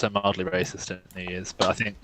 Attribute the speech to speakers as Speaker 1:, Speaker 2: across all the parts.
Speaker 1: also mildly racist in New Year's, but I think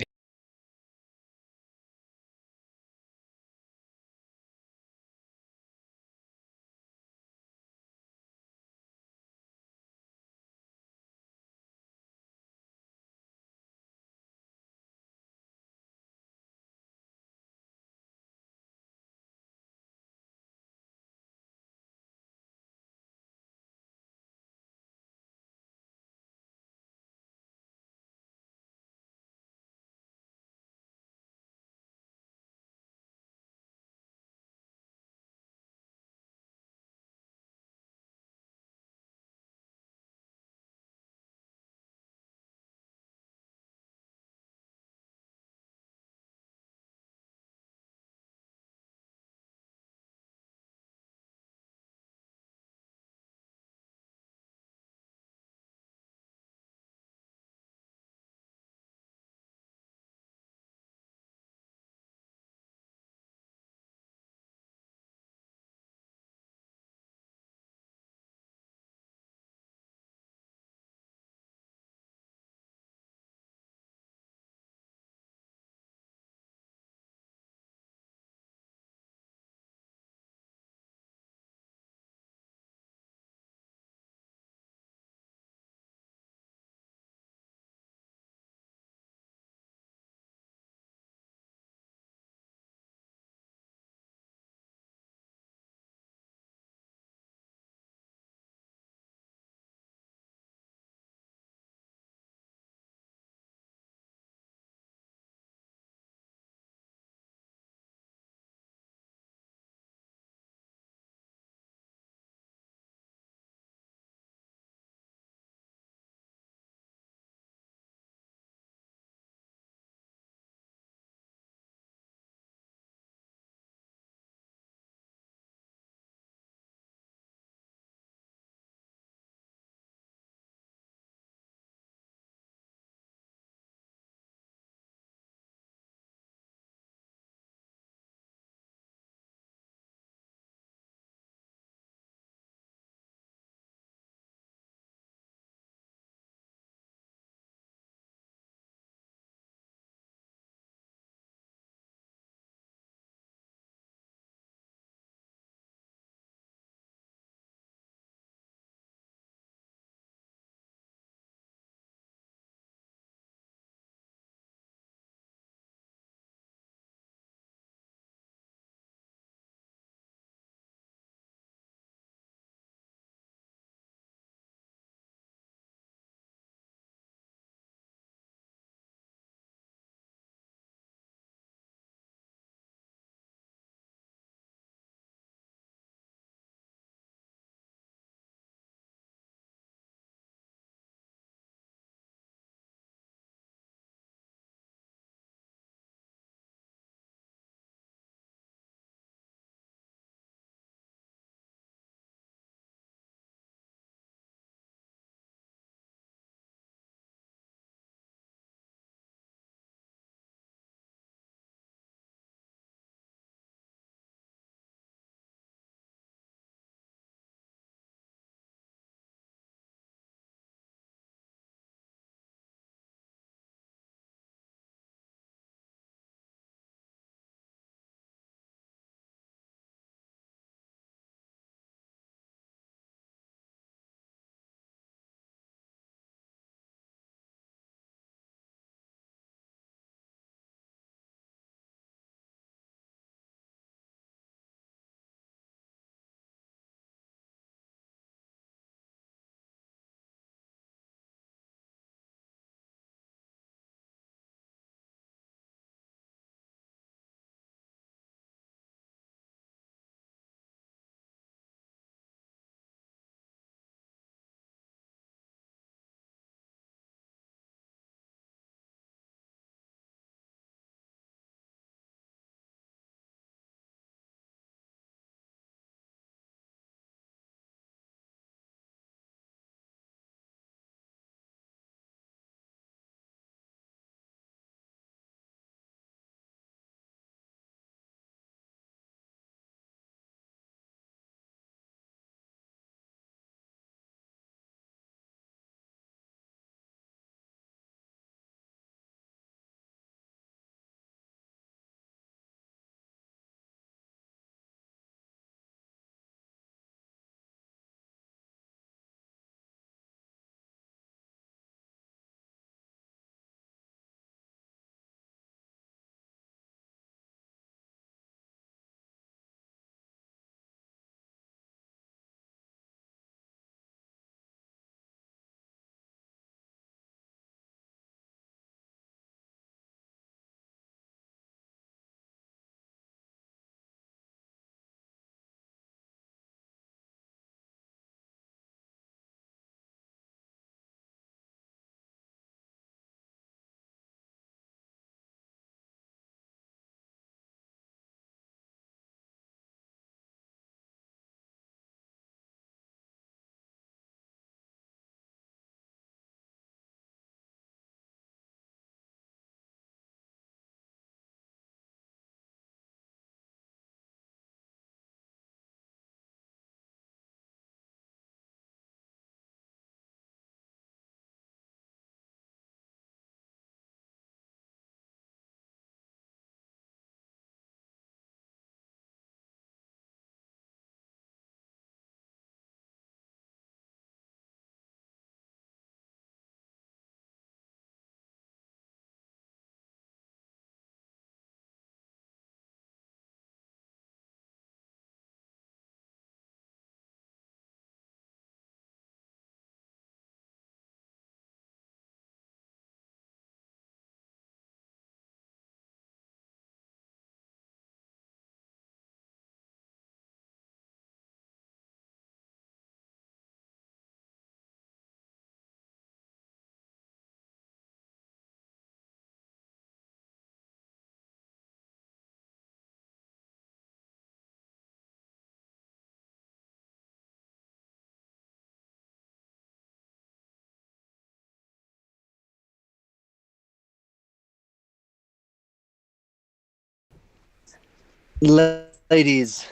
Speaker 2: Ladies,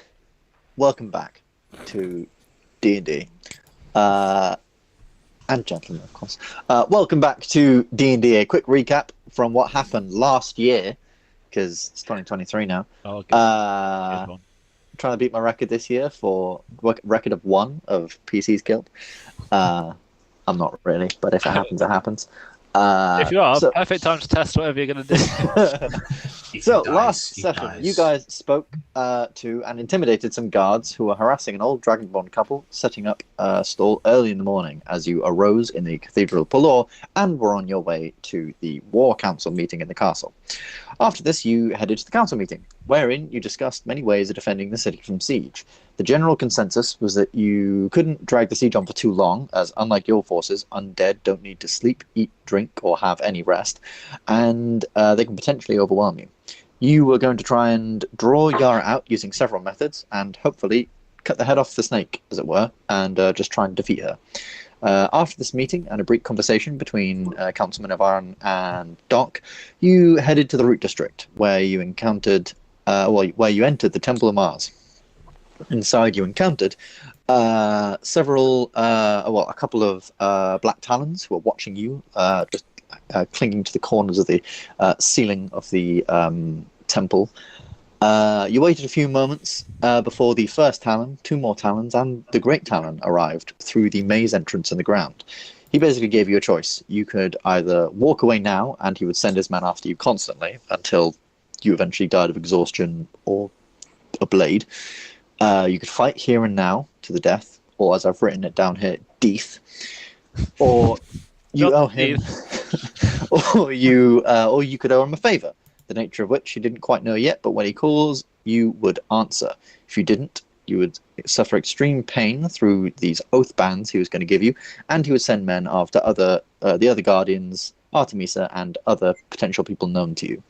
Speaker 2: welcome back to D&D. And gentlemen, of course. Welcome back to D&D. A quick recap from what happened last year, because it's 2023 now.
Speaker 1: Oh, good. Good one.
Speaker 2: Trying to beat my record this year for record of 1 of PCs killed. I'm not really, but if it happens, it happens.
Speaker 1: If you are, perfect time to test whatever you're going to do.
Speaker 2: So, last session, you guys spoke to and intimidated some guards who were harassing an old dragonborn couple setting up a stall early in the morning as you arose in the Cathedral of Pelor and were on your way to the War Council meeting in the castle. After this, you headed to the council meeting, wherein you discussed many ways of defending the city from siege. The general consensus was that you couldn't drag the siege on for too long, as unlike your forces, undead don't need to sleep, eat, drink, or have any rest, and they can potentially overwhelm you. You were going to try and draw Yara out using several methods, and hopefully cut the head off the snake, as it were, and just try and defeat her. After this meeting and a brief conversation between Councilman Avaran and Doc, you headed to the Root District, where you encountered, where you entered the Temple of Mars. Inside, you encountered a couple of black talons who were watching you, just clinging to the corners of the ceiling of the temple. You waited a few moments before the first Talon, 2 more Talons, and the Great Talon arrived through the maze entrance in the ground. He basically gave you a choice. You could either walk away now, and he would send his men after you constantly until you eventually died of exhaustion or a blade. You could fight here and now to the death, or as I've written it down here, death. Or you owe him, or you could owe him a favor, the nature of which you didn't quite know yet, but when he calls, you would answer. If you didn't, you would suffer extreme pain through these oath bands he was going to give you, and he would send men after the other guardians, Artemisa, and other potential people known to you.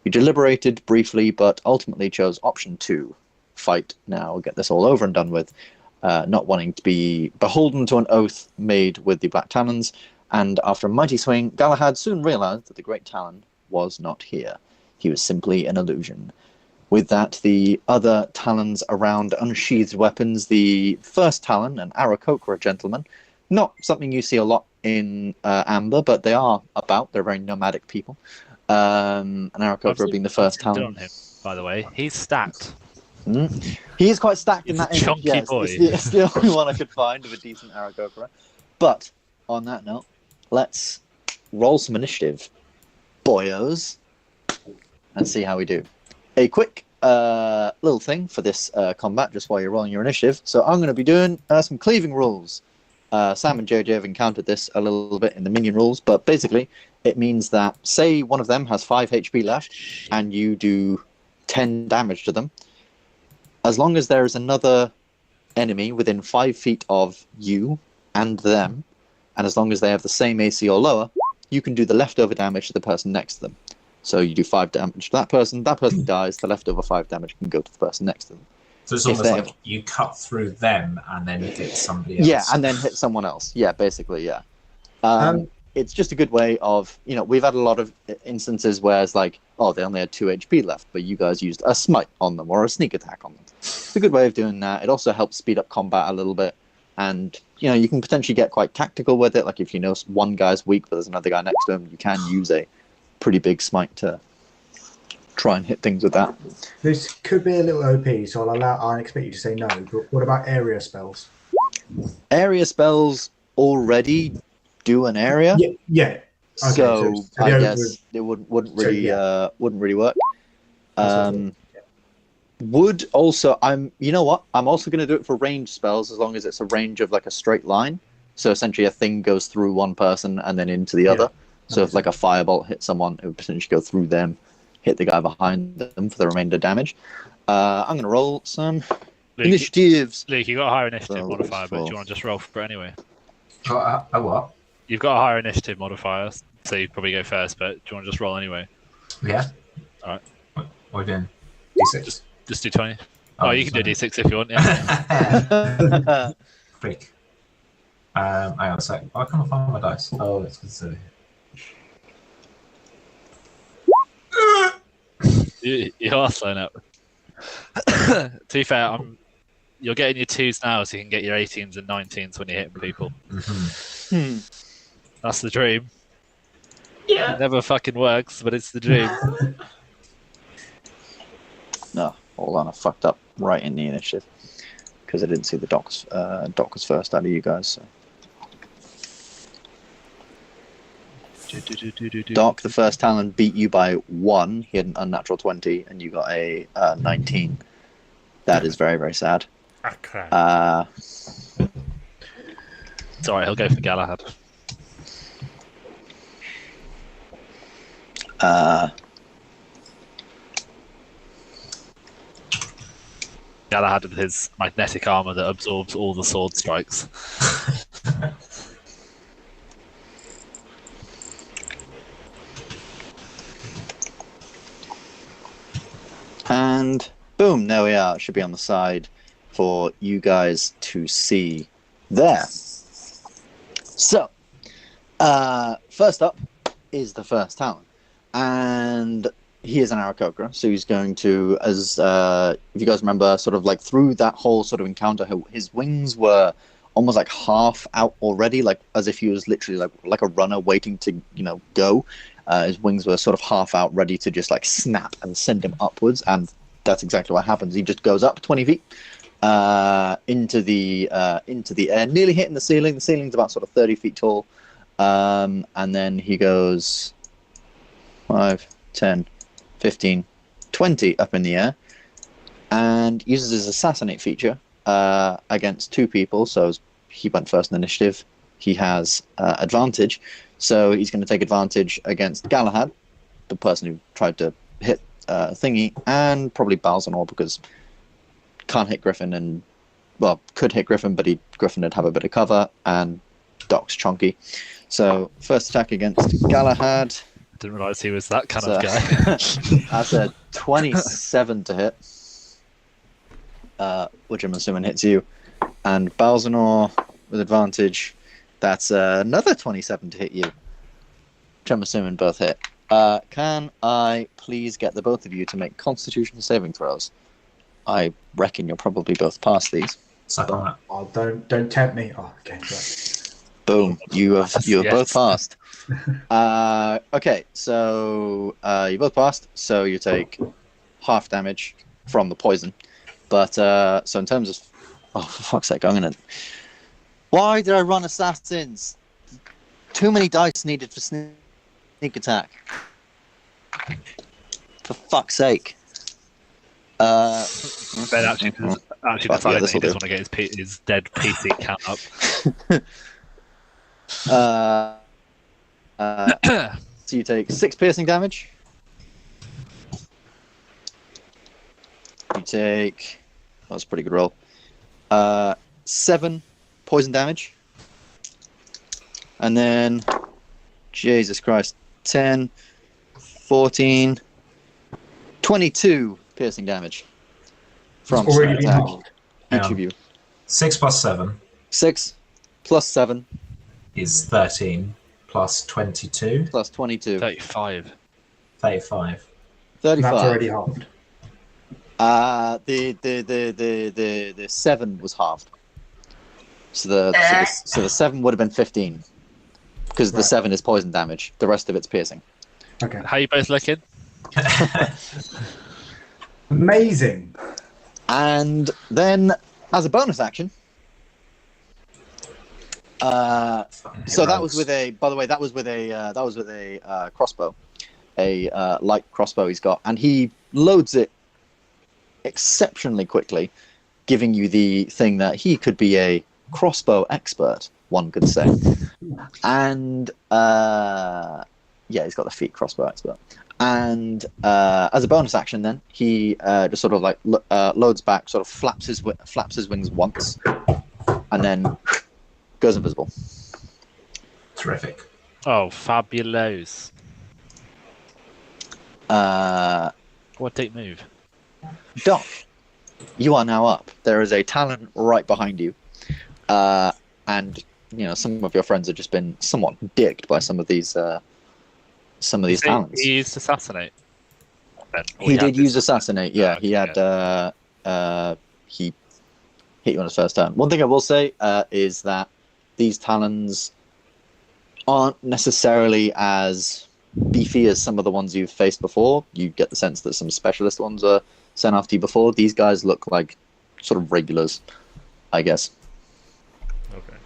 Speaker 2: You deliberated briefly, but ultimately chose option 2, fight now, get this all over and done with, not wanting to be beholden to an oath made with the Black Talons, and after a mighty swing, Galahad soon realized that the Great Talon was not here. He was simply an illusion. With that, the other Talons around unsheathed weapons. The first Talon, an Aarakocra gentleman, not something you see a lot in Ambyr, but they are about. They're very nomadic people. An Aarakocra being the first Talon.
Speaker 1: Him, by the way, he's stacked.
Speaker 2: He is quite stacked in that image.
Speaker 1: Chunky boy.
Speaker 2: It's the only one I could find of a decent Aarakocra. But on that note, let's roll some initiative, boyos, and see how we do. A quick little thing for this combat, just while you're rolling your initiative. So I'm going to be doing some cleaving rules. Sam and JJ have encountered this a little bit in the minion rules, but basically it means that, say one of them has 5 HP left, and you do 10 damage to them, as long as there is another enemy within 5 feet of you and them, and as long as they have the same AC or lower, you can do the leftover damage to the person next to them. So you do 5 damage to that person dies, the leftover 5 damage can go to the person next to them.
Speaker 3: So it's almost like you cut through them and then hit somebody else.
Speaker 2: Yeah, and then hit someone else. Yeah, basically, yeah. It's just a good way of, we've had a lot of instances where it's like, oh, they only had 2 HP left, but you guys used a smite on them or a sneak attack on them. It's a good way of doing that. It also helps speed up combat a little bit. And, you can potentially get quite tactical with it. Like if you know one guy's weak, but there's another guy next to him, you can use a pretty big smite to try and hit things with that.
Speaker 4: This could be a little OP, so I'll expect you to say no, but what about area spells?
Speaker 2: Area spells already do an area.
Speaker 4: Yeah. Okay,
Speaker 2: so I guess it wouldn't really work. Would also I'm also going to do it for range spells as long as it's a range of like a straight line. So essentially a thing goes through one person and then into the other. So if like a firebolt hits someone, it would potentially go through them, hit the guy behind them for the remainder damage. I'm going to roll some initiatives.
Speaker 1: Luke, you got a higher initiative modifier, but do you want to just roll for it anyway?
Speaker 3: A what?
Speaker 1: You've got a higher initiative modifier, so you probably go first, but do you want to just roll anyway?
Speaker 3: Yeah.
Speaker 1: Alright.
Speaker 3: What are we doing? D6?
Speaker 1: Just do 20. Oh, you can do D6 if you want, yeah.
Speaker 3: Freak. Hang on a sec. Why can't I find my dice? Oh, it's considered.
Speaker 1: You are slowing up. To be fair, you're getting your 2s now, so you can get your 18s and 19s when you're hitting people. That's the dream.
Speaker 3: Yeah.
Speaker 1: It never fucking works, but it's the dream.
Speaker 2: No, hold on, I fucked up right in the initiative because I didn't see the docs. Doc was first out of you guys. So. Doc, the first Talon, beat you by 1. He had an unnatural 20, and you got a 19. That is very, very sad.
Speaker 1: Okay. It's alright, he'll go for Galahad. Galahad with his magnetic armor that absorbs all the sword strikes.
Speaker 2: And boom, there we are. It should be on the side for you guys to see there. So, first up is the first Talon. And he is an Aarakocra, so he's going to, as if you guys remember, sort of like through that whole sort of encounter, his wings were almost like half out already, like as if he was literally like a runner waiting to, go. His wings were sort of half out, ready to just like snap and send him upwards, and that's exactly what happens. He just goes up 20 feet into the air, nearly hitting the ceiling. The ceiling's about sort of 30 feet tall, and then he goes 5, 10, 15, 20 up in the air, and uses his assassinate feature against 2 people. So he went first in initiative. He has advantage. So he's going to take advantage against Galahad, the person who tried to hit Thingy, and probably Balzanor, because can't hit Griffin, and well, could hit Griffin, but Griffin would have a bit of cover, and Doc's chunky. So first attack against Galahad.
Speaker 1: Didn't realise he was that kind of guy.
Speaker 2: That's a 27 to hit, which I'm assuming hits you, and Balzanor with advantage. That's another 27 to hit you, which I'm assuming both hit. Can I please get the both of you to make Constitution saving throws? I reckon you'll probably both pass these.
Speaker 3: Suck on that.
Speaker 4: Oh, don't tempt me. Oh, okay. Right.
Speaker 2: Boom! You have
Speaker 1: Yes.
Speaker 2: both passed. Okay, so you both passed. So you take half damage from the poison. But so in terms of, oh, for fuck's sake, I'm gonna. Why did I run assassins? Too many dice needed for sneak attack. For fuck's sake.
Speaker 1: Ben actually decided that he doesn't want to get his dead PC count up.
Speaker 2: So you take 6 piercing damage. You take... That was a pretty good roll. 7 poison damage. And then... Jesus Christ. 10, 14, 22 piercing damage. From
Speaker 4: It's already been
Speaker 2: attack.
Speaker 4: halved.
Speaker 2: Each of you.
Speaker 3: 6 plus 7
Speaker 2: 6 plus 7
Speaker 3: is 13 plus 22.
Speaker 2: plus 22.
Speaker 1: 35.
Speaker 3: 35.
Speaker 2: 35.
Speaker 4: That's already halved.
Speaker 2: The 7 was halved. So the 7 would have been 15. Because the 7 is poison damage. The rest of it's piercing.
Speaker 4: Okay.
Speaker 1: How you both looking?
Speaker 4: Amazing.
Speaker 2: And then, as a bonus action, so that was with a. By the way, that was with a crossbow, a light crossbow he's got, and he loads it exceptionally quickly, giving you the thing that he could be a crossbow expert, one could say. And he's got the feat crossbow expert. And as a bonus action, then he just sort of like loads back, sort of flaps his wings once, and then goes invisible.
Speaker 3: Terrific.
Speaker 1: Oh, fabulous. What date move?
Speaker 2: Doc, you are now up. There is a Talon right behind you, and some of your friends have just been somewhat dicked by some of these Talons.
Speaker 1: He used assassinate.
Speaker 2: He did use assassinate. Yeah, he had he hit you on his first turn. One thing I will say is that these Talons aren't necessarily as beefy as some of the ones you've faced before. You get the sense that some specialist ones are sent after you before. These guys look like sort of regulars, I guess.
Speaker 5: Okay.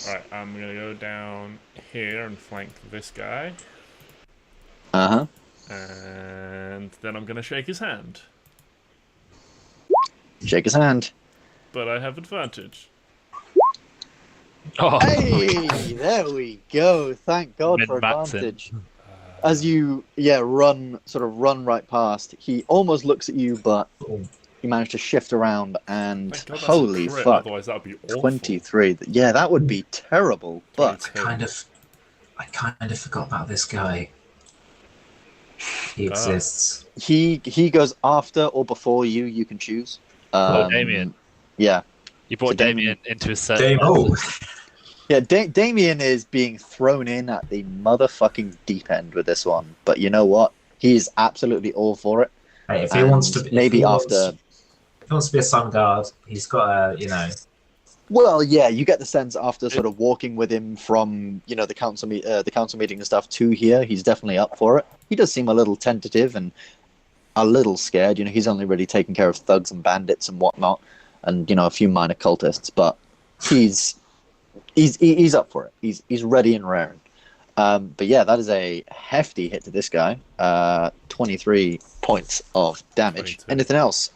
Speaker 5: Right, I'm going to go down here and flank this guy.
Speaker 2: Uh-huh.
Speaker 5: And then I'm going to shake his hand.
Speaker 2: Shake his hand.
Speaker 5: But I have advantage.
Speaker 1: Oh,
Speaker 2: Hey, there we go. Thank God for advantage. As you, run right past, he almost looks at you, but you manage to shift around, and
Speaker 5: Thank God that's
Speaker 2: holy
Speaker 5: a crit,
Speaker 2: fuck,
Speaker 5: otherwise that would be awful.
Speaker 2: 23. Yeah, that would be terrible. But
Speaker 3: I kind of forgot about this guy. He exists.
Speaker 2: he goes after or before you. You can choose.
Speaker 1: Damien.
Speaker 2: Yeah.
Speaker 1: You brought
Speaker 2: So
Speaker 1: Damien into his set.
Speaker 2: Yeah, Damien is being thrown in at the motherfucking deep end with this one. But you know what? He is absolutely all for it.
Speaker 3: Hey, if he wants to,
Speaker 2: if he wants to be
Speaker 3: a sun guard, he's got a,
Speaker 2: Well, yeah, you get the sense after sort of walking with him from the council meeting and stuff to here, he's definitely up for it. He does seem a little tentative and a little scared. He's only really taking care of thugs and bandits and whatnot, and a few minor cultists, but he's up for it. He's ready and raring. But yeah, that is a hefty hit to this guy. 23 points of damage.
Speaker 5: 22.
Speaker 2: Anything else?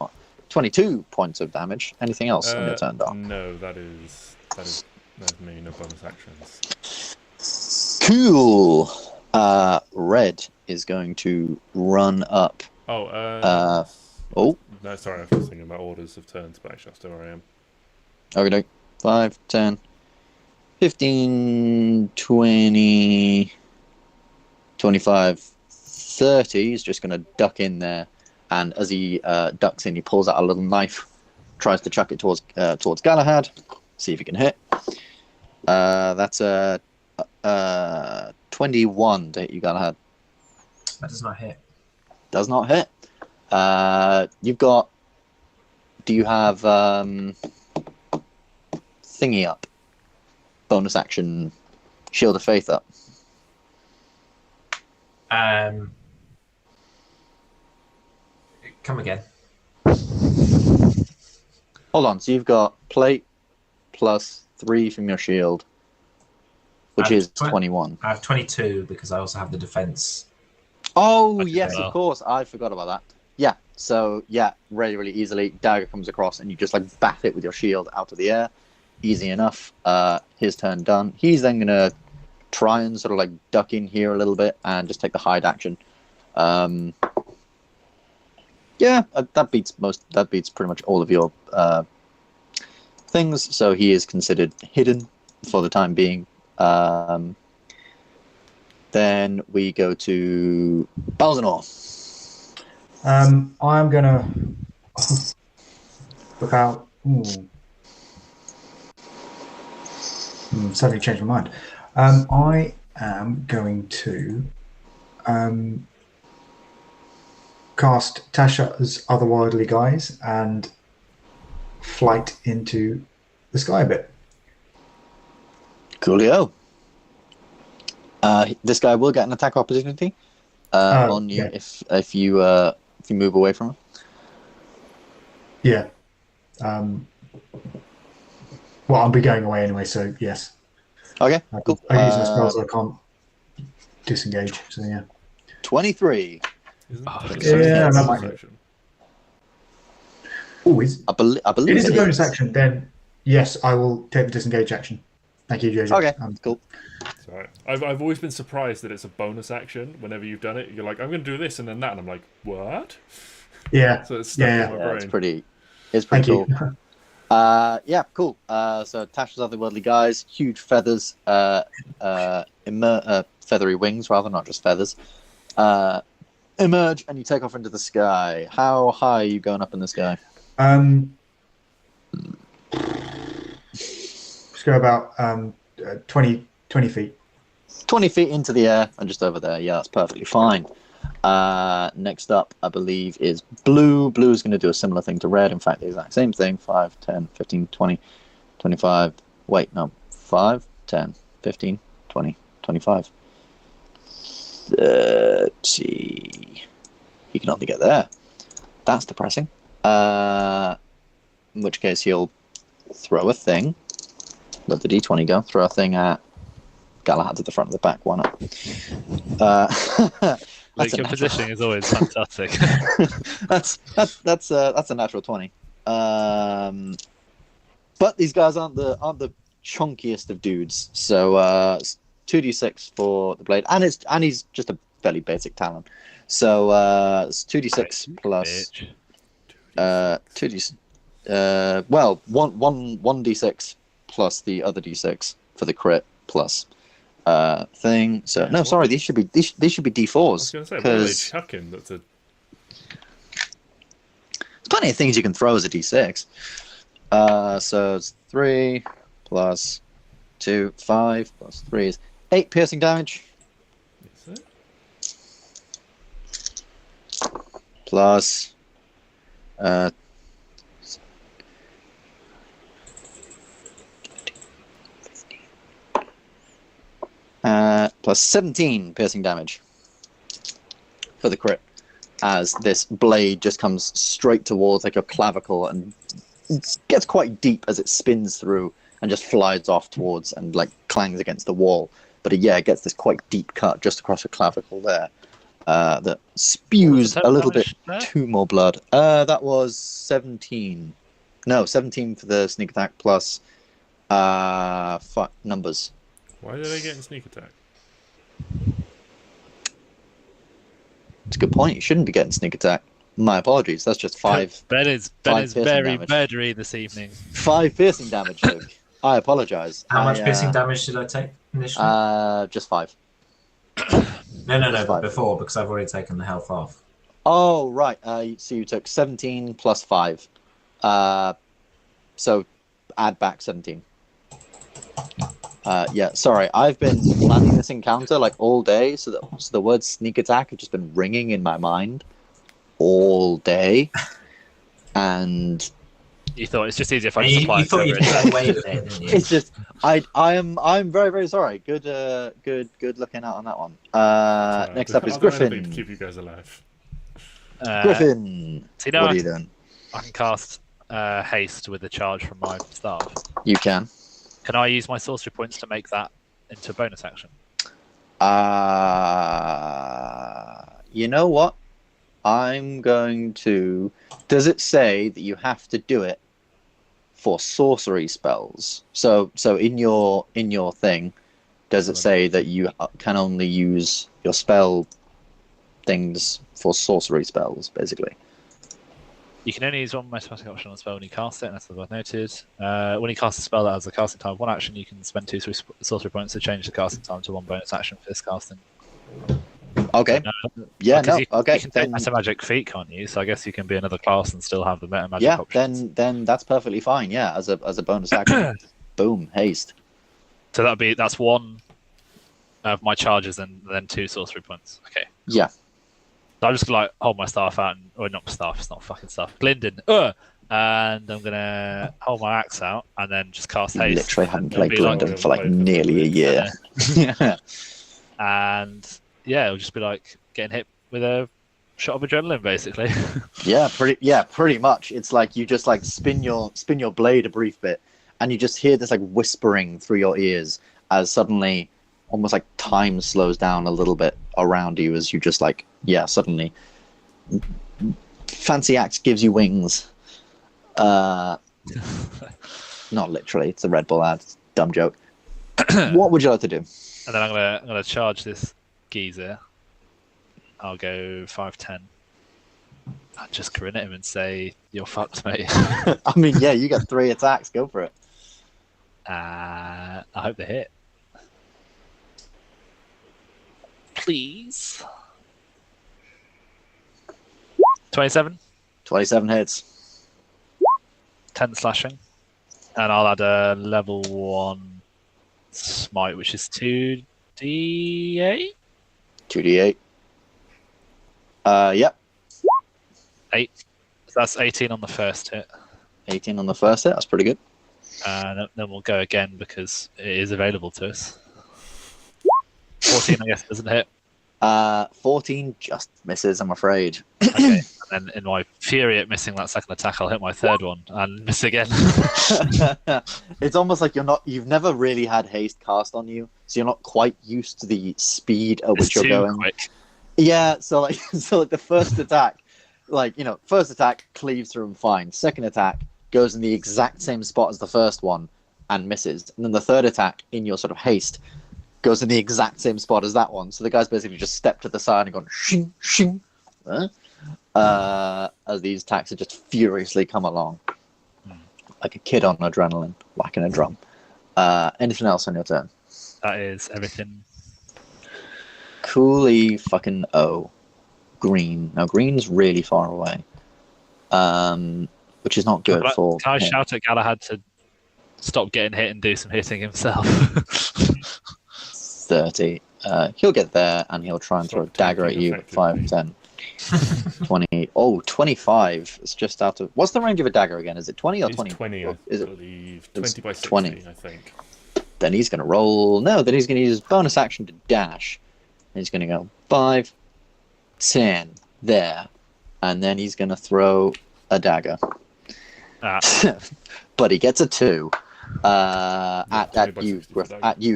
Speaker 2: 22 points of damage. Anything else on your turn, Doc?
Speaker 5: No, that's me. No bonus actions.
Speaker 2: Cool. Red is going to run up.
Speaker 5: Oh.
Speaker 2: Oh.
Speaker 5: No, sorry, I was just thinking about orders of turns, but actually, I'll stay where I am.
Speaker 2: Okay. 5, 10, 15, 20, 25, 30. He's just going to duck in there. And as he ducks in, he pulls out a little knife, tries to chuck it towards Galahad. See if he can hit. That's a 21 to hit you, Galahad.
Speaker 3: That does not hit.
Speaker 2: Does not hit. You've got... Do you have thingy up? Bonus action Shield of Faith up?
Speaker 3: Come again.
Speaker 2: Hold on, so you've got plate plus 3 from your shield, which is 21.
Speaker 3: I have 22 because I also have the defense.
Speaker 2: Oh, yes, of course. I forgot about that. Yeah, so, really, really easily, dagger comes across and you just, bat it with your shield out of the air. Easy enough. His turn done. He's then going to try and sort of, duck in here a little bit and just take the hide action. That beats pretty much all of your things, so he is considered hidden for the time being. Then we go to Balzanor.
Speaker 4: I'm gonna look out. Suddenly changed my mind. I am going to cast Tasha's Otherworldly Guise and flight into the sky a bit.
Speaker 2: Coolio. This guy will get an attack opportunity on you if you move away from him.
Speaker 4: Yeah. Well, I'll be going away anyway, so yes.
Speaker 2: Okay, cool.
Speaker 4: I use my spells, so I can't disengage. So yeah.
Speaker 2: 23.
Speaker 4: That might hit. Oh,
Speaker 2: I believe
Speaker 4: it is a bonus action. Then yes, I will take the disengage action. Thank you, JJ.
Speaker 2: Okay, cool.
Speaker 5: Sorry. I've always been surprised that it's a bonus action. Whenever you've done it, you're like, I'm going to do this and then that, and I'm like, what?
Speaker 4: Yeah.
Speaker 5: So it's stuck in my brain.
Speaker 2: It's pretty cool. Cool. So Tasha's Otherworldly Guise, huge feathers, feathery wings rather, not just feathers. Emerge and you take off into the sky. How high are you going up in the sky?
Speaker 4: Let's go about 20 feet.
Speaker 2: 20 feet into the air and just over there. Yeah, that's perfectly fine. Next up, I believe, is blue. Blue is going to do a similar thing to red. In fact, the exact same thing. 5, 10, 15, 20, 25. Wait, no. 5, 10, 15, 20, 25. 30. He can only get there. That's depressing. In which case, he'll throw a thing. Let the d20 go. Throw a thing at Galahad at the front of the back. Why not?
Speaker 1: Like your positioning is always fantastic.
Speaker 2: that's a natural 20. But these guys aren't the chunkiest of dudes. So 2d6 for the blade, and he's just a fairly basic Talon. So it's 2d6 plus 2d. Well, one d6 plus the other d6 for the crit plus thing. So no, sorry, these should be d4s.
Speaker 5: I was going to say, what are they chucking? That's a...
Speaker 2: There's plenty of things you can throw as a d6. So it's 3 plus 2, 5 plus 3 is 8 piercing damage.
Speaker 5: Is it?
Speaker 2: Plus plus 17 piercing damage for the crit, as this blade just comes straight towards like your clavicle and it gets quite deep as it spins through and just flies off towards and like clangs against the wall. But it gets this quite deep cut just across your clavicle there that spews a little bit too more blood. That was 17. No, 17 for the sneak attack plus numbers.
Speaker 5: Why did I get in sneak attack?
Speaker 2: It's a good point. You shouldn't be getting sneak attack. My apologies. That's just 5.
Speaker 1: Ben is very murdery this evening.
Speaker 2: 5 piercing damage, Luke. I apologise.
Speaker 3: How much piercing damage did I take initially?
Speaker 2: Just 5.
Speaker 3: No, but before, because I've already taken the health off.
Speaker 2: Oh, right. So you took 17 plus 5. So add back 17. Sorry. I've been planning this encounter like all day, so the word sneak attack has just been ringing in my mind all day. And
Speaker 1: you thought it's just easier if I just apply.
Speaker 3: You thought you'd get away with it, didn't you?
Speaker 2: It's just I'm very, very sorry. Good looking out on that one. Next up is Griffin.
Speaker 5: To keep you guys alive.
Speaker 2: Griffin,
Speaker 1: so
Speaker 2: what are you doing?
Speaker 1: I can cast haste with a charge from my staff.
Speaker 2: You can.
Speaker 1: Can I use my sorcery points to make that into a bonus action?
Speaker 2: You know what? I'm going to... Does it say that you have to do it for sorcery spells? So in your thing, does it say that you can only use your spell things for sorcery spells, basically?
Speaker 1: You can only use one automatic option on a spell when you cast it, and that's what I've noted. When you cast a spell that has a casting time of 1 action, you can spend 2 sorcery points to change the casting time to 1 bonus action for this casting.
Speaker 2: Okay. Okay.
Speaker 1: You can meta magic feat, can't you? So I guess you can be another class and still have the meta magic options.
Speaker 2: Then that's perfectly fine. Yeah, as a bonus action. Boom, haste.
Speaker 1: So that's 1 of my charges and then 2 sorcery points. Okay.
Speaker 2: Yeah.
Speaker 1: So I'm just gonna hold my staff out, or not staff. It's not fucking staff. Glindon. And I'm gonna hold my axe out and then just cast haste.
Speaker 2: Literally haven't played Glindon for like nearly a year. Yeah.
Speaker 1: And it'll just be like getting hit with a shot of adrenaline, basically. pretty much. It's like you just like spin your blade a brief bit, and you just hear this like whispering through your ears as suddenly, almost like time slows down a little bit around you as you just like suddenly fancy axe gives you wings. Not literally. It's a Red Bull ad. Dumb joke. What would you like to do? And then I'm gonna charge this geezer. I'll go 5-10. I'll just grin at him and say, "You're fucked, mate."
Speaker 2: I mean, you got 3 attacks. Go for it.
Speaker 1: I hope they hit. Please. 27.
Speaker 2: 27 hits.
Speaker 1: 10 slashing. And I'll add a level 1 smite, which is 2d8.
Speaker 2: 2d8. Yep.
Speaker 1: 8. So that's 18 on the first hit.
Speaker 2: 18 on the first hit. That's pretty good.
Speaker 1: And then we'll go again because it is available to us. 14, I guess, doesn't hit.
Speaker 2: 14 just misses, I'm afraid.
Speaker 1: Okay. And then in my fury at missing that second attack, I'll hit my third one and miss again.
Speaker 2: It's almost like you've never really had haste cast on you, so you're not quite used to the speed at which you're going.
Speaker 1: Quick.
Speaker 2: Yeah, so the first attack, first attack cleaves through him fine. Second attack goes in the exact same spot as the first one and misses. And then the third attack in your sort of haste goes in the exact same spot as that one. So the guy's basically just stepped to the side and gone shing, shing, as these attacks have just furiously come along. Like a kid on adrenaline, whacking a drum. Anything else on your turn?
Speaker 1: That is everything.
Speaker 2: Coolly fucking green. Now green's really far away, which is not good for.
Speaker 1: Can I shout at Galahad to stop getting hit and do some hitting himself?
Speaker 2: 30. He'll get there and he'll try and throw a dagger at you. 5, 10, 20. Oh, 25. It's just out of. What's the range of a dagger again? Is it 20 or 20?
Speaker 5: 20, I believe. 20 by 60, 20. I think.
Speaker 2: Then he's going to roll. No, then he's going to use his bonus action to dash. And he's going to go 5, 10, there. And then he's going to throw a dagger. But he gets a 2. At you,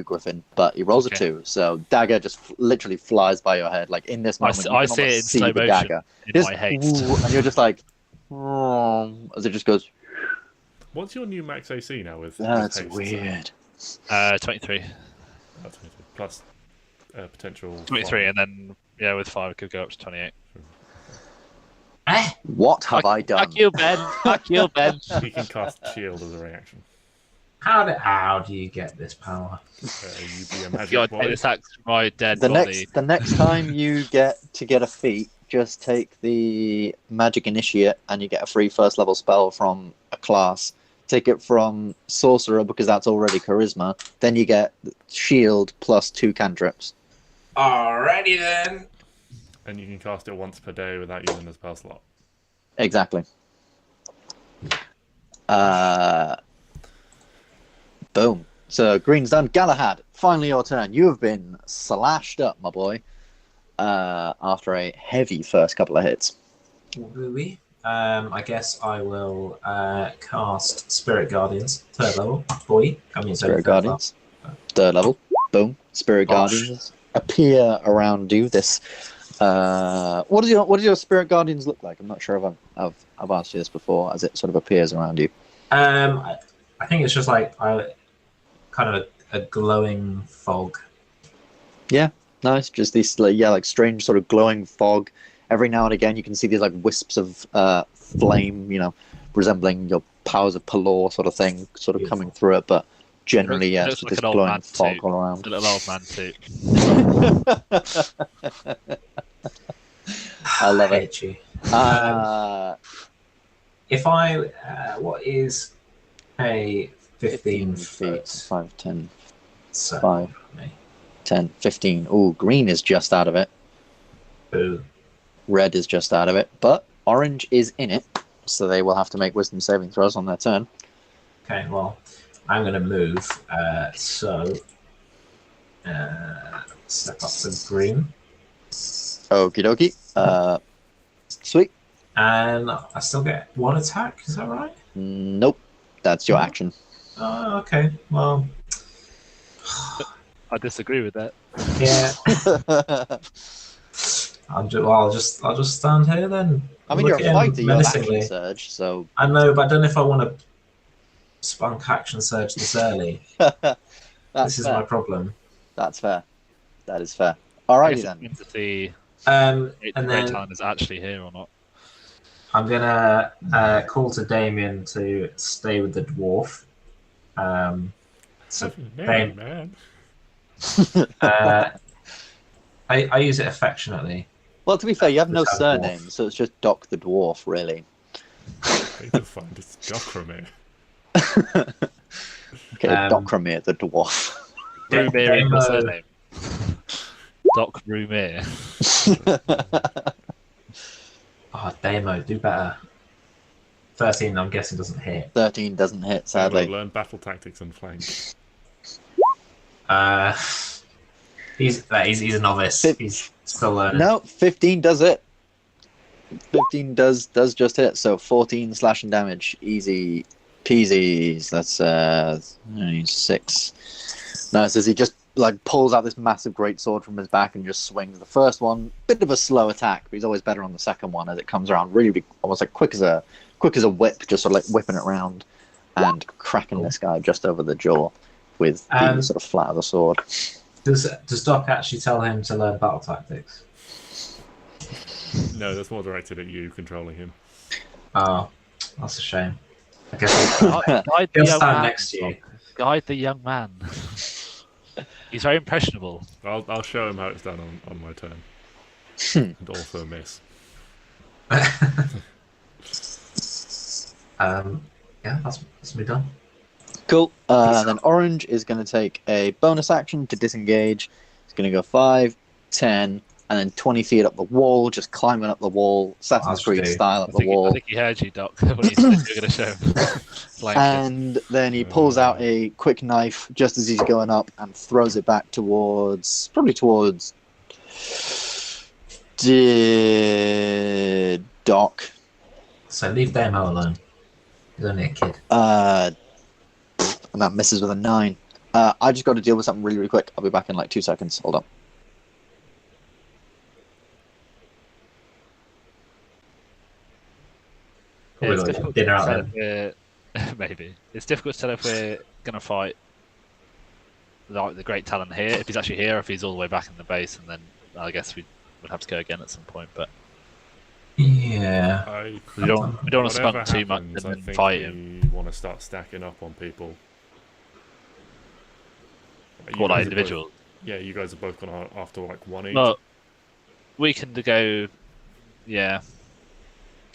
Speaker 2: Griffin. But he rolls a 2. So dagger just literally flies by your head. Like in this moment,
Speaker 1: I see it in slow motion dagger. In my haste.
Speaker 2: And you're just like, as it just goes.
Speaker 5: What's your new max AC now with?
Speaker 2: That's
Speaker 5: haste?
Speaker 2: weird.
Speaker 1: 23.
Speaker 5: Plus potential
Speaker 1: 23, and then with 5 it could go up to 28.
Speaker 2: What have I done?
Speaker 1: Fuck you, Ben. Fuck you, Ben.
Speaker 5: He can cast shield as a reaction.
Speaker 3: How do you get this power?
Speaker 5: You be a magic boy.
Speaker 1: This axe my dead body.
Speaker 2: The next time you get a feat, just take the magic initiate and you get a free first level spell from a class. Take it from Sorcerer because that's already charisma. Then you get shield plus 2 cantrips.
Speaker 3: Alrighty then.
Speaker 5: And you can cast it once per day without using the spell slot.
Speaker 2: Exactly. Boom. So green's done. Galahad, finally your turn. You have been slashed up, my boy, after a heavy first couple of hits.
Speaker 3: Woo-wee. I guess I will cast Spirit Guardians, 3rd level.
Speaker 2: Spirit Guardians, 3rd level. Boom. Spirit Guardians appear around you. What do your Spirit Guardians look like? I'm not sure if I've asked you this before. As it sort of appears around you.
Speaker 3: I think it's just like kind of a glowing fog.
Speaker 2: Yeah, nice. Just these like strange sort of glowing fog. Every now and again, you can see these like wisps of flame, resembling your powers of Pelor sort of thing, sort of coming through it. But generally, yeah, it's
Speaker 1: like
Speaker 2: this
Speaker 1: an
Speaker 2: glowing fog all around.
Speaker 1: A little old man too.
Speaker 2: I love it.
Speaker 3: If what is a 15
Speaker 2: feet? 5, 10,
Speaker 3: so
Speaker 2: 5, 10, 15. Ooh, green is just out of it.
Speaker 3: Boo.
Speaker 2: Red is just out of it, but orange is in it, so they will have to make wisdom saving throws on their turn.
Speaker 3: Okay, well, I'm going to move, step up to green.
Speaker 2: Okie dokie. Sweet.
Speaker 3: And I still get 1 attack, is that right?
Speaker 2: Nope, that's your action.
Speaker 3: Oh, okay, well...
Speaker 1: I disagree with that.
Speaker 3: Yeah. I'll just stand here then.
Speaker 2: I mean, you're a fighter, you have action surge, so...
Speaker 3: I know, but I don't know if I want to spunk action surge this early. This is my problem.
Speaker 2: That's fair. That is fair. Alrighty then.
Speaker 1: To see
Speaker 3: and
Speaker 1: Great
Speaker 3: then
Speaker 1: Talon is actually here or not.
Speaker 3: I'm gonna call to Damien to stay with the dwarf. So
Speaker 5: man.
Speaker 3: I use it affectionately.
Speaker 2: Well, to be fair, you have no surname, so it's just Doc the Dwarf, really.
Speaker 5: I need to find it's Dokrumir.
Speaker 2: Okay, Dokrumir the Dwarf.
Speaker 1: Rumir is the surname. Dokrumir.
Speaker 3: Damo, do better. 13, I'm guessing, doesn't hit.
Speaker 2: 13 doesn't hit, sadly.
Speaker 5: Learn battle tactics and flank.
Speaker 3: He's a novice. He's still learning.
Speaker 2: No, 15 does it. 15 does just hit, so 14 slashing damage. Easy peasy. That's 6. No, it says he just like pulls out this massive great sword from his back and just swings. The first one, bit of a slow attack, but he's always better on the second one as it comes around really big, almost like quick as a whip, just sort of like whipping it around and cracking this guy just over the jaw with the sort of flat of the sword.
Speaker 3: Does Doc actually tell him to learn battle tactics?
Speaker 5: No, that's more directed at you controlling him.
Speaker 3: Oh, that's a shame. I guess he'll stand next to you.
Speaker 1: Guide the young man. He's very impressionable.
Speaker 5: I'll show him how it's done on my turn. And also miss.
Speaker 3: Yeah, that's me done.
Speaker 2: Cool. Then Orange is going to take a bonus action to disengage. He's going to go 5, 10, and then 20 feet up the wall, just climbing up the wall, Assassin's Creed style up the wall.
Speaker 1: I think he heard you, Doc, when you said you were going to show him.
Speaker 2: And then he pulls out a quick knife just as he's going up and throws it back towards Doc.
Speaker 3: So leave Damo alone. He's only a kid.
Speaker 2: And that misses with a 9. I just got to deal with something really, really quick. I'll be back in like 2 seconds. Hold on.
Speaker 1: It's difficult dinner out there. Maybe it's difficult to tell if we're going to fight like the Great Talon here, if he's actually here, or if he's all the way back in the base, and then I guess we would have to go again at some point. But
Speaker 3: yeah,
Speaker 1: we don't want to spend too much and then fight him.
Speaker 5: We want to start stacking up on people.
Speaker 1: What, like individuals?
Speaker 5: Yeah, you guys are both gone after like 1 each.
Speaker 1: Well, we can go. Yeah.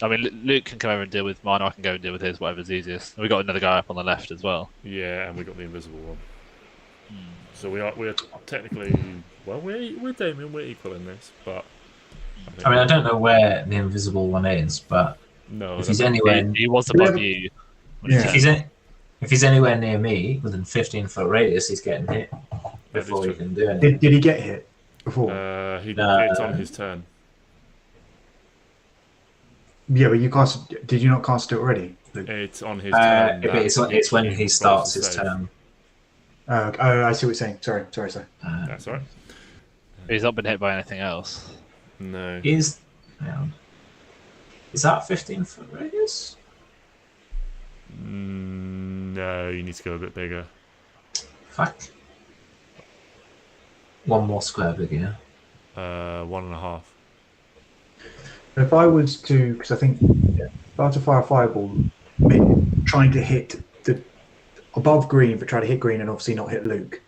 Speaker 1: I mean, Luke can come over and deal with mine. I can go and deal with his, whatever's easiest. We got another guy up on the left as well.
Speaker 5: Yeah, and we got the invisible one. So we're technically we're Damien, we're equal in this, but
Speaker 3: I don't know where the invisible one is, but
Speaker 5: no,
Speaker 3: if he's anywhere,
Speaker 1: he was above you.
Speaker 3: Yeah. If he's anywhere near me within 15-foot radius, he's getting hit before he can do anything.
Speaker 4: Did he get hit before?
Speaker 5: It's on his turn.
Speaker 4: Yeah, but did you not cast it already?
Speaker 5: It's on his turn.
Speaker 3: It's when he starts his turn.
Speaker 4: I see what you're saying. Sorry.
Speaker 5: That's all right.
Speaker 1: He's not been hit by anything else.
Speaker 5: No.
Speaker 3: Is that 15-foot radius?
Speaker 5: No, you need to go a bit bigger.
Speaker 3: Fuck. One more square bigger.
Speaker 5: 1.5.
Speaker 4: If I was to, because I think if I was to fire a fireball, trying to hit the above green, but try to hit green and obviously not hit Luke.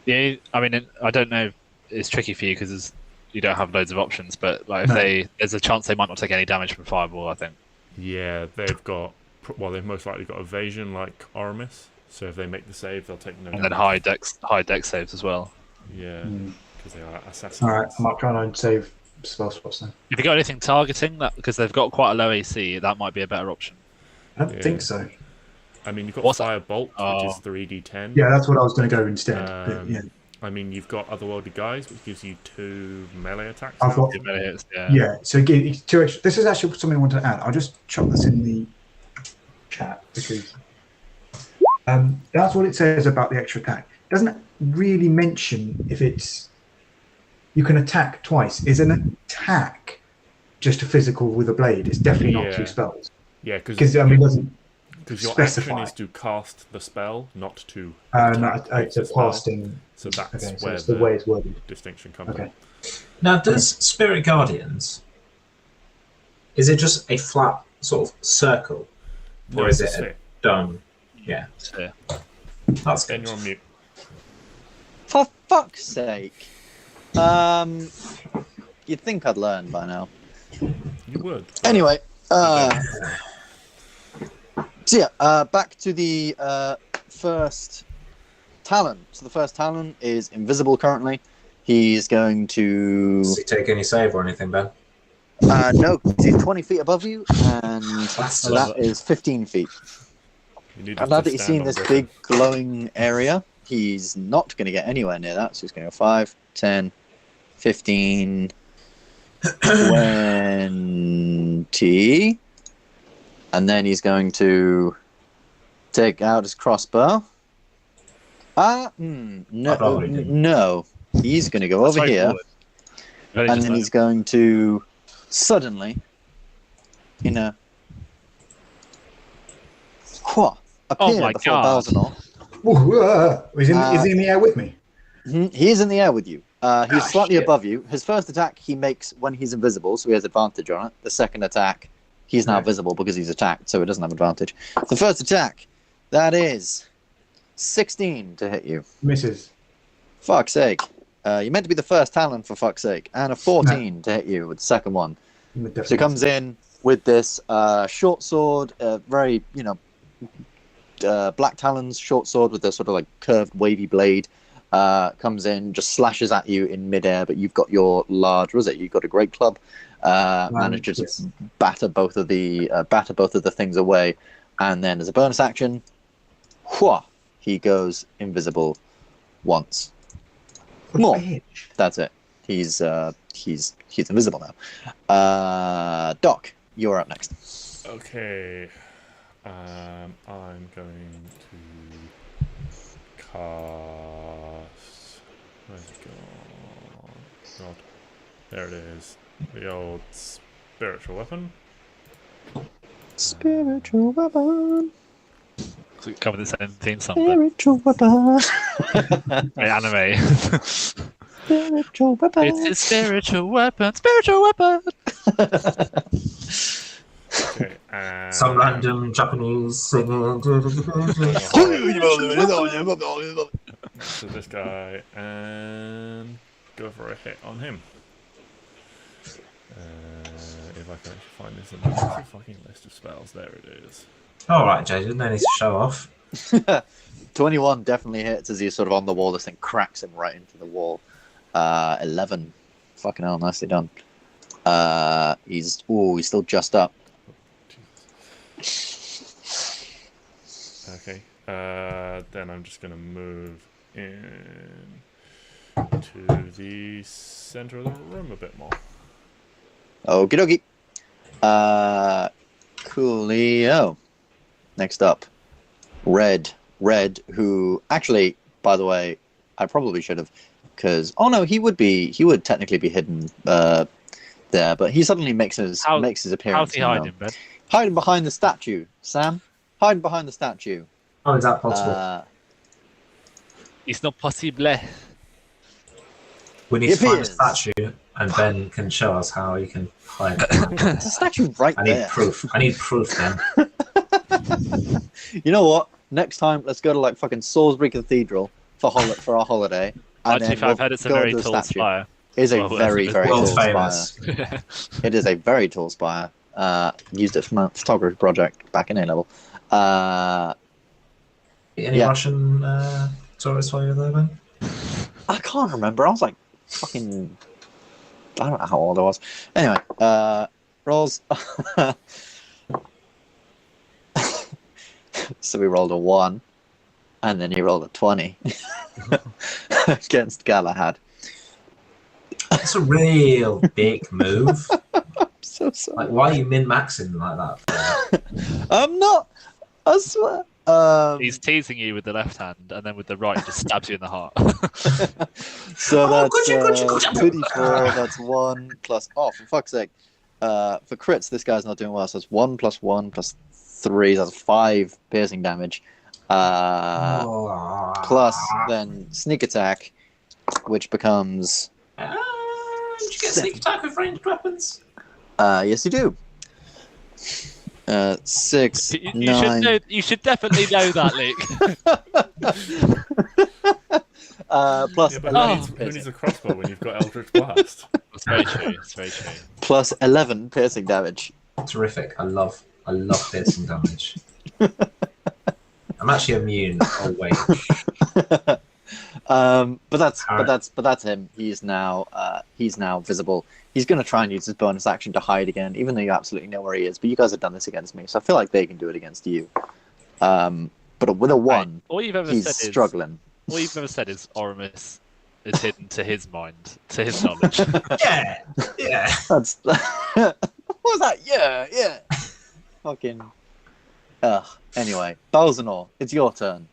Speaker 1: Yeah, I mean, I don't know. It's tricky for you because you don't have loads of options. But like, there's a chance they might not take any damage from fireball. I think.
Speaker 5: Yeah, they've most likely got evasion like Aramis. So if they make the save, they'll take no damage.
Speaker 1: And then high dex saves as well.
Speaker 5: Yeah, because they are assassins.
Speaker 4: All right, I'm not trying to save spell spots then.
Speaker 1: If you got anything targeting that, because they've got quite a low AC, that might be a better option.
Speaker 4: I don't think so.
Speaker 5: I mean, you've got Fire Bolt, which is 3d10.
Speaker 4: Yeah, that's what I was going to go instead. Yeah.
Speaker 5: I mean, you've got Otherworldly Guise, which gives you 2 melee attacks.
Speaker 4: I've got, so give 2 extra. This is actually something I wanted to add. I'll just chuck this in the chat because that's what it says about the extra attack. It doesn't really mention if it's you can attack twice. Is an attack just a physical with a blade? It's definitely not 2 spells.
Speaker 5: Yeah, because
Speaker 4: it doesn't.
Speaker 5: Because your action is to cast the spell, not to.
Speaker 4: It's a casting.
Speaker 5: So that's
Speaker 4: where the way it's worded.
Speaker 5: Distinction comes in.
Speaker 3: Now, does Spirit Guardians? Is it just a flat sort of circle, or is it a dome? Yeah. That's good.
Speaker 5: Then you're on mute.
Speaker 2: For fuck's sake! You'd think I'd learn by now.
Speaker 5: You would.
Speaker 2: Anyway. So yeah, back to the first Talon. So the first Talon is invisible currently. He's going to...
Speaker 3: Does he take any save or anything, Ben?
Speaker 2: No, he's 20 feet above you, and that is 15 feet. And now that he's seen this big glowing area, he's not going to get anywhere near that, so he's going to go 5, 10, 15, 20, and then he's going to take out his crossbow. No. He's going to go over here, and then he's going to suddenly, appear before Balzanor.
Speaker 4: Is he in the air with me?
Speaker 2: He is in the air with you. He's slightly above you. His first attack he makes when he's invisible, so he has advantage on it. The second attack, he's now visible because he's attacked, so he doesn't have advantage. The first attack, that is 16 to hit you.
Speaker 4: Misses.
Speaker 2: Fuck's sake. You meant to be the first Talon, for fuck's sake. And a 14 to hit you with the second one. So he comes in with this short sword, very, black talons, short sword with a sort of like curved, wavy blade. Comes in, just slashes at you in midair, but you've got your large, you've got a great club. Manages to batter both of the things away. And then as a bonus action, he goes invisible once. More. That's it. He's invisible now. Doc, you're up next.
Speaker 5: Okay. I'm going to cast. Where's it gone? God. There it is. The old spiritual weapon.
Speaker 2: Spiritual weapon.
Speaker 1: So cover the same theme song.
Speaker 2: Spiritual weapon.
Speaker 1: Anime.
Speaker 2: Spiritual weapon.
Speaker 1: It's a spiritual weapon. Spiritual weapon.
Speaker 5: Okay.
Speaker 3: Some random Japanese singing.
Speaker 5: So this guy and go for a hit on him. If I can actually find this in the fucking list of spells, there it is.
Speaker 3: All right, Jay, no need to show off.
Speaker 2: 21 definitely hits as he's sort of on the wall. This thing cracks him right into the wall. 11. Fucking hell, nicely done. He's still just up.
Speaker 5: Okay. Then I'm just gonna move in to the center of the room a bit more.
Speaker 2: Okie dokie. Coolio. Next up, Red, who actually, by the way, I probably should have, because he would technically be hidden there, but he suddenly makes his appearance.
Speaker 1: How's he hiding, Ben?
Speaker 2: Hiding behind the statue, Sam. Hiding behind the statue.
Speaker 3: How is that possible?
Speaker 1: It's not possible.
Speaker 3: We need to find a statue, and Ben can show us how he can hide.
Speaker 2: There's a statue right there.
Speaker 3: I need proof, then.
Speaker 2: You know what? Next time, let's go to like fucking Salisbury Cathedral for our holiday. And
Speaker 1: I've heard it's a very tall spire.
Speaker 2: It is a very, very tall
Speaker 3: famous.
Speaker 2: spire. It is a very tall spire. Used it for my photography project back in A-level.
Speaker 3: Any Russian tourists while you were there, Ben?
Speaker 2: I can't remember. I was like fucking... I don't know how old I was. Anyway, rolls... So we rolled a 1, and then he rolled a 20 against Galahad.
Speaker 3: That's a real big move.
Speaker 2: I'm so sorry.
Speaker 3: Like, why are you min-maxing like that?
Speaker 2: I'm not. I swear.
Speaker 1: He's teasing you with the left hand, and then with the right, he just stabs you in the heart.
Speaker 2: So that's 2d4. That's 1 plus. Oh, for fuck's sake! For crits, this guy's not doing well. So it's 1 plus 1 plus 3. That's 5 piercing damage. Plus then sneak attack, which becomes.
Speaker 3: Did you get sneak attack with ranged weapons?
Speaker 2: Yes, you do. 6, 9.
Speaker 1: You should definitely know that, Luke.
Speaker 2: Plus 11.
Speaker 5: Who needs a crossbow when you've got Eldritch Blast?
Speaker 1: That's very true. That's very true.
Speaker 2: Plus 11 piercing damage.
Speaker 3: Terrific. I love piercing damage. I'm actually immune. Oh wait.
Speaker 2: But that's him. He's now visible. He's going to try and use his bonus action to hide again, even though you absolutely know where he is. But you guys have done this against me, so I feel like they can do it against you. But with a 1, he's struggling.
Speaker 1: All you've ever said is Oramus is hidden to his mind, to his knowledge.
Speaker 3: Yeah.
Speaker 2: That's what was that? Yeah. Fucking. Anyway, Balzanor, it's your turn.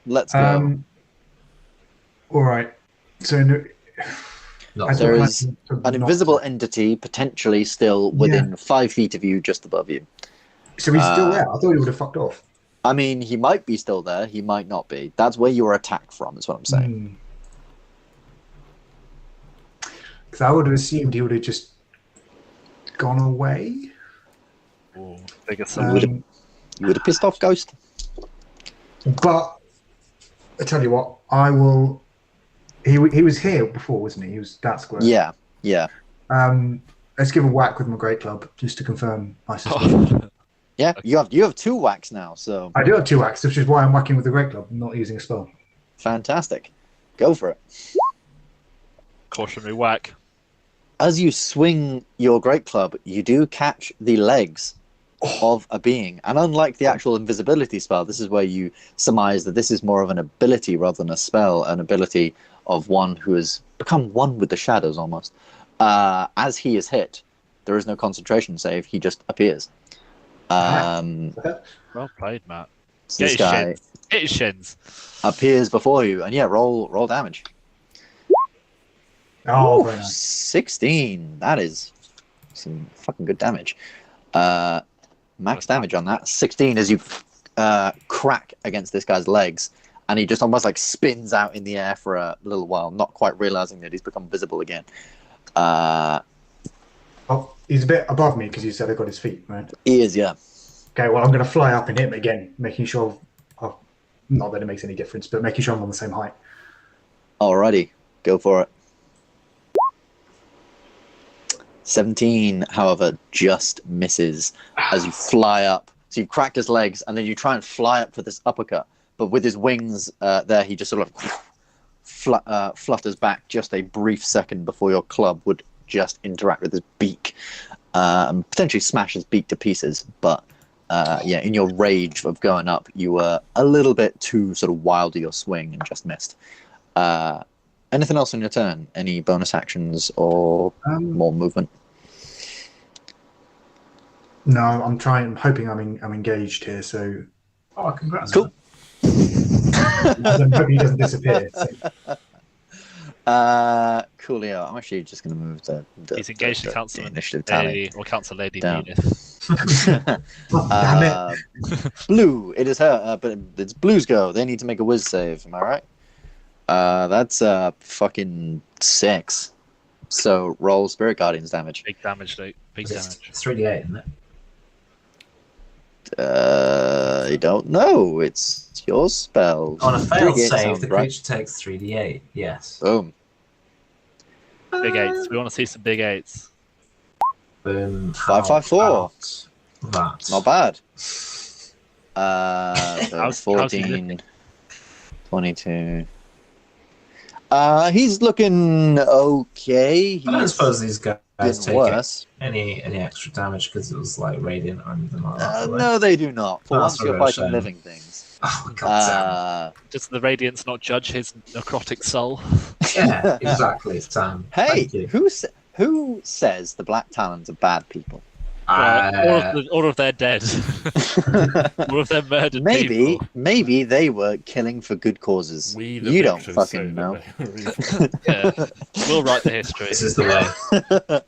Speaker 2: Let's go.
Speaker 4: All right. So
Speaker 2: there is an invisible entity potentially still within 5 feet of you, just above you.
Speaker 4: So he's still there. I thought he would have fucked off.
Speaker 2: I mean, he might be still there. He might not be. That's where you were attacked from, is what I'm saying.
Speaker 4: Because I would have assumed he would have just gone away.
Speaker 1: Ooh,
Speaker 2: you would have pissed off Ghost.
Speaker 4: But I tell you what, I will. He was here before, wasn't he? He was that square.
Speaker 2: Yeah.
Speaker 4: Let's give a whack with my great club just to confirm my suspicion.
Speaker 2: Yeah, you have 2 whacks now, so
Speaker 4: I do have 2 whacks, which is why I'm whacking with the great club, not using a spell.
Speaker 2: Fantastic. Go for it.
Speaker 1: Cautionary whack.
Speaker 2: As you swing your great club, you do catch the legs of a being. And unlike the actual invisibility spell, this is where you surmise that this is more of an ability rather than a spell, an ability of one who has become one with the shadows almost. As he is hit, there is no concentration save, he just appears.
Speaker 1: Well played, Matt.
Speaker 2: So this guy
Speaker 1: Hit his shins.
Speaker 2: appears before you, and roll damage.
Speaker 4: Oh,
Speaker 2: Ooh,
Speaker 4: very nice.
Speaker 2: 16. That is some fucking good damage. Max damage on that. 16 as you crack against this guy's legs, and he just almost like spins out in the air for a little while, not quite realizing that he's become visible again.
Speaker 4: He's a bit above me because you said I got his feet, right?
Speaker 2: He is, yeah.
Speaker 4: Okay, well, I'm going to fly up and hit him again, making sure... not that it makes any difference, but making sure I'm on the same height.
Speaker 2: Alrighty, go for it. 17, however, just misses as you fly up. So you cracked his legs, and then you try and fly up for this uppercut. But with his wings there, he just sort of flutters back just a brief second before your club would just interact with his beak and potentially smash his beak to pieces. But in your rage of going up, you were a little bit too sort of wild to your swing and just missed. Anything else on your turn? Any bonus actions or more movement?
Speaker 4: No, I'm hoping I'm engaged here, so...
Speaker 3: Oh, congrats.
Speaker 2: Cool.
Speaker 4: I'm hoping he doesn't disappear. So.
Speaker 2: Coolio. I'm actually just going to move the
Speaker 1: He's engaged to Council
Speaker 2: initiative tally
Speaker 1: or Council Lady
Speaker 2: down.
Speaker 1: Edith.
Speaker 4: Damn it.
Speaker 2: Blue. It is her, but it's Blue's go. They need to make a whiz save. Am I right? That's fucking 6. So roll Spirit Guardian's damage.
Speaker 1: Big damage, Luke. Big damage.
Speaker 3: 3d8, isn't it?
Speaker 2: I don't know. It's your spell.
Speaker 3: On a failed
Speaker 2: 3d8
Speaker 3: save, the
Speaker 2: right.
Speaker 3: creature takes 3d8. Yes.
Speaker 2: Boom.
Speaker 1: Big 8s. We want to see some big 8s.
Speaker 3: Boom.
Speaker 2: 554.
Speaker 3: That.
Speaker 2: Not bad.
Speaker 1: How's
Speaker 2: 14, 22. He's looking okay.
Speaker 3: I don't suppose these guys take
Speaker 2: worse.
Speaker 3: any extra damage because it was like radiant or anything like that.
Speaker 2: No, they do not. For once,
Speaker 3: That's
Speaker 2: you're
Speaker 3: a
Speaker 2: fighting
Speaker 3: shame.
Speaker 2: living things.
Speaker 3: Oh, God
Speaker 1: Does the Radiance not judge his necrotic soul?
Speaker 3: damn. Yeah, exactly.
Speaker 2: Hey,
Speaker 3: Thank you.
Speaker 2: who says the Black Talons are bad people?
Speaker 1: All of their dead. All of their murdered people.
Speaker 2: Maybe they were killing for good causes.
Speaker 5: You
Speaker 2: don't fucking know.
Speaker 1: Yeah. We'll write the history.
Speaker 3: This is the way.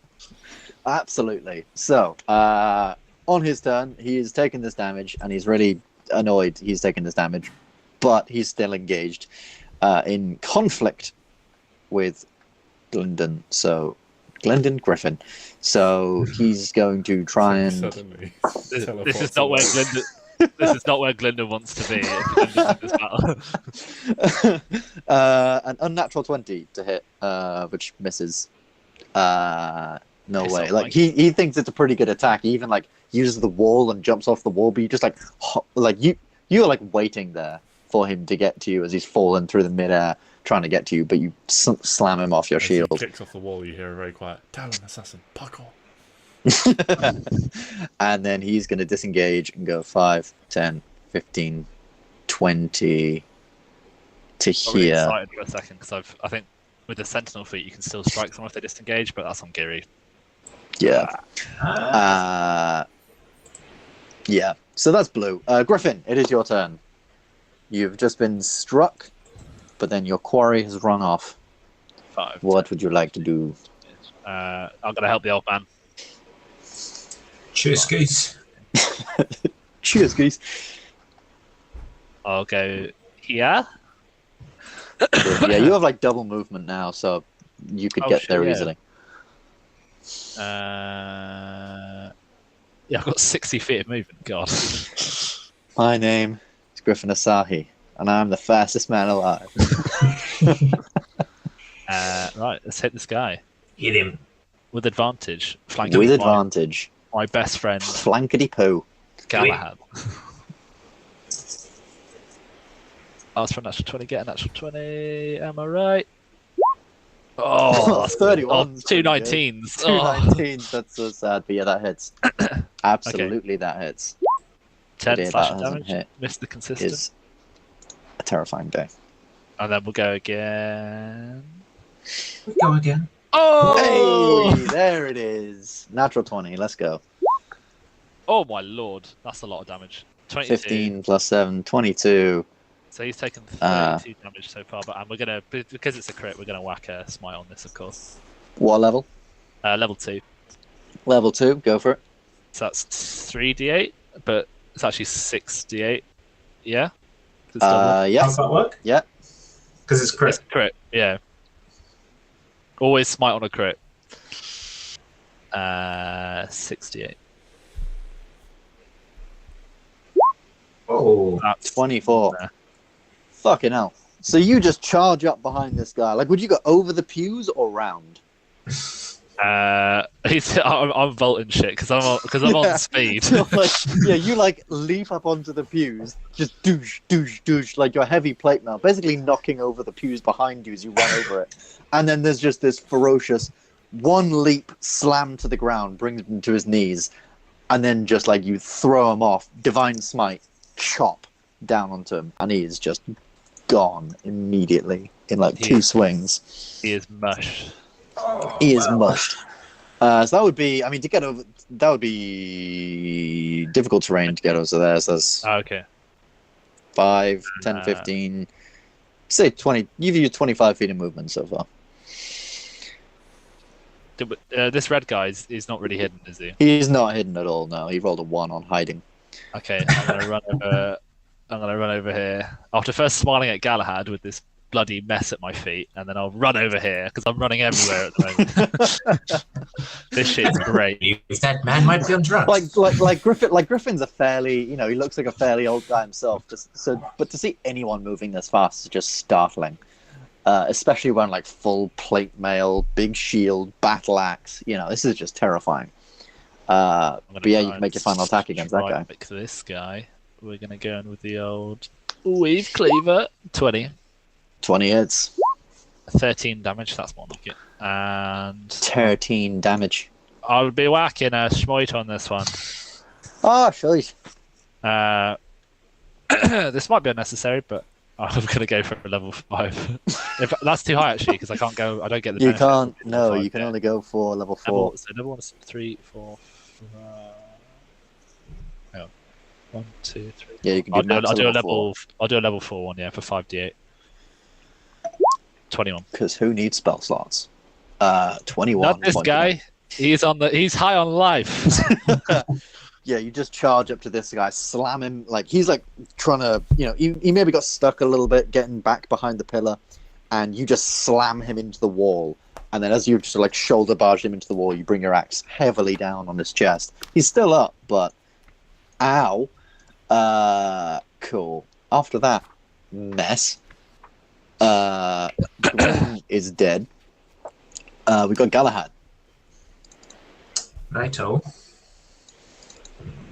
Speaker 2: Absolutely. So, on his turn, he is taking this damage, and he's really annoyed he's taking this damage, but he's still engaged in conflict with Griffin. So he's going to try and...
Speaker 1: This is not where Glyndon... This is not where Glyndon wants to be in this battle.
Speaker 2: An unnatural 20 to hit, which misses. No way. Like he thinks it's a pretty good attack. He even like uses the wall and jumps off the wall, but you just you're like waiting there for him to get to you as he's fallen through the midair, trying to get to you, but you slam him off your shield.
Speaker 5: He kicks off the wall. You hear a very quiet Talon assassin, parkour.
Speaker 2: And then he's going to disengage and go 5, 10, 15, 20 to here.
Speaker 1: I'm excited for a second because I think with the Sentinel feat you can still strike someone if they disengage, but that's on Giri.
Speaker 2: Yeah. Yeah. So that's blue. Griffin, it is your turn. You've just been struck, but then your quarry has run off.
Speaker 1: 5.
Speaker 2: What would you like to do?
Speaker 1: I'm going to help the old man.
Speaker 3: Cheers, geese.
Speaker 2: Cheers, geese.
Speaker 1: I'll go here.
Speaker 2: Yeah, you have like double movement now, so you could get there easily.
Speaker 1: Yeah, I've got 60 feet of movement. God.
Speaker 2: My name is Griffin Asahi, and I'm the fastest man alive.
Speaker 1: Right, let's hit this guy.
Speaker 3: Hit him.
Speaker 1: With advantage.
Speaker 2: With advantage.
Speaker 1: My best friend.
Speaker 2: Flankety poo.
Speaker 1: Galahad. Ask for a natural 20, get a natural 20. Am I right? Oh, that's
Speaker 2: 31.
Speaker 1: Oh, 2 19s.
Speaker 2: 2 19s, that's so sad. But yeah, that hits. Absolutely, that hits.
Speaker 1: 10 slashing damage. Missed the consistent.
Speaker 2: Is a terrifying day.
Speaker 1: And then we'll go again.
Speaker 3: Go again.
Speaker 1: Oh!
Speaker 2: Hey, there it is. Natural 20, let's go.
Speaker 1: Oh my lord, that's a lot of damage. 22.
Speaker 2: 15 plus 7, 22.
Speaker 1: So he's taken 32 damage so far, and we're gonna, because it's a crit, we're gonna whack a smite on this, of course.
Speaker 2: What level?
Speaker 1: Level 2.
Speaker 2: Level 2, go for it.
Speaker 1: So that's 3d8, but it's actually 6d8. Yeah?
Speaker 2: Yeah.
Speaker 3: How's that work?
Speaker 2: Yeah.
Speaker 3: Because it's crit.
Speaker 1: It's crit, yeah. Always smite on a crit. 68.
Speaker 3: Oh.
Speaker 1: That's
Speaker 2: 24.
Speaker 1: Yeah.
Speaker 2: Fucking hell. So you just charge up behind this guy. Like, would you go over the pews or round?
Speaker 1: I'm vaulting shit because I'm on speed.
Speaker 2: You like leap up onto the pews, just douche, douche, douche, like your heavy plate mail, basically knocking over the pews behind you as you run over it. And then there's just this ferocious one leap slam to the ground, brings him to his knees, and then just like you throw him off, divine smite, chop down onto him, and he is just gone immediately in like 2 swings.
Speaker 1: He is mush.
Speaker 2: He is mushed. So that would be, I mean, to get over, that would be difficult terrain to get over there. So that's
Speaker 1: okay.
Speaker 2: 5, 10, 15, say 20. You've used 25 feet of movement so far.
Speaker 1: This red guy is not really hidden, is he?
Speaker 2: He's not hidden at all, no. He rolled a 1 on hiding.
Speaker 1: Okay, I'm going to run over here. After first smiling at Galahad with this bloody mess at my feet, and then I'll run over here because I'm running everywhere at the moment. This shit's great.
Speaker 3: That man might be on drugs.
Speaker 2: Like Griffin's a fairly, he looks like a fairly old guy himself. But to see anyone moving this fast is just startling. Especially when like full plate mail, big shield, battle axe. This is just terrifying. But yeah, you can make your final attack against that guy.
Speaker 1: This guy, we're gonna go in with the old weave cleaver. 20.
Speaker 2: 20 hits.
Speaker 1: 13 damage, that's more like it. And
Speaker 2: 13 damage.
Speaker 1: I'll be whacking a schmoit on this one.
Speaker 2: Oh, shite.
Speaker 1: This might be unnecessary, but I'm going to go for a level 5. That's too high, actually, because I don't get the
Speaker 2: You
Speaker 1: benefit.
Speaker 2: can't, no, you can only go for level 4.
Speaker 1: Level 1 is 3, 4, 5. 1, 2, 3.
Speaker 2: Yeah, you can do
Speaker 1: I'll do a level 4 one, yeah, for 5d8. 21.
Speaker 2: Because who needs spell slots? 21.
Speaker 1: Not this guy. He's high on life.
Speaker 2: Yeah, you just charge up to this guy, slam him. Like he's like trying to, he maybe got stuck a little bit, getting back behind the pillar, and you just slam him into the wall. And then as you just like shoulder barge him into the wall, you bring your axe heavily down on his chest. He's still up, but ow. Cool. After that mess, Griffin is dead. We've got Galahad.
Speaker 3: Righto.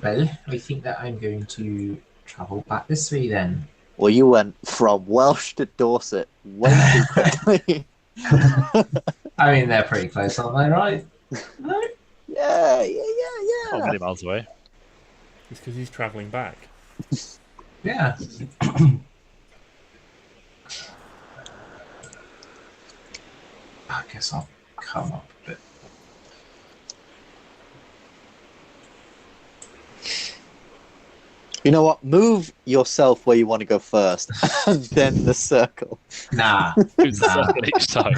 Speaker 3: Well, I think that I'm going to travel back this way then.
Speaker 2: Well, you went from Welsh to Dorset way too quickly.
Speaker 3: I mean, they're pretty close, aren't they, right? No?
Speaker 2: Yeah.
Speaker 1: Not many miles away.
Speaker 5: It's because he's travelling back.
Speaker 3: Yeah. I guess I'll come up a bit.
Speaker 2: You know what? Move yourself where you want to go first, and then the circle.
Speaker 3: Nah.
Speaker 1: Who's the circle each time?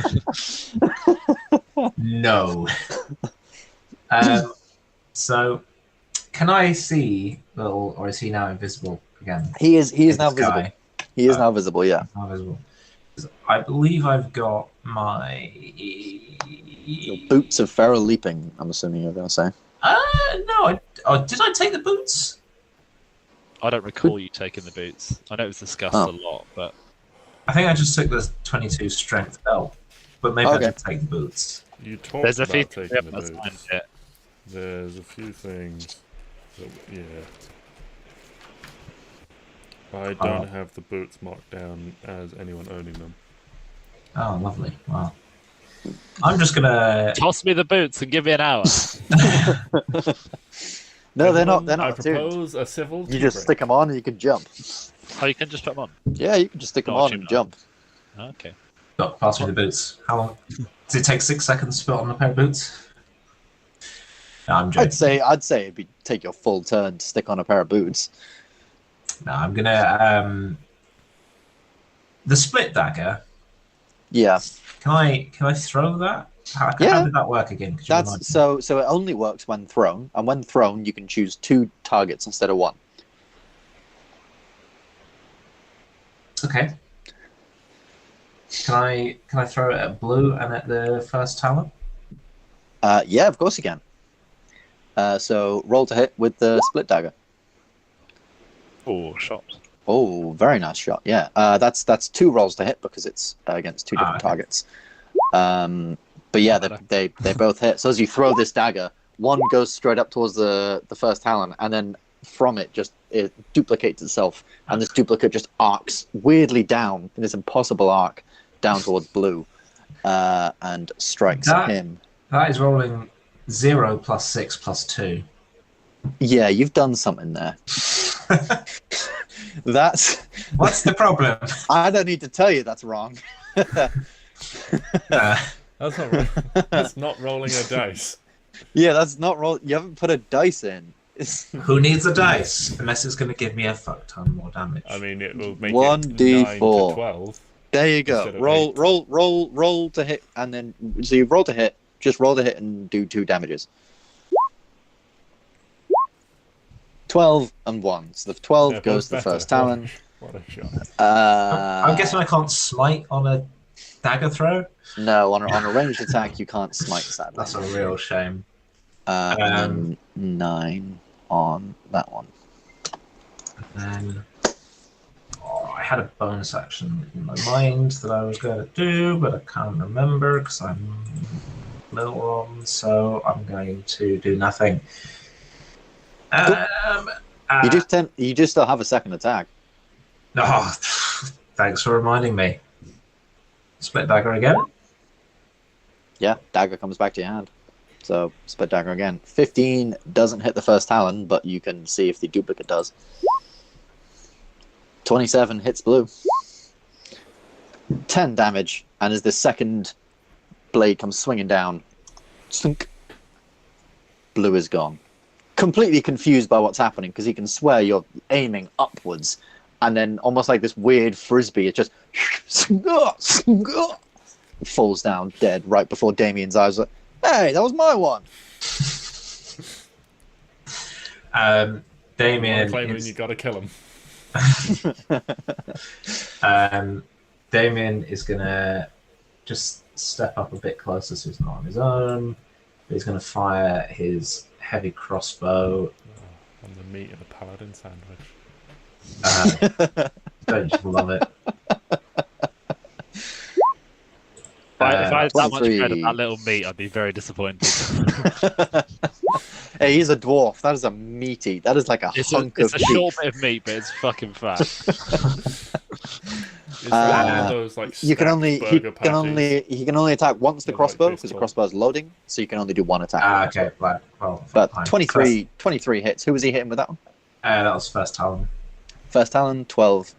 Speaker 3: No. So, can I see little, or is he now invisible again?
Speaker 2: He is now visible.
Speaker 3: Guy?
Speaker 2: He is now visible, yeah.
Speaker 3: Now visible. I believe I've got my...
Speaker 2: Your boots of feral leaping, I'm assuming you're going to say.
Speaker 3: No. Did I take the boots?
Speaker 1: I don't recall you taking the boots. I know it was discussed a lot, but...
Speaker 3: I think I just took the 22 strength belt, but maybe I did take the boots.
Speaker 5: You talked
Speaker 1: There's a
Speaker 5: about
Speaker 1: few
Speaker 5: taking the boots. There's a few things that, I don't have the boots marked down as anyone owning them.
Speaker 3: Oh, lovely. Wow. I'm just gonna...
Speaker 1: Toss me the boots and give me an hour.
Speaker 2: No, they're not.
Speaker 5: I propose a civil.
Speaker 2: You just stick them on and you can jump.
Speaker 1: Oh, you can just put them on?
Speaker 2: Yeah, you can just stick them on and jump.
Speaker 1: Okay.
Speaker 3: Look, pass me the boots. How long? Does it take 6 seconds to put on a pair of boots? No, I'm joking.
Speaker 2: I'd say it'd take your full turn to stick on a pair of boots.
Speaker 3: No, I'm gonna the split dagger.
Speaker 2: Yeah.
Speaker 3: Can I throw that? How did that work again?
Speaker 2: So it only works when thrown, and when thrown, you can choose 2 targets instead of 1.
Speaker 3: Okay. Can I throw it at blue and at the first Talon?
Speaker 2: Yeah, of course you can. So roll to hit with the split dagger.
Speaker 1: Oh, shot.
Speaker 2: Oh, very nice shot. Yeah, that's 2 rolls to hit because it's against 2 different targets. But yeah, they both hit. So as you throw this dagger, one goes straight up towards the first Talon, and then from it duplicates itself, and this duplicate just arcs weirdly down in this impossible arc down towards blue, and strikes him.
Speaker 3: That is rolling 0 + 6 + 2.
Speaker 2: Yeah, you've done something there.
Speaker 3: What's the problem?
Speaker 2: I don't need to tell you that's wrong.
Speaker 5: That's not right. That's not rolling a dice.
Speaker 2: Yeah, that's not roll. You haven't put a dice in.
Speaker 3: Who needs a dice? Unless it's going to give me a fuck ton more damage.
Speaker 5: I mean, it will make
Speaker 2: 1d4.
Speaker 5: 9 to 12.
Speaker 2: There you go. Roll to hit, and then so you roll to hit. Just roll to hit and do 2 damages. 12 and 1. So the 12 goes to the first Talon.
Speaker 5: What a shot.
Speaker 3: I'm guessing I can't smite on a dagger throw?
Speaker 2: No, on a ranged attack you can't smite, sadly.
Speaker 3: That's a real shame.
Speaker 2: And then 9 on that one.
Speaker 3: And then I had a bonus action in my mind that I was going to do, but I can't remember because I'm little on, so I'm going to do nothing.
Speaker 2: You just still have a second attack.
Speaker 3: Oh, thanks for reminding me. Split dagger again?
Speaker 2: Yeah, dagger comes back to your hand. So, split dagger again. 15 doesn't hit the first Talon, but you can see if the duplicate does. 27 hits blue. 10 damage, and as the second blade comes swinging down, sunk, blue is gone. Completely confused by what's happening, because he can swear you're aiming upwards, and then almost like this weird frisbee, it just falls down dead right before Damien's eyes. Like, hey, that was my one.
Speaker 3: Damien,
Speaker 5: claiming you gotta kill him.
Speaker 3: Damien is gonna just step up a bit closer, so he's not on his own. He's gonna fire his heavy crossbow.
Speaker 5: On the meat of a paladin sandwich.
Speaker 3: Don't you love it?
Speaker 1: If I had that much bread and that little meat, I'd be very disappointed.
Speaker 2: Hey, he's a dwarf. That is a meaty. That is like a hunk of beef.
Speaker 1: It's a short bit of meat, but it's fucking fat.
Speaker 5: Those, like,
Speaker 2: he can only attack once the
Speaker 5: They're
Speaker 2: crossbow,
Speaker 5: like
Speaker 2: because the
Speaker 5: tall.
Speaker 2: crossbow is loading, so you can only do one attack.
Speaker 3: Okay, right. Well,
Speaker 2: But
Speaker 3: fine.
Speaker 2: 23 hits. Who was he hitting with that one?
Speaker 3: That was first Talon.
Speaker 2: First Talon, 12.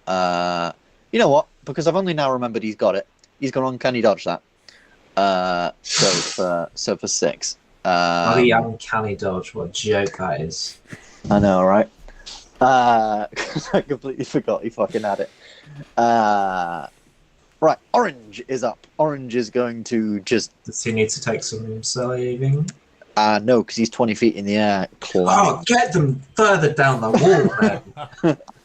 Speaker 2: You know what? Because I've only now remembered he's got it. He's gone uncanny dodge that. So for 6.
Speaker 3: Bloody uncanny dodge. What a joke that is.
Speaker 2: I know, right? I completely forgot he fucking had it. Right, Orange is up. Orange is going to just...
Speaker 3: Does he need to take some saving?
Speaker 2: No, because he's 20 feet in the air.
Speaker 3: Oh, get them further down the wall,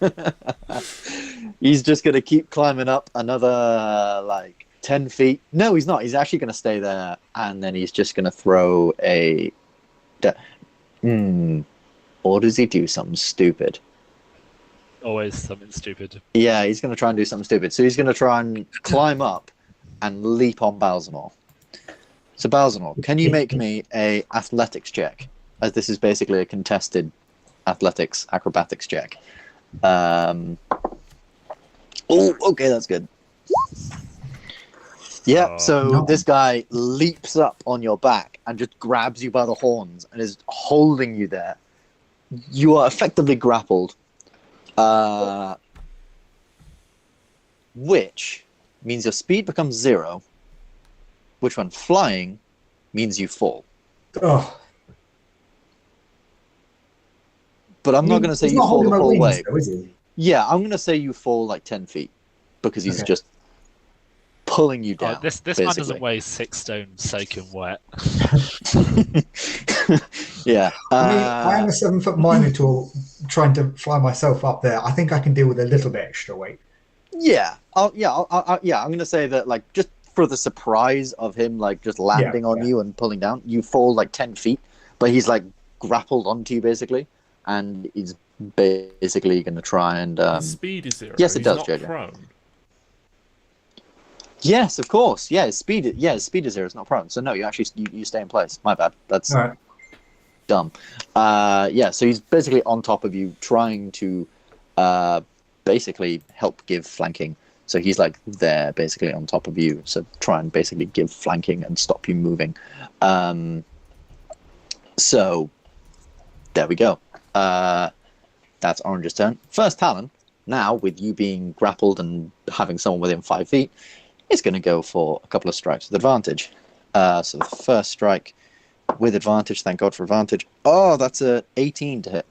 Speaker 3: then.
Speaker 2: He's just going to keep climbing up another, 10 feet. No, he's not. He's actually going to stay there, and then he's just going to throw a... Or does he do something stupid?
Speaker 1: Always something stupid.
Speaker 2: Yeah, he's going to try and do something stupid. So he's going to try and climb up and leap on Balzanor. So Balzanor, can you make me a athletics check? As this is basically a contested acrobatics check. Oh, okay, that's good. Yeah, This guy leaps up on your back and just grabs you by the horns and is holding you there. You are effectively grappled. Which means your speed becomes 0, which when flying means you fall.
Speaker 4: Oh.
Speaker 2: But I'm not going to say you fall the whole way.
Speaker 4: Though, is he?
Speaker 2: Yeah, I'm going to say you fall 10 feet because he's just pulling you down.
Speaker 1: This man doesn't weigh 6 stone soaking wet.
Speaker 2: Yeah.
Speaker 4: I am a 7-foot minotaur trying to fly myself up there. I think I can deal with a little bit extra weight.
Speaker 2: Yeah. I'm going to say that, just for the surprise of him, just landing on you and pulling down, you fall 10 feet, but he's grappled onto you basically, and he's basically going to try and.
Speaker 5: His speed is 0.
Speaker 2: Yes, it does,
Speaker 5: not
Speaker 2: JJ.
Speaker 5: Prone.
Speaker 2: Yes, of course. Yeah, his speed is 0. It's not prone. So no, you actually you stay in place. My bad. That's
Speaker 4: all right.
Speaker 2: Dumb. So he's basically on top of you, trying to basically help give flanking. So he's there, basically on top of you. So try and basically give flanking and stop you moving. So there we go. That's Orange's turn. First Talon. Now with you being grappled and having someone within 5 feet, is going to go for a couple of strikes with advantage. So the first strike with advantage, thank God for advantage. Oh, that's a 18 to hit.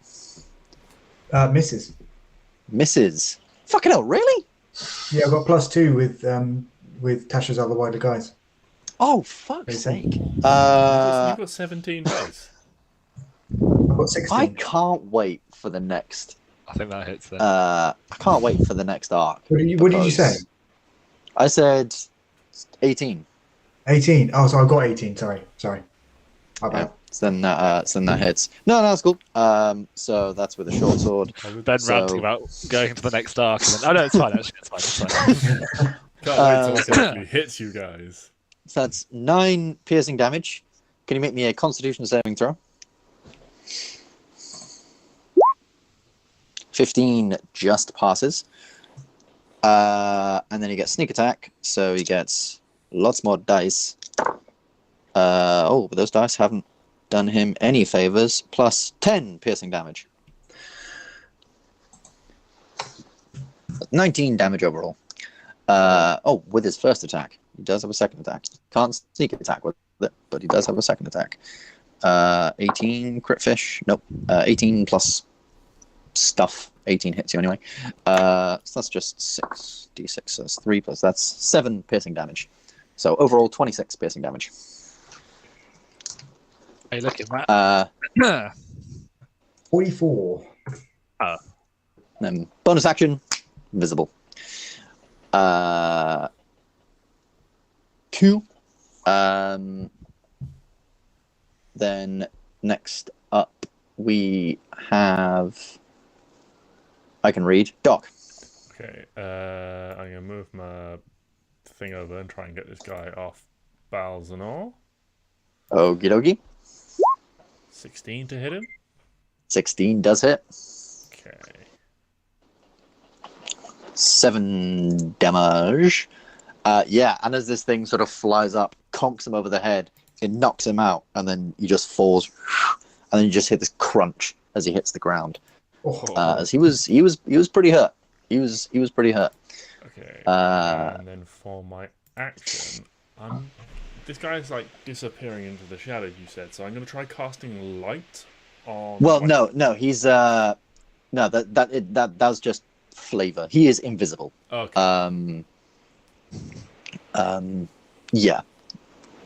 Speaker 4: Misses.
Speaker 2: Misses. Fucking hell, really?
Speaker 4: Yeah, I've got +2 with Tasha's other wider guys.
Speaker 2: Oh, fuck's sake.
Speaker 5: You've got 17 dice.
Speaker 4: I've got 16.
Speaker 2: I can't wait for the next...
Speaker 1: I think that hits then.
Speaker 2: I can't wait for the next arc.
Speaker 4: What did you say?
Speaker 2: I said 18.
Speaker 4: 18. Oh, so I've got 18. Sorry. My bad.
Speaker 2: Yeah, so then that hits. No, that's cool. So that's with a short sword.
Speaker 1: Ben ranting about going into the next arc. And then... Oh, no, it's fine, actually. It's fine.
Speaker 5: Can't wait till it actually hits you guys.
Speaker 2: So that's 9 piercing damage. Can you make me a Constitution saving throw? 15 just passes. And then he gets sneak attack, so he gets lots more dice. But those dice haven't done him any favors. Plus 10 piercing damage. 19 damage overall. With his first attack. He does have a second attack. Can't sneak attack with it, but he does have a second attack. 18 crit fish. Nope. 18 plus stuff. 18 hits you anyway. So that's just 6d6. So that's 3 plus. That's 7 piercing damage. So overall, 26 piercing damage.
Speaker 1: Hey, look at that.
Speaker 4: 44.
Speaker 2: Then bonus action, invisible. 2. Then next up we have. I can read. Doc.
Speaker 5: Okay, I'm going to move my thing over and try and get this guy off Balzanor.
Speaker 2: Okie dokie.
Speaker 5: 16 to hit him.
Speaker 2: 16 does hit.
Speaker 5: Okay. 7
Speaker 2: damage. Yeah, and as this thing sort of flies up, conks him over the head, it knocks him out, and then he just falls, and then you just hear this crunch as he hits the ground. As he was pretty hurt. He was pretty hurt.
Speaker 5: Okay. And then for my action, this guy's like disappearing into the shadows. You said so. I'm going to try casting light on.
Speaker 2: Well, no, he's that was just flavor. He is invisible.
Speaker 5: Okay.
Speaker 2: Yeah,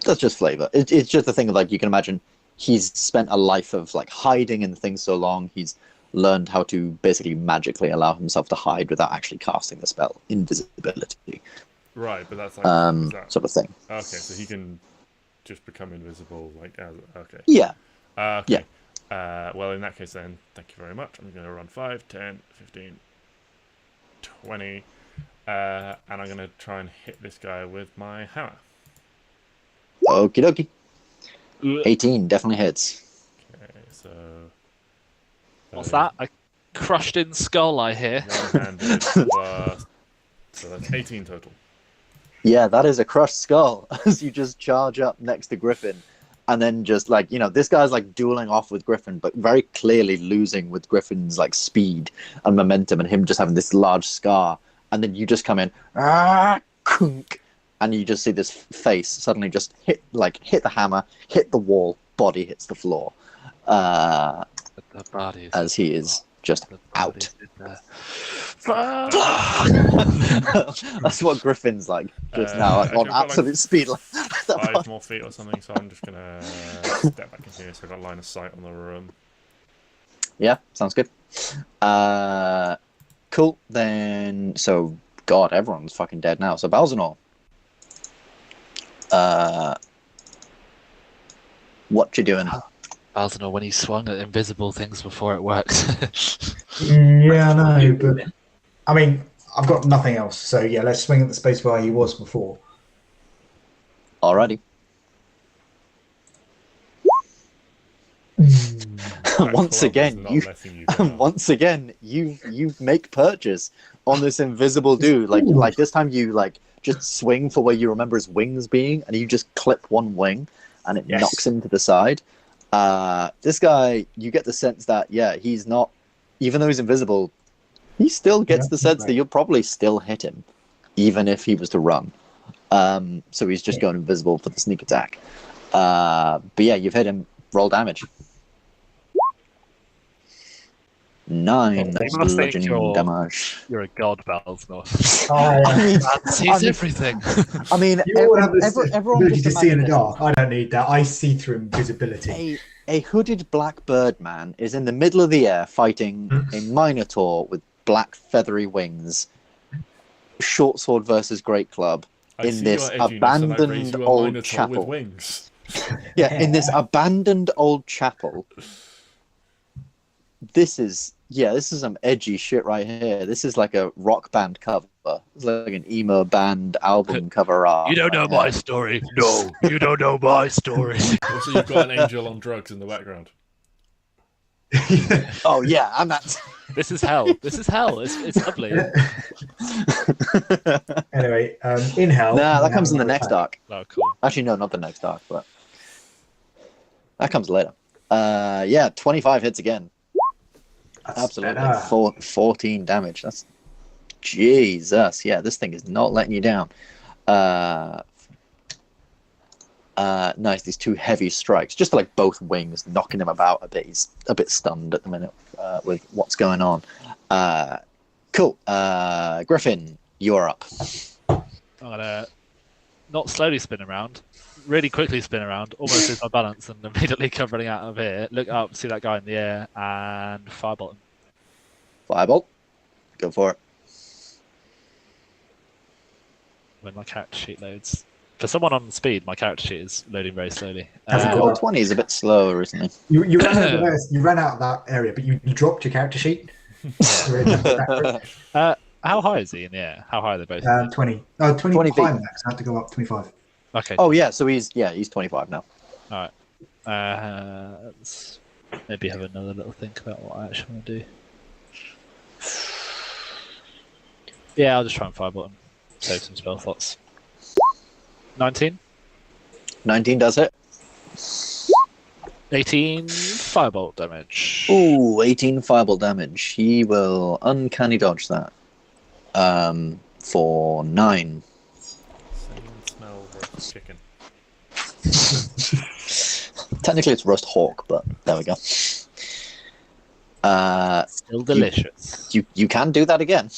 Speaker 2: that's just flavor. It's just the thing of like you can imagine. He's spent a life of like hiding in things so long. He's learned how to basically magically allow himself to hide without actually casting the spell invisibility.
Speaker 5: Right, but that's like
Speaker 2: sort of thing.
Speaker 5: Okay, so he can just become invisible, like okay.
Speaker 2: Yeah.
Speaker 5: Okay. Yeah. Well, in that case, then, thank you very much. I'm going to run 5, 10, 15, 20, and I'm going to try and hit this guy with my hammer.
Speaker 2: Okie dokie. 18 definitely hits.
Speaker 5: Okay, so.
Speaker 1: What's that? A crushed-in skull, I hear.
Speaker 5: One-handed plus, so that's 18 total.
Speaker 2: Yeah, that is a crushed skull as you just charge up next to Griffin. And then just like, this guy's like dueling off with Griffin, but very clearly losing with Griffin's like speed and momentum and him just having this large scar. And then you just come in, kunk, and you just see this face suddenly just hit the hammer, hit the wall, body hits the floor.
Speaker 1: The body
Speaker 2: as he is just out. That's what Griffin's like just now, on absolute speed.
Speaker 5: 5 more feet or something, so I'm just gonna step back in here so I've got line of sight on the room.
Speaker 2: Yeah, sounds good. Cool. Then, so God, everyone's fucking dead now. So Balzanor, what you doing?
Speaker 1: Balzanor, when he swung at invisible things before it worked.
Speaker 4: Yeah, I know, but I mean, I've got nothing else. So yeah, let's swing at the space where he was before.
Speaker 2: Alrighty. Once again, you make purchase on this invisible dude. Like this time, you like just swing for where you remember his wings being, and you just clip one wing, and it knocks him to the side. This guy, you get the sense that he's not, even though he's invisible, he still gets the sense that you'll probably still hit him, even if he was to run. So he's just going invisible for the sneak attack. But yeah, you've hit him. Roll damage. 9 bludgeoning damage.
Speaker 1: You're a god, Balzanor.
Speaker 2: He's
Speaker 1: everything.
Speaker 2: I mean, everyone
Speaker 4: ability to see in the dark. I don't need that. I see through invisibility.
Speaker 2: A hooded black bird man is in the middle of the air fighting a minotaur with black feathery wings. Short sword versus great club in this abandoned old chapel.
Speaker 5: With wings.
Speaker 2: In this abandoned old chapel. This is some edgy shit right here. This is like a rock band cover. It's like an emo band album cover art.
Speaker 1: You don't know my story. No, you don't know my story.
Speaker 5: Also, you've got an angel on drugs in the background.
Speaker 2: Oh yeah, I'm not.
Speaker 1: This is hell. This is hell. It's lovely.
Speaker 4: Anyway, in hell.
Speaker 2: Nah, that comes in the next arc.
Speaker 1: Oh, cool.
Speaker 2: Actually, no, not the next arc, but that comes later. 25 hits again. That's absolutely 14 damage. That's Jesus. Yeah, this thing is not letting you down. Nice. These 2 heavy strikes, just like both wings, knocking him about a bit. He's a bit stunned at the minute with what's going on. Cool. Griffin, you're up.
Speaker 1: I'm gonna not slowly spin around, really quickly spin around, almost lose my balance, and immediately come running out of here. Look up, see that guy in the air, and firebolt him.
Speaker 2: Firebolt. Go for it.
Speaker 1: When my character sheet loads. For someone on speed, my character sheet is loading very slowly.
Speaker 2: 20 is a bit slower, isn't it?
Speaker 4: You ran out of that area, but you dropped your character sheet.
Speaker 1: How high is he in the air? How high are they both?
Speaker 4: 20. 25 max. I have to go up 25.
Speaker 1: Okay.
Speaker 2: Oh yeah, so he's 25 now.
Speaker 1: All right. maybe have another little think about what I actually want to do. Yeah, I'll just try and firebolt him. Save some spell slots. 19?
Speaker 2: 19 does hit.
Speaker 1: 18 firebolt damage.
Speaker 2: Ooh, 18 firebolt damage. He will uncanny dodge that. For 9.
Speaker 5: Smell roast chicken.
Speaker 2: Technically it's roast hawk, but there we go.
Speaker 1: Still delicious.
Speaker 2: You can do that again.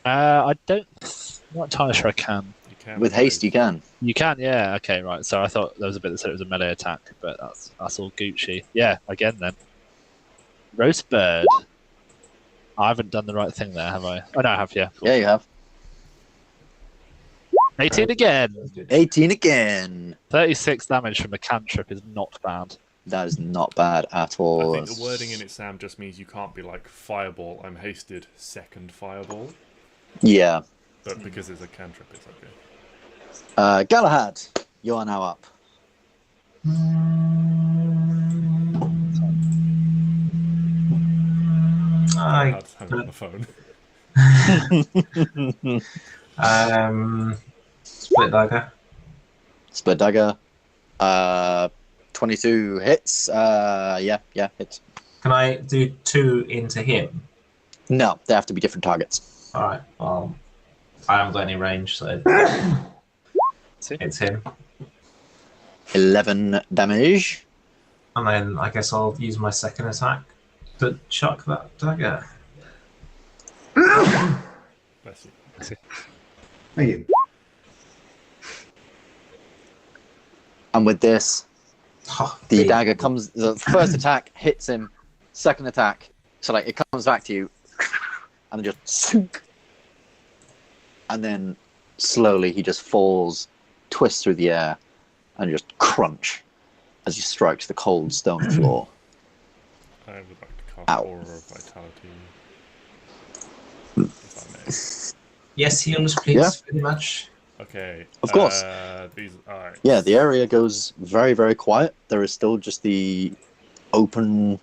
Speaker 1: I don't. I'm not entirely sure I can.
Speaker 5: You can
Speaker 2: With haste, you can.
Speaker 1: You can, yeah. Okay, right. So I thought there was a bit that said it was a melee attack, but that's all Gucci. Yeah, again then. Roast bird. I haven't done the right thing there, have I? Oh no, I have. Yeah. Cool.
Speaker 2: Yeah, you have.
Speaker 1: 18 again.
Speaker 2: 18 again.
Speaker 1: 36 damage from a cantrip is not bad.
Speaker 2: That is not bad at all.
Speaker 5: I think the wording in it, Sam, just means you can't be like fireball. I'm hasted. Second fireball.
Speaker 2: Yeah.
Speaker 5: But because it's a cantrip, it's okay.
Speaker 2: Galahad, you are now up.
Speaker 5: Galahad's hung on the phone.
Speaker 3: Split dagger.
Speaker 2: Split dagger. 22 hits. Yeah, hits.
Speaker 3: Can I do 2 into him?
Speaker 2: No, they have to be different targets.
Speaker 3: Alright, well, I haven't got any range, so it's him.
Speaker 2: 11 damage.
Speaker 3: And then I guess I'll use my second attack to chuck that dagger.
Speaker 5: Bless you.
Speaker 4: Thank you.
Speaker 2: And with this,
Speaker 3: Oh,
Speaker 2: the dagger comes. The first attack hits him. Second attack, so like it comes back to you, and then just sink. And then slowly he just falls, twists through the air, and just crunch as you strike the cold stone floor.
Speaker 5: I would like to cast
Speaker 2: Ow.
Speaker 5: Aura of Vitality. If I may.
Speaker 3: Yes, heals, please,
Speaker 2: Yeah.
Speaker 3: very much.
Speaker 5: Okay.
Speaker 2: Of course.
Speaker 5: Alright.
Speaker 2: Yeah, the area goes very, very quiet. There is still just the open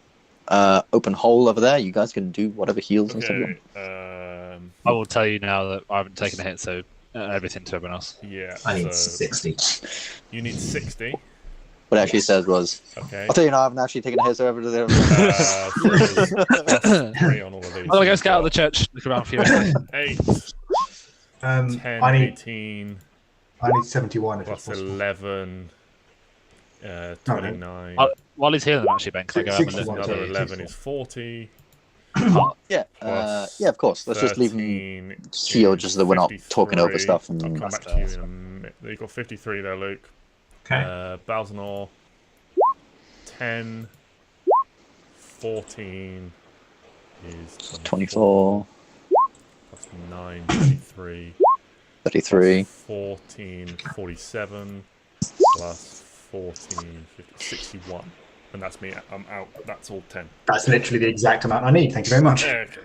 Speaker 2: hole over there. You guys can do whatever heals and stuff. you
Speaker 5: Okay.
Speaker 2: want.
Speaker 1: I will tell you now that I haven't taken a hit, so everything to everyone else.
Speaker 5: Yeah.
Speaker 3: I need
Speaker 5: so
Speaker 3: 60.
Speaker 5: You need 60.
Speaker 2: What it actually says was,
Speaker 5: Okay.
Speaker 2: I'll tell you now, I haven't actually taken a hit, so everything.
Speaker 5: So 3 on all of these.
Speaker 1: Oh, go scout out of the church. Look around for you.
Speaker 5: 8, 10,
Speaker 4: I need
Speaker 5: 18,
Speaker 4: 71 if
Speaker 5: plus
Speaker 4: it's possible.
Speaker 5: 11, 29.
Speaker 1: While he's healing them, actually, Ben, can I go have a look?
Speaker 4: 61.
Speaker 5: Another 11 is 40.
Speaker 2: Yeah,
Speaker 5: Plus
Speaker 2: yeah, of course. Let's just leave him
Speaker 5: 13
Speaker 2: heal just so that we're not
Speaker 5: 53.
Speaker 2: talking over stuff. And
Speaker 5: I'll come back to you in a minute. You've got 53 there, Luke.
Speaker 3: Okay.
Speaker 5: Balzanor, 10, 14 is
Speaker 2: 24,
Speaker 5: plus 9, 33.
Speaker 2: 33.
Speaker 5: 14, 47, plus 14, 50, 61. And that's me. I'm out. That's all 10.
Speaker 4: That's literally the exact amount I need. Thank you very much.
Speaker 5: Okay.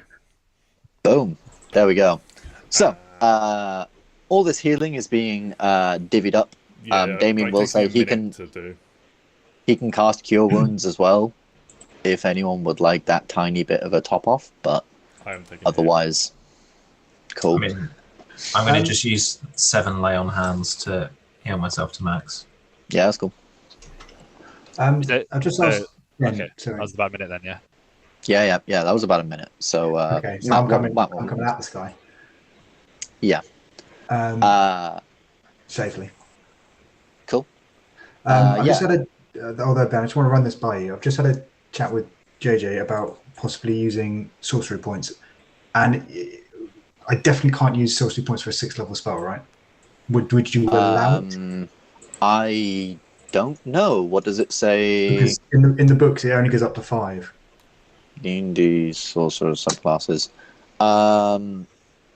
Speaker 2: Boom. There we go. So, all this healing is being divvied up. Damien will say he can cast Cure Wounds as well, if anyone would like that tiny bit of a top off. But otherwise, cool.
Speaker 3: I mean, I'm going to just use 7 lay on hands to heal myself to max.
Speaker 2: Yeah, that's cool.
Speaker 4: I've just asked.
Speaker 1: Okay, that
Speaker 4: sorry.
Speaker 1: was about a minute then, yeah.
Speaker 2: Yeah. That was about a minute. So,
Speaker 4: Okay, so I'm coming out the sky.
Speaker 2: Yeah.
Speaker 4: Safely.
Speaker 2: Cool.
Speaker 4: I just had although Ben, I just want to run this by you. I've just had a chat with JJ about possibly using sorcery points, and I definitely can't use sorcery points for a 6th level spell, right? Would you allow it?
Speaker 2: I don't know. What does it say?
Speaker 4: Because in the books, it only goes up to 5.
Speaker 2: D&D sorcerer subclasses.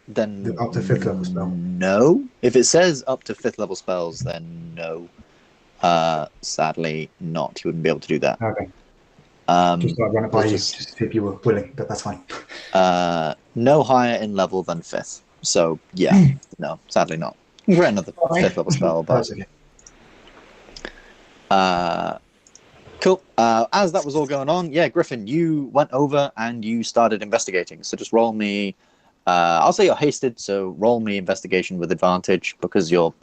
Speaker 2: Then
Speaker 4: Up to 5th level spell.
Speaker 2: No. If it says up to 5th level spells, then no. Sadly, not. You wouldn't be able to do that.
Speaker 4: Okay. Just thought I'd run it by you, just to see if you were willing, but that's fine.
Speaker 2: No higher in level than 5th. So yeah, no, sadly not. You can get another 5th level spell, but
Speaker 4: That's okay.
Speaker 2: Cool. As that was all going on, yeah, Griffin, you went over and you started investigating. So just roll me. I'll say you're hasted, so roll me investigation with advantage because you're.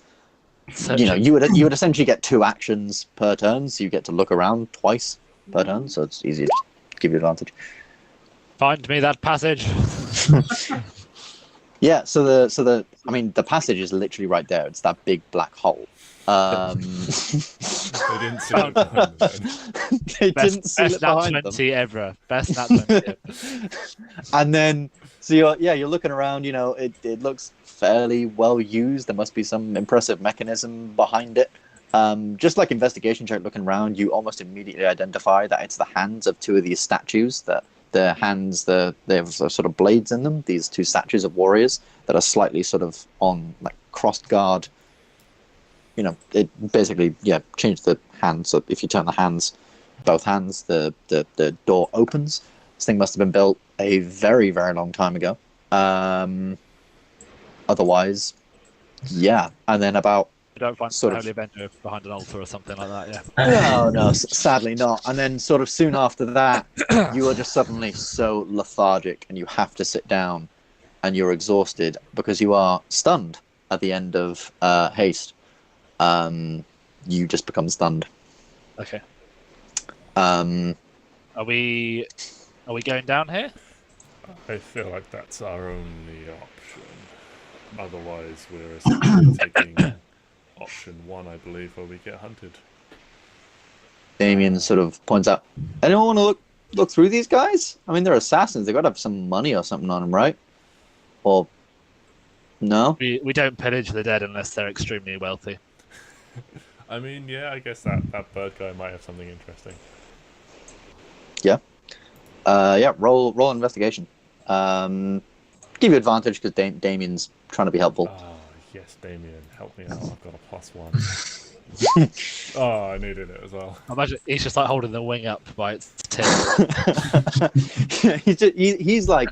Speaker 2: You would essentially get 2 actions per turn, so you get to look around twice per turn. So it's easy to give you advantage.
Speaker 5: Find me that passage.
Speaker 2: Yeah. So the passage is literally right there. It's that big black hole.
Speaker 5: They didn't see it behind them.
Speaker 2: They didn't see it behind them.
Speaker 5: Best nat 20 ever. Best nat 20 ever.
Speaker 2: And then, so you're looking around. It looks fairly well used. There must be some impressive mechanism behind it. Just like investigation check, looking around, you almost immediately identify that it's the hands of 2 of these statues. That their hands, they have sort of blades in them. These 2 statues of warriors that are slightly sort of on like crossed guard. It basically, changed the hands. So if you turn the hands, both hands, the door opens. This thing must have been built a very, very long time ago. Otherwise, yeah. And then about...
Speaker 5: You don't find
Speaker 2: sort
Speaker 5: a
Speaker 2: of
Speaker 5: holy avenger behind an altar or something like that, yeah?
Speaker 2: No, sadly not. And then sort of soon after that, you are just suddenly so lethargic and you have to sit down and you're exhausted because you are stunned at the end of haste. You just become stunned.
Speaker 5: Okay.
Speaker 2: Are
Speaker 5: we going down here? I feel like that's our only option. Otherwise, we're essentially taking option 1, I believe, where we get hunted.
Speaker 2: Damien sort of points out, anyone want to look through these guys? I mean, they're assassins. They've got to have some money or something on them, right? Or no?
Speaker 5: We don't pillage the dead unless they're extremely wealthy.
Speaker 6: I mean, yeah, I guess that bird guy might have something interesting.
Speaker 2: Yeah. Roll investigation. Give you advantage because Damien's trying to be helpful.
Speaker 6: Oh, yes, Damien, help me out. I've got a +1. Oh, I needed it as well.
Speaker 5: Imagine he's just like holding the wing up by its tip.
Speaker 2: he's like,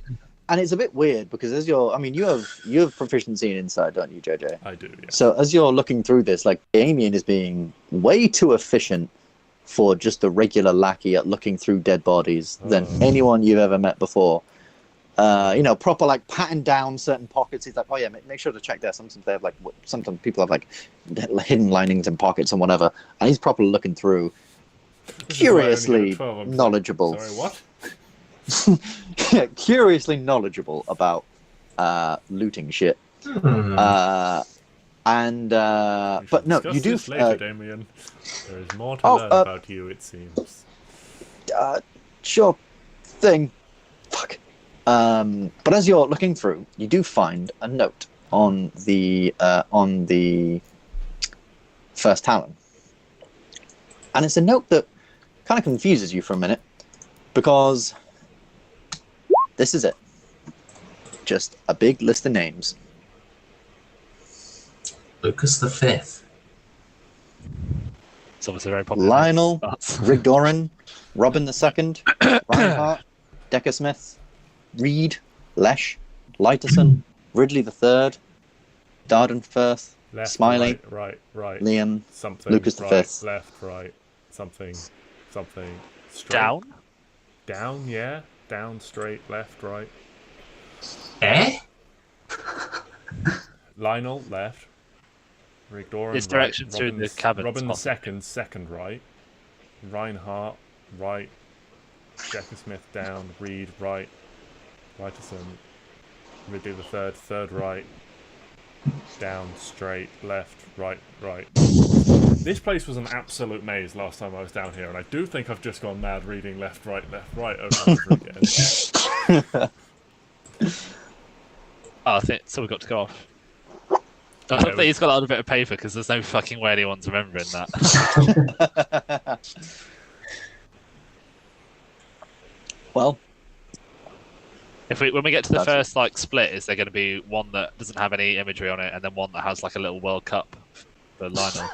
Speaker 2: and it's a bit weird because as you have proficiency in insight, don't you, JJ?
Speaker 6: I do, yeah.
Speaker 2: So as you're looking through this, like Damien is being way too efficient for just a regular lackey at looking through dead bodies than anyone you've ever met before. Proper like patting down certain pockets. He's like, oh yeah, make sure to check there. Sometimes they have like, sometimes people have like hidden linings in pockets and whatever, and he's properly looking through. Curiously knowledgeable.
Speaker 6: Sorry, what?
Speaker 2: Curiously knowledgeable about looting shit. But no, you do.
Speaker 6: This later, Damien. There is more to learn about you, it seems.
Speaker 2: Sure thing. Fuck. But as you're looking through, you do find a note on the first Talon, and it's a note that kind of confuses you for a minute because this is it. Just a big list of names.
Speaker 3: Lucas the Fifth.
Speaker 5: It's obviously very popular.
Speaker 2: Lionel, Rigdoran, Robin II, Reinhardt, Deckersmith, Reed, Lesh, Lighterson, Ridley III, Dardenfirth,
Speaker 6: Left,
Speaker 2: Smiley,
Speaker 6: right,
Speaker 2: Liam,
Speaker 6: something,
Speaker 2: Lucas
Speaker 6: right,
Speaker 2: V.
Speaker 6: left, right, something, straight.
Speaker 5: Down,
Speaker 6: yeah, down, straight, left, right. Lionel, left. Rigdoran,
Speaker 5: It's direction through the cabin.
Speaker 6: Robin II, second right. Reinhardt, right. Deckersmith, down. Reed, right. Lighterson, Ridley III, third right. Down, straight, left, right. This place was an absolute maze last time I was down here, and I do think I've just gone mad reading left, right over and over again.
Speaker 5: I think so. We've got to go off. I don't think he's got a little bit of paper because there's no fucking way anyone's remembering that.
Speaker 2: Well,
Speaker 5: when we get to the first split, is there going to be one that doesn't have any imagery on it, and then one that has like a little World Cup for Lionel?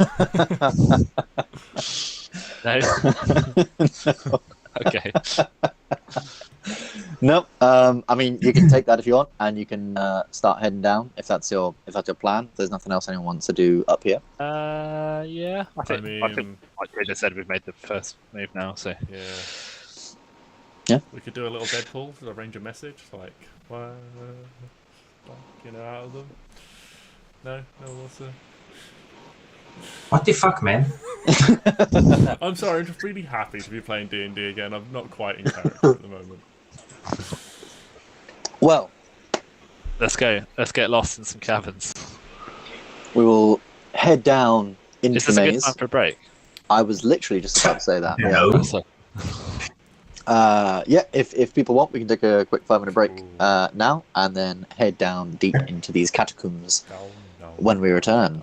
Speaker 5: No.
Speaker 2: No.
Speaker 5: Okay.
Speaker 2: No, I mean you can take that if you want, and you can start heading down if that's your plan. There's nothing else anyone wants to do up here.
Speaker 1: Yeah. I think like Peter said, we've made the first move now, so
Speaker 2: yeah.
Speaker 6: We could do a little Deadpool to arrange a message, like, out of them. No, what's the...
Speaker 3: What the fuck, man?
Speaker 6: I'm sorry, I'm just really happy to be playing D&D again. I'm not quite in character at the moment.
Speaker 2: Well,
Speaker 1: let's go. Let's get lost in some caverns.
Speaker 2: We will head down into
Speaker 1: Is this
Speaker 2: the
Speaker 1: a
Speaker 2: maze.
Speaker 1: good time for a break?
Speaker 2: I was literally just about to say that.
Speaker 3: No.
Speaker 2: Yeah, if people want, we can take a quick 5-minute break now, and then head down deep into these catacombs when we return.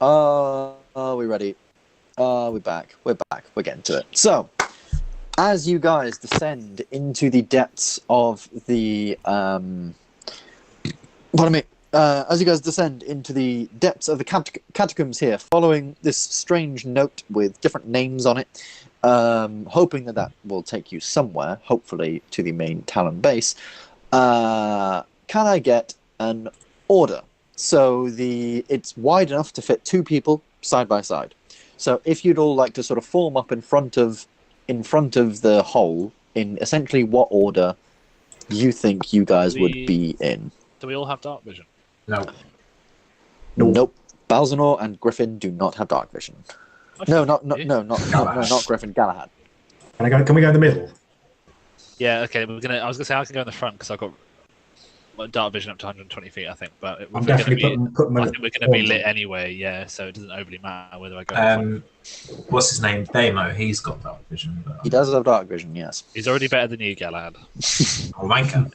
Speaker 2: Are we ready? We're back. We're back. We're getting to it. So, as you guys descend into the depths of the as you guys descend into the depths of the catacombs here, following this strange note with different names on it, hoping that will take you somewhere, hopefully to the main Talon base, can I get an order? So it's wide enough to fit 2 people side by side. So if you'd all like to sort of form up in front of the hole, in essentially what order you think you guys would be in.
Speaker 1: Do we all have dark vision?
Speaker 3: No.
Speaker 2: Nope. Balzanor and Griffin do not have dark vision. No, not Griffin. Galahad.
Speaker 4: Can we go in the middle?
Speaker 1: Yeah. Okay. I was gonna say I can go in the front because I've got dark vision up to 120 feet, I think. But I think we're gonna be lit anyway. Yeah. So it doesn't overly matter whether I go.
Speaker 3: What's his name? Damo. He's got dark vision. But...
Speaker 2: He does have dark vision. Yes.
Speaker 1: He's already better than you, Galahad.
Speaker 3: Oh, wanker.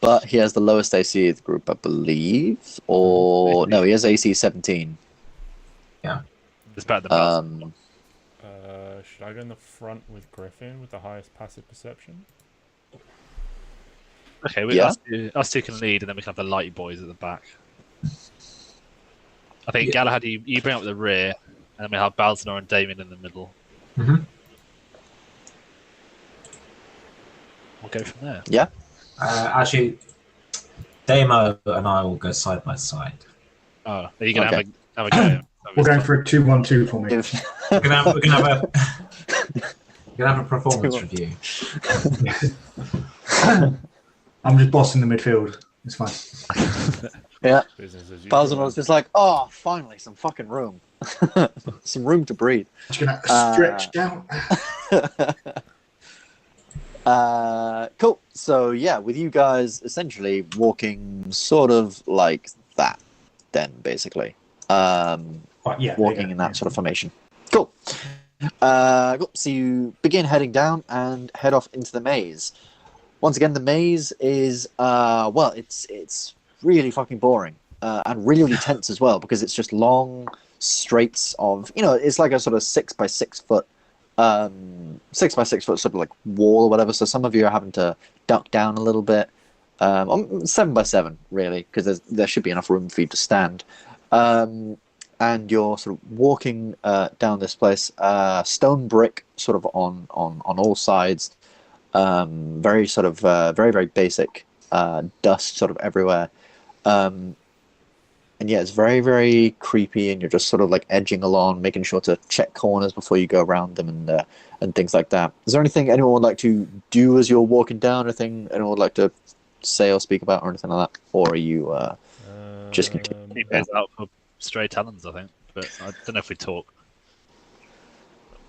Speaker 2: But he has the lowest AC of the group, I believe. Or no, he has AC 17.
Speaker 3: Yeah.
Speaker 1: It's better than
Speaker 6: should I go in the front with Griffin with the highest passive perception?
Speaker 1: Okay, us two can lead, and then we can have the light boys at the back. I think Galahad, you bring up the rear, and then we have Balzanor and Damien in the middle.
Speaker 3: Mm-hmm.
Speaker 1: We'll go from there.
Speaker 2: Yeah.
Speaker 3: Actually, Damo and I will go side by side.
Speaker 1: Oh, are you going to have a go?
Speaker 4: We're going for a 2-1-2 formation.
Speaker 3: We're gonna have a performance review.
Speaker 4: I'm just bossing the midfield. It's fine.
Speaker 2: Yeah. Balzanor's just like, oh, finally, some fucking room. Some room to breathe.
Speaker 4: Just gonna stretch down.
Speaker 2: Cool. So yeah, with you guys essentially walking sort of like that, then basically, walking in that sort of formation. Cool. Cool. So you begin heading down and head off into the maze. Once again, the maze is it's really fucking boring and really, really tense as well because it's just long straights of it's like a sort of 6 by 6 foot. 6 by 6 foot sort of like wall or whatever. So some of you are having to duck down a little bit. 7 by 7 really, because there should be enough room for you to stand. And you're sort of walking down this place, stone brick sort of on all sides. Very sort of very, very basic dust sort of everywhere. And yeah, it's very, very creepy, and you're just sort of like edging along, making sure to check corners before you go around them and things like that. Is there anything anyone would like to do as you're walking down? Anything anyone would like to say or speak about or anything like that? Or are you just continuing?
Speaker 1: Keep it out for stray talons, I think, but I don't know if we talk.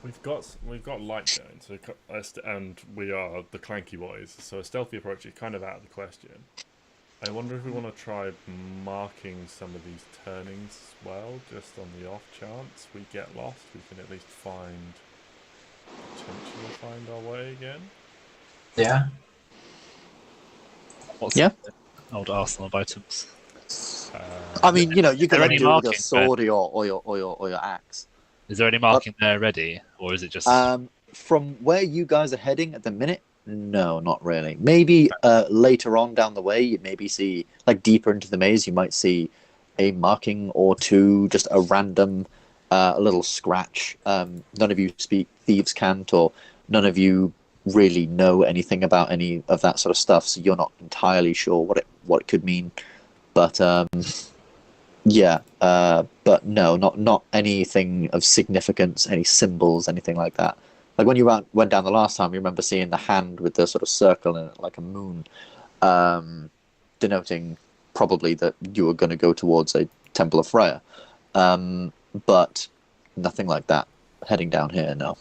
Speaker 6: We've got light going, and we are the clanky boys, so a stealthy approach is kind of out of the question. I wonder if we want to try marking some of these turnings as well, just on the off chance we get lost. We can at least potentially find our way again.
Speaker 3: Yeah.
Speaker 1: What's old Arsenal items?
Speaker 2: I mean, you can do it with your sword or your axe.
Speaker 1: Is there any marking there already, or is it just
Speaker 2: from where you guys are heading at the minute? No, not really. Maybe later on down the way, you maybe see, like deeper into the maze, you might see a marking or two, just a random little scratch. None of you speak Thieves' Cant, or none of you really know anything about any of that sort of stuff, so you're not entirely sure what it could mean. But but no, not anything of significance, any symbols, anything like that. Like when you went down the last time, you remember seeing the hand with the sort of circle in it, like a moon, denoting probably that you were going to go towards a Temple of Freya. But nothing like that heading down here, no.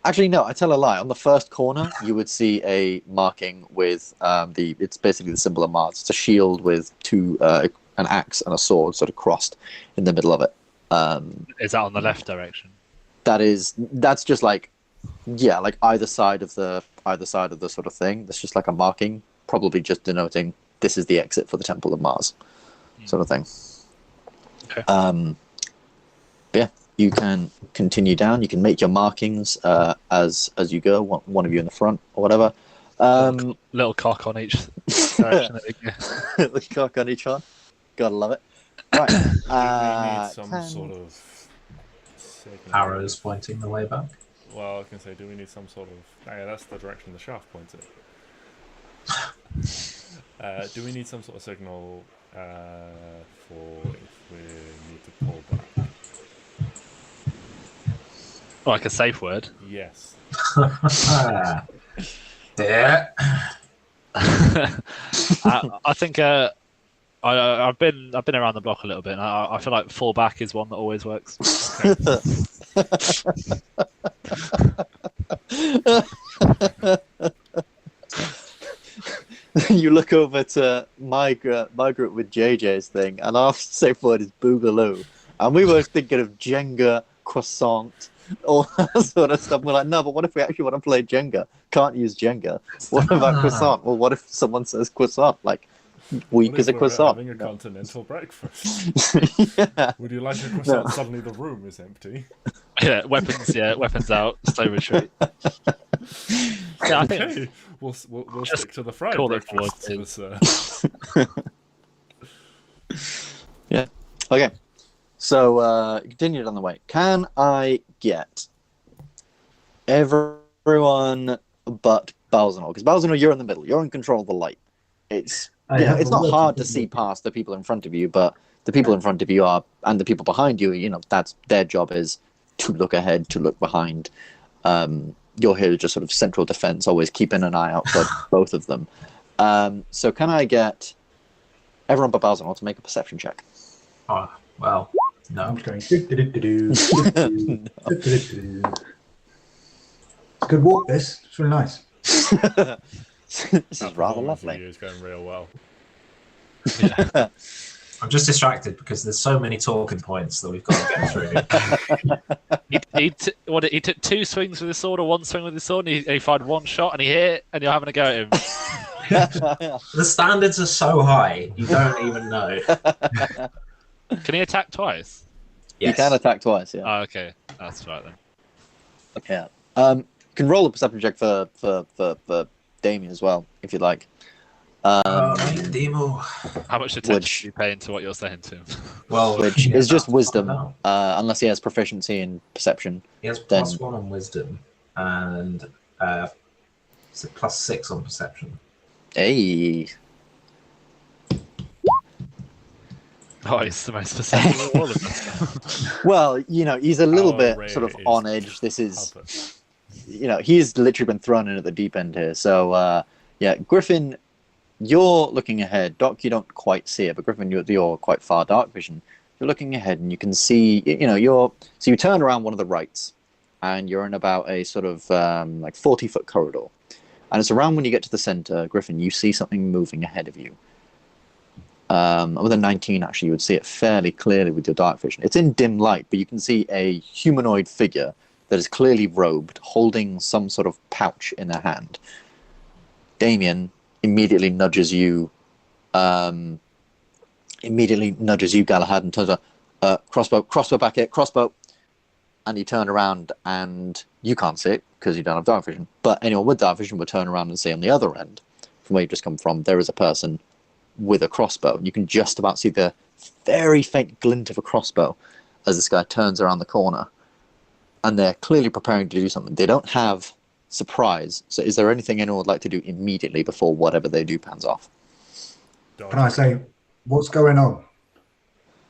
Speaker 2: Actually, no, I tell a lie. On the first corner, you would see a marking with it's basically the symbol of Mars. It's a shield with an axe and a sword sort of crossed in the middle of it.
Speaker 1: Is that on the left direction?
Speaker 2: That's just like either side of the sort of thing. That's just like a marking, probably just denoting this is the exit for the Temple of Mars. sort of thing.
Speaker 1: Okay.
Speaker 2: Yeah, you can continue down. You can make your markings as you go. One of you in the front or whatever.
Speaker 1: Little cock on each direction.
Speaker 2: Little cock on each one. Gotta love it. Right.
Speaker 6: Do we need some sort of signal?
Speaker 3: Arrows pointing the way back.
Speaker 6: Well, I can say, do we need some sort of... Oh, yeah, that's the direction the shaft points at. Do we need some sort of signal for if we need to pull back?
Speaker 1: Like a safe word?
Speaker 6: Yes.
Speaker 3: Yeah.
Speaker 1: I think I've been around the block a little bit, and I feel like fall back is one that always works.
Speaker 2: You look over to my group with JJ's thing, and our safe word is boogaloo, and we were thinking of Jenga, croissant, all that sort of stuff. We're like, no, but what if we actually want to play Jenga? Can't use Jenga. What about croissant? Well, what if someone says croissant? Like, weak as a croissant.
Speaker 6: Having a continental breakfast.
Speaker 2: Yeah.
Speaker 6: Would you like a croissant? No. Suddenly the room is empty.
Speaker 1: Yeah, weapons out, slow retreat. Yeah, I think
Speaker 6: we'll stick to the fried breakfast.
Speaker 2: Yeah. Okay. So continue down the way. Can I get everyone but Balzanor? Because Balzanor, you're in the middle. You're in control of the light. It's it's not hard to see past the people in front of you, but the people in front of you are, and the people behind you, that's their job is to look ahead, to look behind. You're here to just sort of central defense, always keeping an eye out for both of them. So can I get everyone but Balzanor to make a perception check?
Speaker 3: Oh, well, no.
Speaker 4: I'm going. Good walk. This. It's really nice.
Speaker 2: This is rather lovely.
Speaker 6: It's going real well.
Speaker 1: Yeah.
Speaker 3: I'm just distracted because there's so many talking points that we've got to get
Speaker 1: through. He took 2 swings with his sword or 1 swing with his sword, and he fired 1 shot, and he hit, and you're having a go at him.
Speaker 3: The standards are so high, you don't even know.
Speaker 1: Can he attack twice?
Speaker 2: Yes. He can attack twice, yeah.
Speaker 1: Oh, okay. That's right then.
Speaker 2: Okay. You can roll a perception check for Damien as well, if you'd like.
Speaker 3: Demo.
Speaker 1: How much attention do you pay into what you're saying to him?
Speaker 3: Well,
Speaker 2: which is just wisdom, unless he has proficiency in perception.
Speaker 3: He has +1 on wisdom, and it's a +6 on perception.
Speaker 2: Hey.
Speaker 1: Oh, he's the most perceptive of all of us.
Speaker 2: Well, he's a little bit sort of on edge. This is, he's literally been thrown in at the deep end here. So, Griffin, you're looking ahead. Doc, you don't quite see it, but Griffin, you're quite far dark vision. You're looking ahead, and you can see, so you turn around one of the rights, and you're in about a sort of 40-foot corridor. And it's around when you get to the center, Griffin, you see something moving ahead of you. With a 19, actually, you would see it fairly clearly with your dark vision. It's in dim light, but you can see a humanoid figure that is clearly robed, holding some sort of pouch in their hand. Damien immediately nudges you, Galahad, and turns around, crossbow back here, crossbow. And you turn around, and you can't see it because you don't have dark vision. But anyone with dark vision would turn around and see on the other end, from where you've just come from, there is a person with a crossbow. You can just about see the very faint glint of a crossbow as this guy turns around the corner. And they're clearly preparing to do something. They don't have surprise. So is there anything anyone would like to do immediately before whatever they do pans off?
Speaker 4: Can I say, what's going on?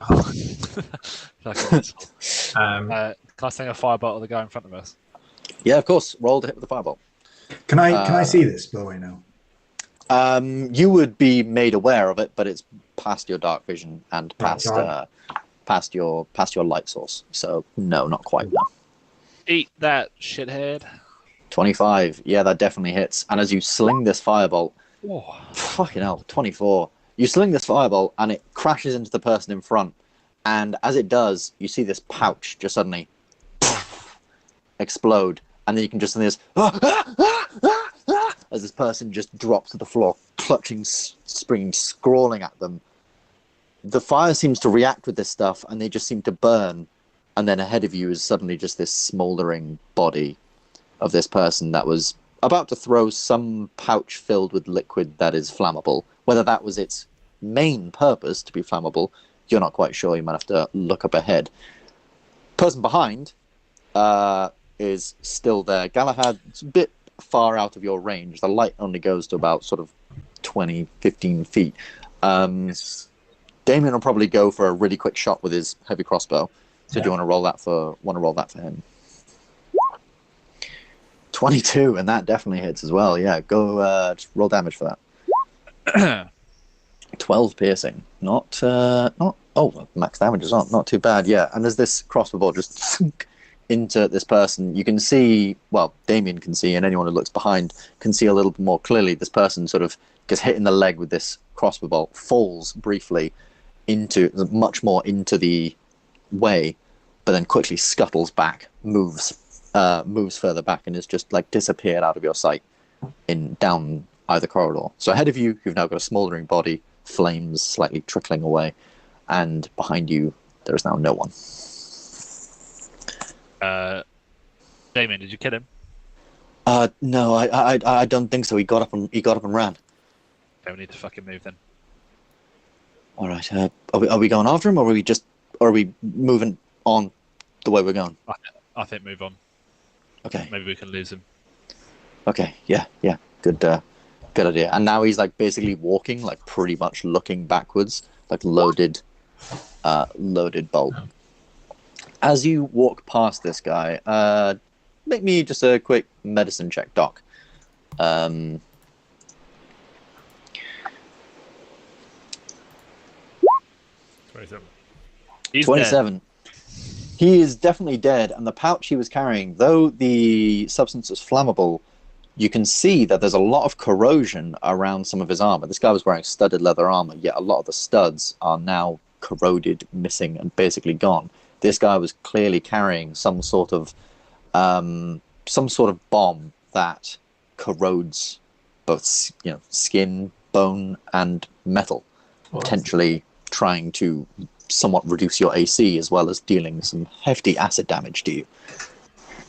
Speaker 1: Can I sing a firebolt at the guy in front of us?
Speaker 2: Yeah, of course. Roll to hit with the firebolt.
Speaker 4: Can I see this, by the way, now?
Speaker 2: You would be made aware of it, but it's past your dark vision and past your light source. So no, not quite. No.
Speaker 1: Eat that, shithead.
Speaker 2: 25. Yeah, that definitely hits. And as you sling this firebolt, fucking hell, 24. You sling this firebolt and it crashes into the person in front. And as it does, you see this pouch just suddenly explode. And then you can just see this as this person just drops to the floor, clutching, springing, scrawling at them. the fire seems to react with this stuff, and they just seem to burn. And then ahead of you is suddenly just this smouldering body of this person that was about to throw some pouch filled with liquid that is flammable. Whether that was its main purpose to be flammable, you're not quite sure. You might have to look up ahead. Person behind is still there. Galahad, it's a bit far out of your range. The light only goes to about sort of 20, 15 feet. Damien will probably go for a really quick shot with his heavy crossbow. So do you want to roll that for him? 22, and that definitely hits as well. Yeah, go just roll damage for that. 12 piercing. Not max damage is not too bad. Yeah, and there's this crossbow bolt just sunk into this person. You can see, well, Damien can see, and anyone who looks behind can see a little bit more clearly. This person sort of gets hit in the leg with this crossbow bolt, falls briefly much more into the way, but then quickly scuttles back, moves further back, and is just like disappeared out of your sight down either corridor. So ahead of you, you've now got a smouldering body, flames slightly trickling away, and behind you, there is now no one.
Speaker 1: Damien, did you kill him?
Speaker 2: No, I don't think so. He got up and ran.
Speaker 1: Okay, we need to fucking move then.
Speaker 2: All right. Are we going after him, or are we moving on the way we're going?
Speaker 1: I think move on.
Speaker 2: Okay.
Speaker 1: Maybe we can lose him.
Speaker 2: Okay. Yeah. Good idea. And now he's like basically walking, like pretty much looking backwards, like loaded bolt. As you walk past this guy, make me just a quick medicine check, Doc.
Speaker 5: 27.
Speaker 1: He's
Speaker 2: 27.
Speaker 1: Dead.
Speaker 2: He is definitely dead, and the pouch he was carrying, though the substance was flammable, you can see that there's a lot of corrosion around some of his armor. This guy was wearing studded leather armor, yet a lot of the studs are now corroded, missing, and basically gone. This guy was clearly carrying some sort of bomb that corrodes both, skin, bone, and metal, potentially trying to somewhat reduce your AC as well as dealing some hefty acid damage to you.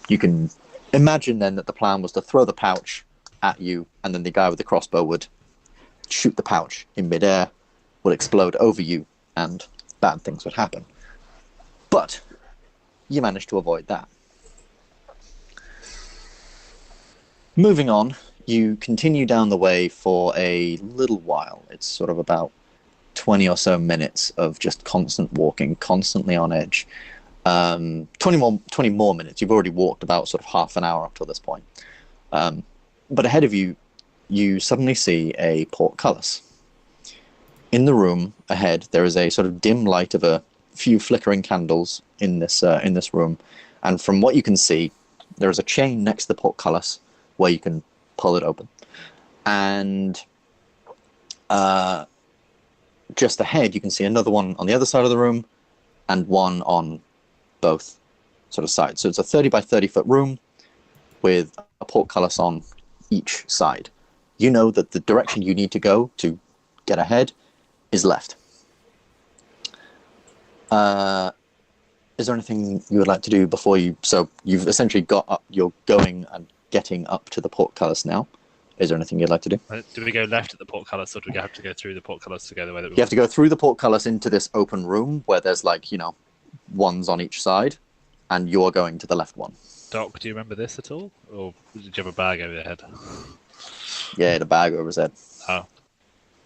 Speaker 2: You can imagine then that the plan was to throw the pouch at you, and then the guy with the crossbow would shoot the pouch in midair, would explode over you, and bad things would happen. But you managed to avoid that. Moving on, you continue down the way for a little while. It's sort of about 20 or so minutes of just constant walking, constantly on edge. 20 more minutes. You've already walked about sort of half an hour up to this point. But ahead of you, you suddenly see a portcullis. In the room ahead, there is a sort of dim light of a few flickering candles in this room, and from what you can see, there is a chain next to the portcullis where you can pull it open. And just ahead, you can see another one on the other side of the room, and one on both sort of sides. So it's a 30 by 30 foot room with a portcullis on each side. You know that the direction you need to go to get ahead is left. Is there anything you would like to do before you... So you've essentially got up, you're going and getting up to the portcullis now. Is there anything you'd like to do?
Speaker 1: Do we go left at the portcullis, or do we have to go through the portcullis to go the way that we
Speaker 2: You have to go through the portcullis into this open room where there's ones on each side, and you're going to the left one.
Speaker 1: Doc, do you remember this at all? Or did you have a bag over your head?
Speaker 2: Yeah, he had a bag over his head.
Speaker 1: Oh.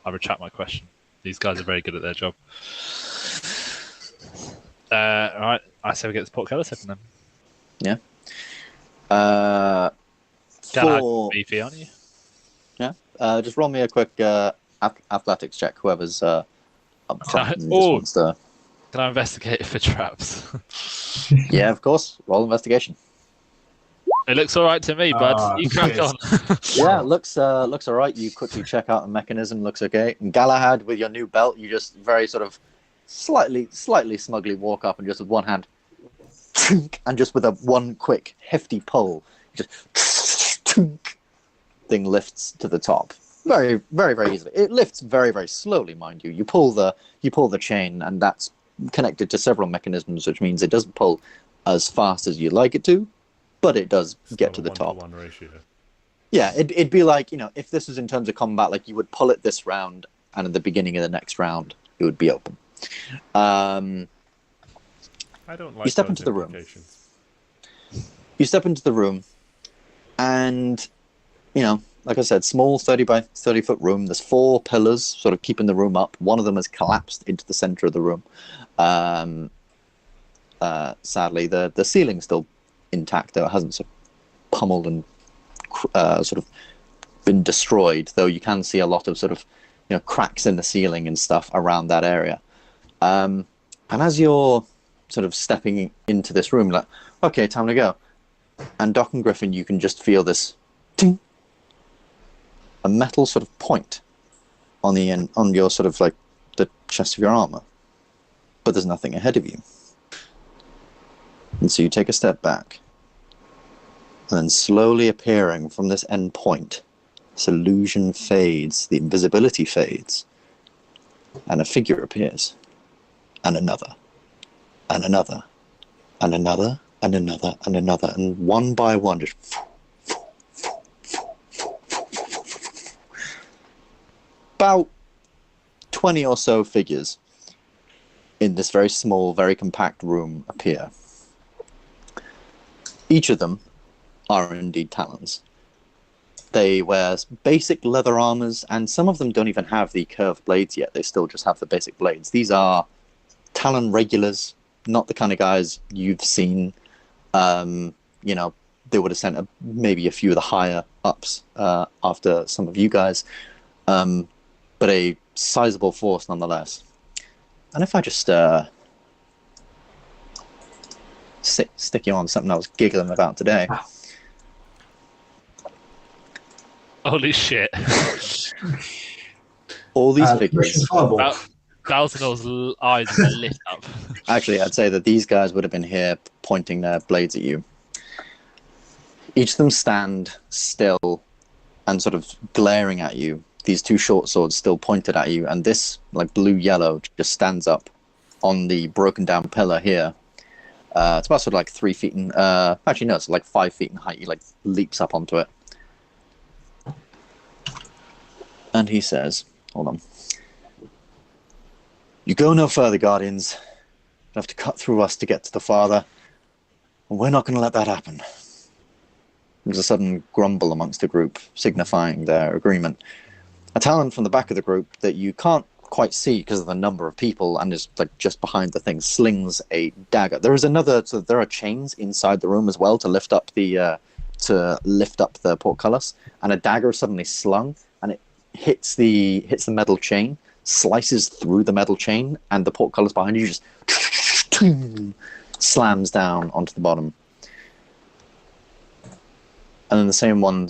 Speaker 1: I retract my question. These guys are very good at their job. Alright, I say we get this portcullis open then.
Speaker 2: Yeah.
Speaker 1: Galahad, beefy, aren't you?
Speaker 2: Yeah. Just roll me a quick athletics check, whoever's up front.
Speaker 1: Can I investigate for traps?
Speaker 2: Yeah, of course. Roll investigation.
Speaker 1: It looks all right to me, bud. You crack on.
Speaker 2: Yeah, looks all right. You quickly check out the mechanism. Looks okay. And Galahad, with your new belt, you just very sort of slightly smugly walk up and just with one hand, and just with one quick hefty pull, just thing lifts to the top, Very, very, very easily. It lifts very, very slowly, mind you. You pull the chain, and that's connected to several mechanisms, which means it doesn't pull as fast as you'd like it to, but it does get to the top.
Speaker 6: 1-to-1 ratio.
Speaker 2: Yeah, it'd be like, if this was in terms of combat, like you would pull it this round, and at the beginning of the next round, it would be open.
Speaker 6: I don't like
Speaker 2: you step into the room. You step into the room, and like I said, small 30 by 30 foot room. There's 4 pillars sort of keeping the room up. One of them has collapsed into the center of the room. Sadly, the ceiling's still intact, though it hasn't sort of pummeled and sort of been destroyed. Though you can see a lot of sort of cracks in the ceiling and stuff around that area. And as you're sort of stepping into this room, like, okay, time to go. And Doc and Griffin, you can just feel this ting, a metal sort of point on the end, on your sort of like the chest of your armor, but there's nothing ahead of you. And so you take a step back, and then slowly appearing from this end point, this illusion fades, the invisibility fades, and a figure appears, and another, and another, and another, and another, and another, and one by one, just about 20 or so figures in this very small, very compact room appear. Each of them are indeed Talons. They wear basic leather armors, and some of them don't even have the curved blades yet. They still just have the basic blades. These are Talon regulars, not the kind of guys you've seen. They would have sent maybe a few of the higher ups after some of you guys. But a sizable force nonetheless. And if I just stick you on something I was giggling about today.
Speaker 1: Holy shit.
Speaker 2: All these figures.
Speaker 1: Balzanor's eyes are lit up.
Speaker 2: Actually, I'd say that these guys would have been here pointing their blades at you. Each of them stand still and sort of glaring at you. These 2 short swords still pointed at you, and this like blue-yellow just stands up on the broken down pillar here. It's about sort of like 3 feet in, actually no, it's like 5 feet in height. He like leaps up onto it. And he says, hold on. You go no further, Guardians. You have to cut through us to get to the Father. And we're not going to let that happen. There's a sudden grumble amongst the group, signifying their agreement. A Talon from the back of the group that you can't quite see because of the number of people and is like just behind the thing, slings a dagger. There is another, so there are chains inside the room as well to lift up the portcullis, and a dagger is suddenly slung, and it hits the metal chain, slices through the metal chain, and the portcullis behind you just slams down onto the bottom. And then the same one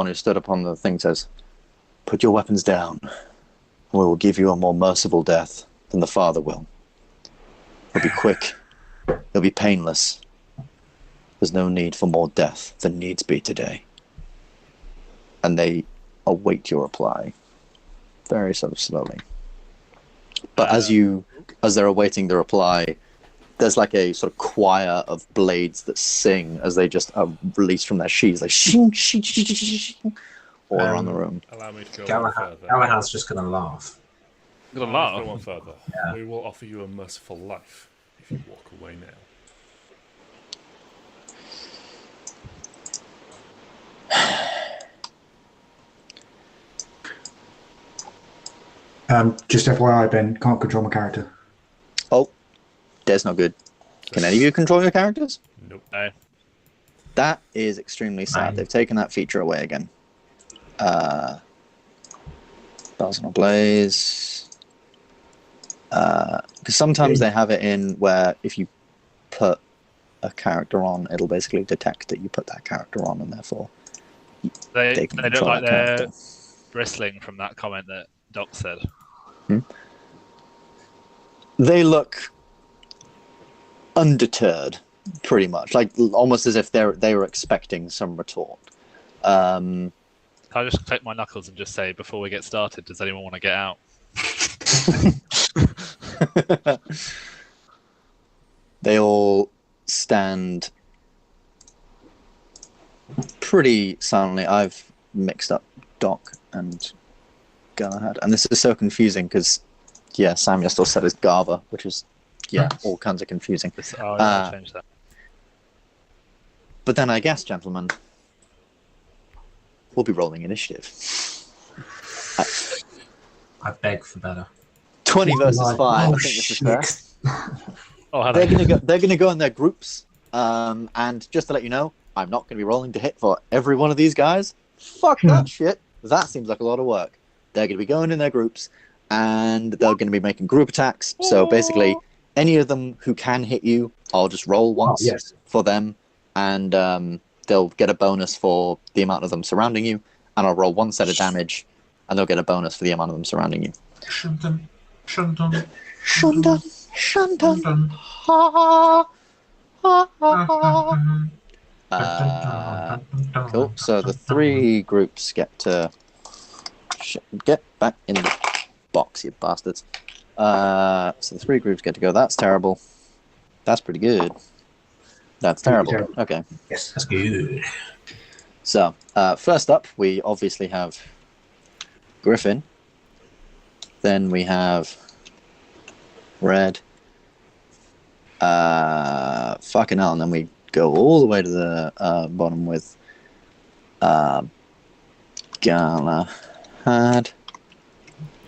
Speaker 2: who stood upon the thing says, "Put your weapons down, and we will give you a more merciful death than the Father will. It'll be quick. It'll be painless. There's no need for more death than needs be today." And they await your reply, very sort of slowly. But as they're awaiting the reply, there's like a sort of choir of blades that sing as they just are released from their sheaths, like shing, shing, shing, shing, shing, all around the room.
Speaker 6: Allow me to go
Speaker 3: Galahad's just going to laugh.
Speaker 1: Gonna laugh.
Speaker 6: Go on further.
Speaker 3: Yeah.
Speaker 6: We will offer you a merciful life if you walk away now.
Speaker 4: Just FYI, Ben, can't control my character.
Speaker 2: Oh, that's not good. Can any of you control your characters?
Speaker 6: Nope.
Speaker 1: No.
Speaker 2: That is extremely sad.
Speaker 3: Fine.
Speaker 2: They've taken that feature away again. Balzanor Blaze. Because sometimes they have it in where if you put a character on, it'll basically detect that you put that character on, and therefore
Speaker 1: They
Speaker 2: can
Speaker 1: look
Speaker 2: control
Speaker 1: like
Speaker 2: that
Speaker 1: they're
Speaker 2: character.
Speaker 1: bristling from that comment that Doc said.
Speaker 2: They look undeterred, pretty much, like almost as if they were expecting some retort.
Speaker 1: How Can I just click my knuckles and just say, before we get started, does anyone want to get out?
Speaker 2: They all stand pretty silently. I've mixed up Doc and Galahad, and this is so confusing because, Samuel still said his Garva, which is, all kinds of confusing.
Speaker 1: I'll change that.
Speaker 2: But then I guess, gentlemen, we'll be rolling initiative.
Speaker 3: I beg for better.
Speaker 2: 20 versus 5. I think this is fair. They're gonna go in their groups. And just to let you know, I'm not gonna be rolling to hit for every one of these guys. Fuck that shit. That seems like a lot of work. They're gonna be going in their groups, and they're gonna be making group attacks. So basically, any of them who can hit you, I'll just roll once for them, and they'll get a bonus for the amount of them surrounding you, and I'll roll one set of damage, and they'll get a bonus for the amount of them surrounding you.
Speaker 3: Shuntan.
Speaker 2: Cool. So the 3 groups get to get back in the box, you bastards. So the 3 groups get to go. That's terrible. That's pretty good. That's terrible. Okay.
Speaker 3: Yes, that's good.
Speaker 2: So first up, we obviously have Griffin. Then we have Red. Fucking hell, and then we go all the way to the bottom with Galahad,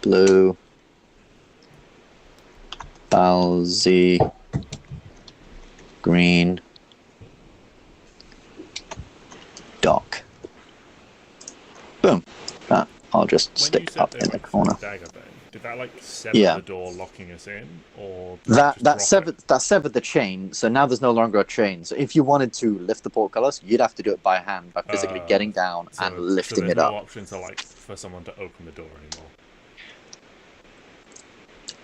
Speaker 2: Blue, Balzy, Green, Doc. Boom. That I'll just stick up in the corner.
Speaker 5: Did that sever the door, locking us in, or
Speaker 2: that severed the chain? So now there's no longer a chain. So if you wanted to lift the portcullis, you'd have to do it by hand, by physically getting down and lifting it up.
Speaker 5: No option to for someone to open the door anymore.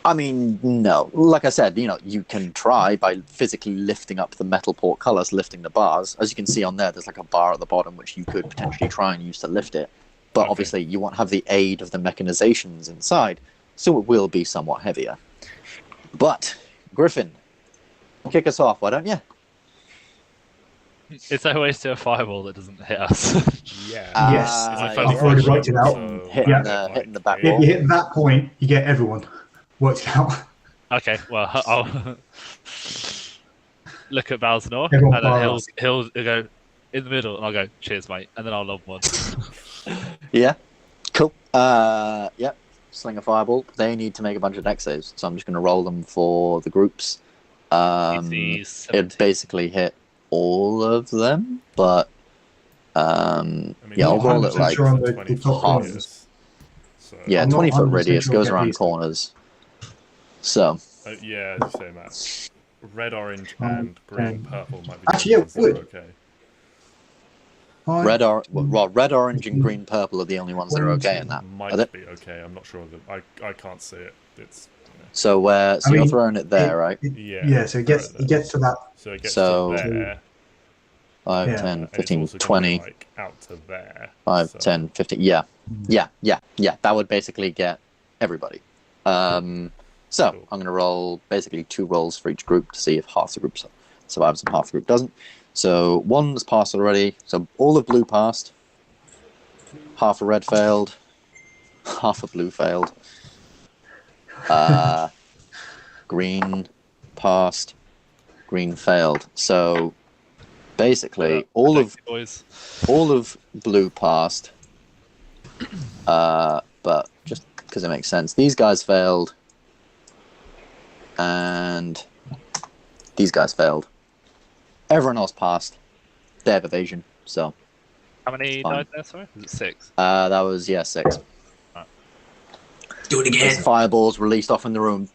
Speaker 2: I mean, no. Like I said, you can try by physically lifting up the metal portcullis, lifting the bars. As you can see on there, there's a bar at the bottom which you could potentially try and use to lift it. But obviously, you won't have the aid of the mechanizations inside, so it will be somewhat heavier. But, Griffin, kick us off, why don't you?
Speaker 1: Is there ways to a fireball that doesn't hit us?
Speaker 4: Yes. I've already worked it out.
Speaker 2: Hitting the back wall.
Speaker 4: If you hit that point, you get everyone. Worked it out.
Speaker 1: Okay, well, I'll look at Balzanor,
Speaker 4: Everyone
Speaker 1: and then he'll go in the middle, and I'll go, cheers, mate, and then I'll lob one.
Speaker 2: Yeah, cool. Sling a fireball. They need to make a bunch of dex saves, so I'm just going to roll them for the groups. It basically hit all of them, but I'll roll it like
Speaker 4: sure
Speaker 2: 20 foot radius goes around corners. So
Speaker 5: as you say, Matt, red, orange, and green, purple might be okay.
Speaker 2: Red, orange, and green, purple are the only ones that are okay in that.
Speaker 5: Might be okay. I'm not sure that I can't see it. It's
Speaker 2: so you're throwing it there, right?
Speaker 4: Yeah. So it gets to that.
Speaker 5: So it gets to there.
Speaker 2: 5, 10, 15, 20.
Speaker 5: Out to there.
Speaker 2: 5, 10, 15. Yeah. That would basically get everybody. So I'm going to roll basically 2 rolls for each group to see if half the group survives and half the group doesn't. So 1's passed already. So all of blue passed. Half of red failed. Half of blue failed. Green passed. Green failed. So basically all of blue passed. But just because it makes sense, these guys failed. And these guys failed. Everyone else passed. They have evasion, so.
Speaker 1: How many died there, sorry? Was it 6?
Speaker 2: That was, 6.
Speaker 1: Right.
Speaker 3: Do it again.
Speaker 2: Fireballs released off in the room.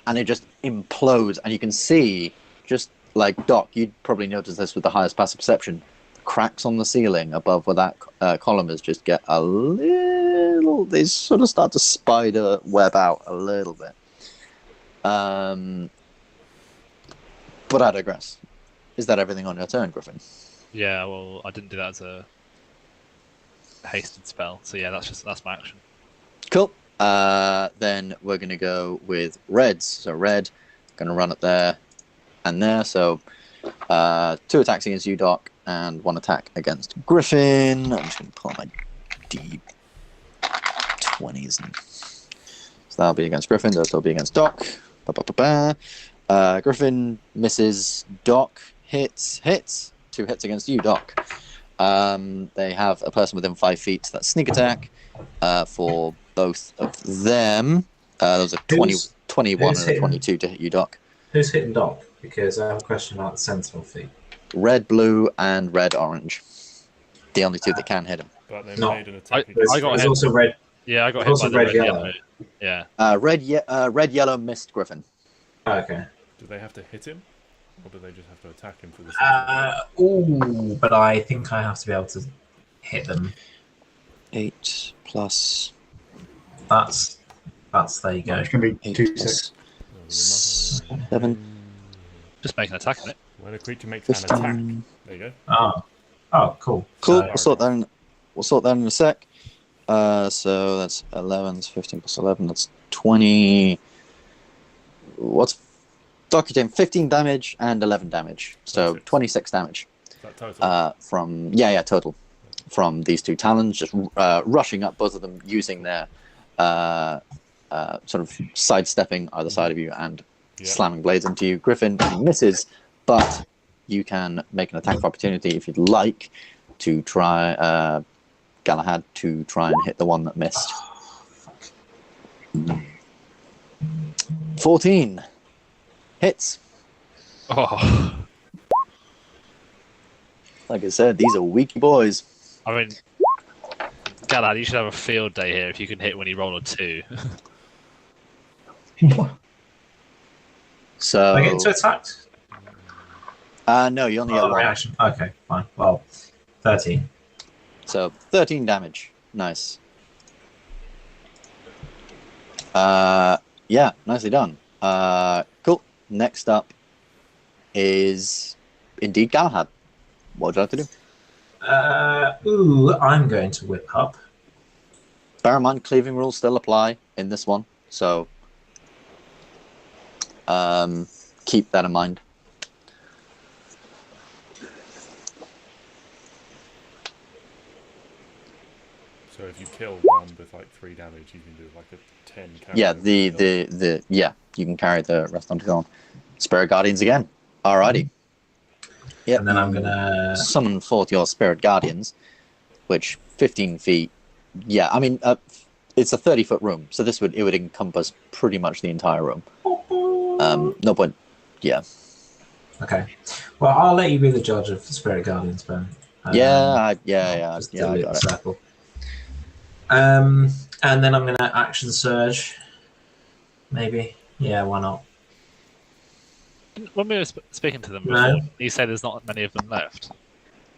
Speaker 2: And it just implodes. And you can see, just like Doc, you'd probably notice this with the highest passive perception. Cracks on the ceiling above where that column is just get a little. They sort of start to spider web out a little bit. But I digress. Is that everything on your turn, Griffin?
Speaker 1: Yeah, well, I didn't do that as a hasted spell. So yeah, that's my action.
Speaker 2: Cool. Then we're going to go with reds. So red, going to run up there and there. So 2 attacks against you, Doc, and 1 attack against Griffin. I'm just going to pull out my D20s. So that'll be against Griffin. That'll be against Doc. Griffin misses. Doc hits. 2 hits against you, Doc. They have a person within 5 feet. So that's sneak attack for both of them. Those are 21 and a 22 to hit you, Doc.
Speaker 3: Who's hitting Doc? Because I have a question about the sentinel feat.
Speaker 2: Red, blue, and red, orange. The only 2 that can hit him.
Speaker 5: But they
Speaker 3: No.
Speaker 5: made an attack.
Speaker 1: I got
Speaker 3: There's
Speaker 1: hit.
Speaker 3: also red.
Speaker 1: Yeah, I got hit
Speaker 3: Also
Speaker 1: by the
Speaker 3: red,
Speaker 1: red
Speaker 3: yellow.
Speaker 1: Yeah.
Speaker 2: Red, yellow missed Griffin.
Speaker 3: Okay.
Speaker 5: Do they have to hit him? Or do they just have to attack him for the
Speaker 3: Ooh, but I think I have to be able to hit them.
Speaker 2: 8 plus
Speaker 3: That's there you go.
Speaker 4: It's going to be
Speaker 2: 8
Speaker 4: 2
Speaker 2: plus
Speaker 4: 6.
Speaker 2: 7.
Speaker 1: Just make an attack on it.
Speaker 5: When a creature makes an attack.
Speaker 2: 15.
Speaker 5: There you go.
Speaker 3: Oh, cool.
Speaker 2: Cool.
Speaker 3: So-
Speaker 2: We'll sort that in a sec. So that's 11, 15 plus 11. That's 20. What's Doc? You're doing 15 damage and 11 damage. So 26 damage.
Speaker 5: Is that total?
Speaker 2: From total from these 2 talons, just rushing up, both of them using their sort of sidestepping either side of you and slamming blades into you. Griffin misses, but you can make an attack of opportunity if you'd like to try Galahad to try and hit the one that missed. 14 hits.
Speaker 1: Oh,
Speaker 2: Like I said, these are weak boys.
Speaker 1: I mean, Galahad, you should have a field day here if you can hit when you roll a 2.
Speaker 2: So
Speaker 3: I get 2 attacks?
Speaker 2: no, you only get 1.
Speaker 3: Reaction. Okay, fine. Well, 13.
Speaker 2: So 13 damage. Nice. Yeah, nicely done. Cool. Next up is indeed Galahad. What would you like to do?
Speaker 3: I'm going to whip up.
Speaker 2: Bear in mind, cleaving rules still apply in this one, so keep that in mind.
Speaker 5: So if you kill one with like 3 damage, you can do like a 10 carry.
Speaker 2: Yeah, you can carry the rest onto on. Spirit Guardians again. Alrighty. Yeah.
Speaker 3: And then I'm gonna
Speaker 2: summon forth your Spirit Guardians, which 15 feet. Yeah, I mean it's a 30-foot room, so it would encompass pretty much the entire room. No point. Yeah.
Speaker 3: Okay. Well, I'll let you be the judge of the Spirit Guardians, Ben.
Speaker 2: Yeah.
Speaker 3: Just
Speaker 2: I
Speaker 3: delete
Speaker 2: got
Speaker 3: the
Speaker 2: it.
Speaker 3: circle. And then I'm gonna action surge. Maybe. Yeah, why not?
Speaker 1: When we were speaking to them before,
Speaker 3: No.
Speaker 1: you said there's not many of them left.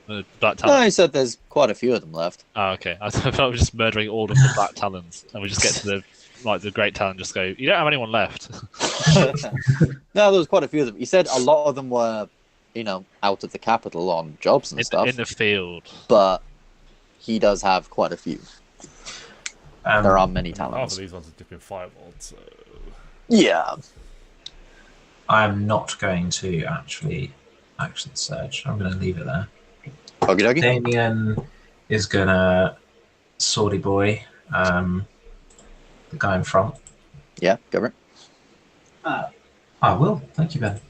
Speaker 1: The Black
Speaker 2: No,
Speaker 1: Talons.
Speaker 2: I said there's quite a few of them left.
Speaker 1: Oh, okay. I thought we were just murdering all of the Black Talons, and we just get to the Great Talon, just go, you don't have anyone left.
Speaker 2: No, there was quite a few of them. He said a lot of them were, out of the capital on jobs and stuff.
Speaker 1: In the field.
Speaker 2: But he does have quite a few. There are many
Speaker 5: Half of
Speaker 2: talents.
Speaker 5: these ones are dipping fireball, so
Speaker 2: Yeah.
Speaker 3: I'm not going to actually action surge. I'm going to leave it there.
Speaker 2: Okie dokie.
Speaker 3: Damien is going to Swordy Boy, the guy in front.
Speaker 2: Yeah, go for it.
Speaker 3: I will. Thank you, Ben.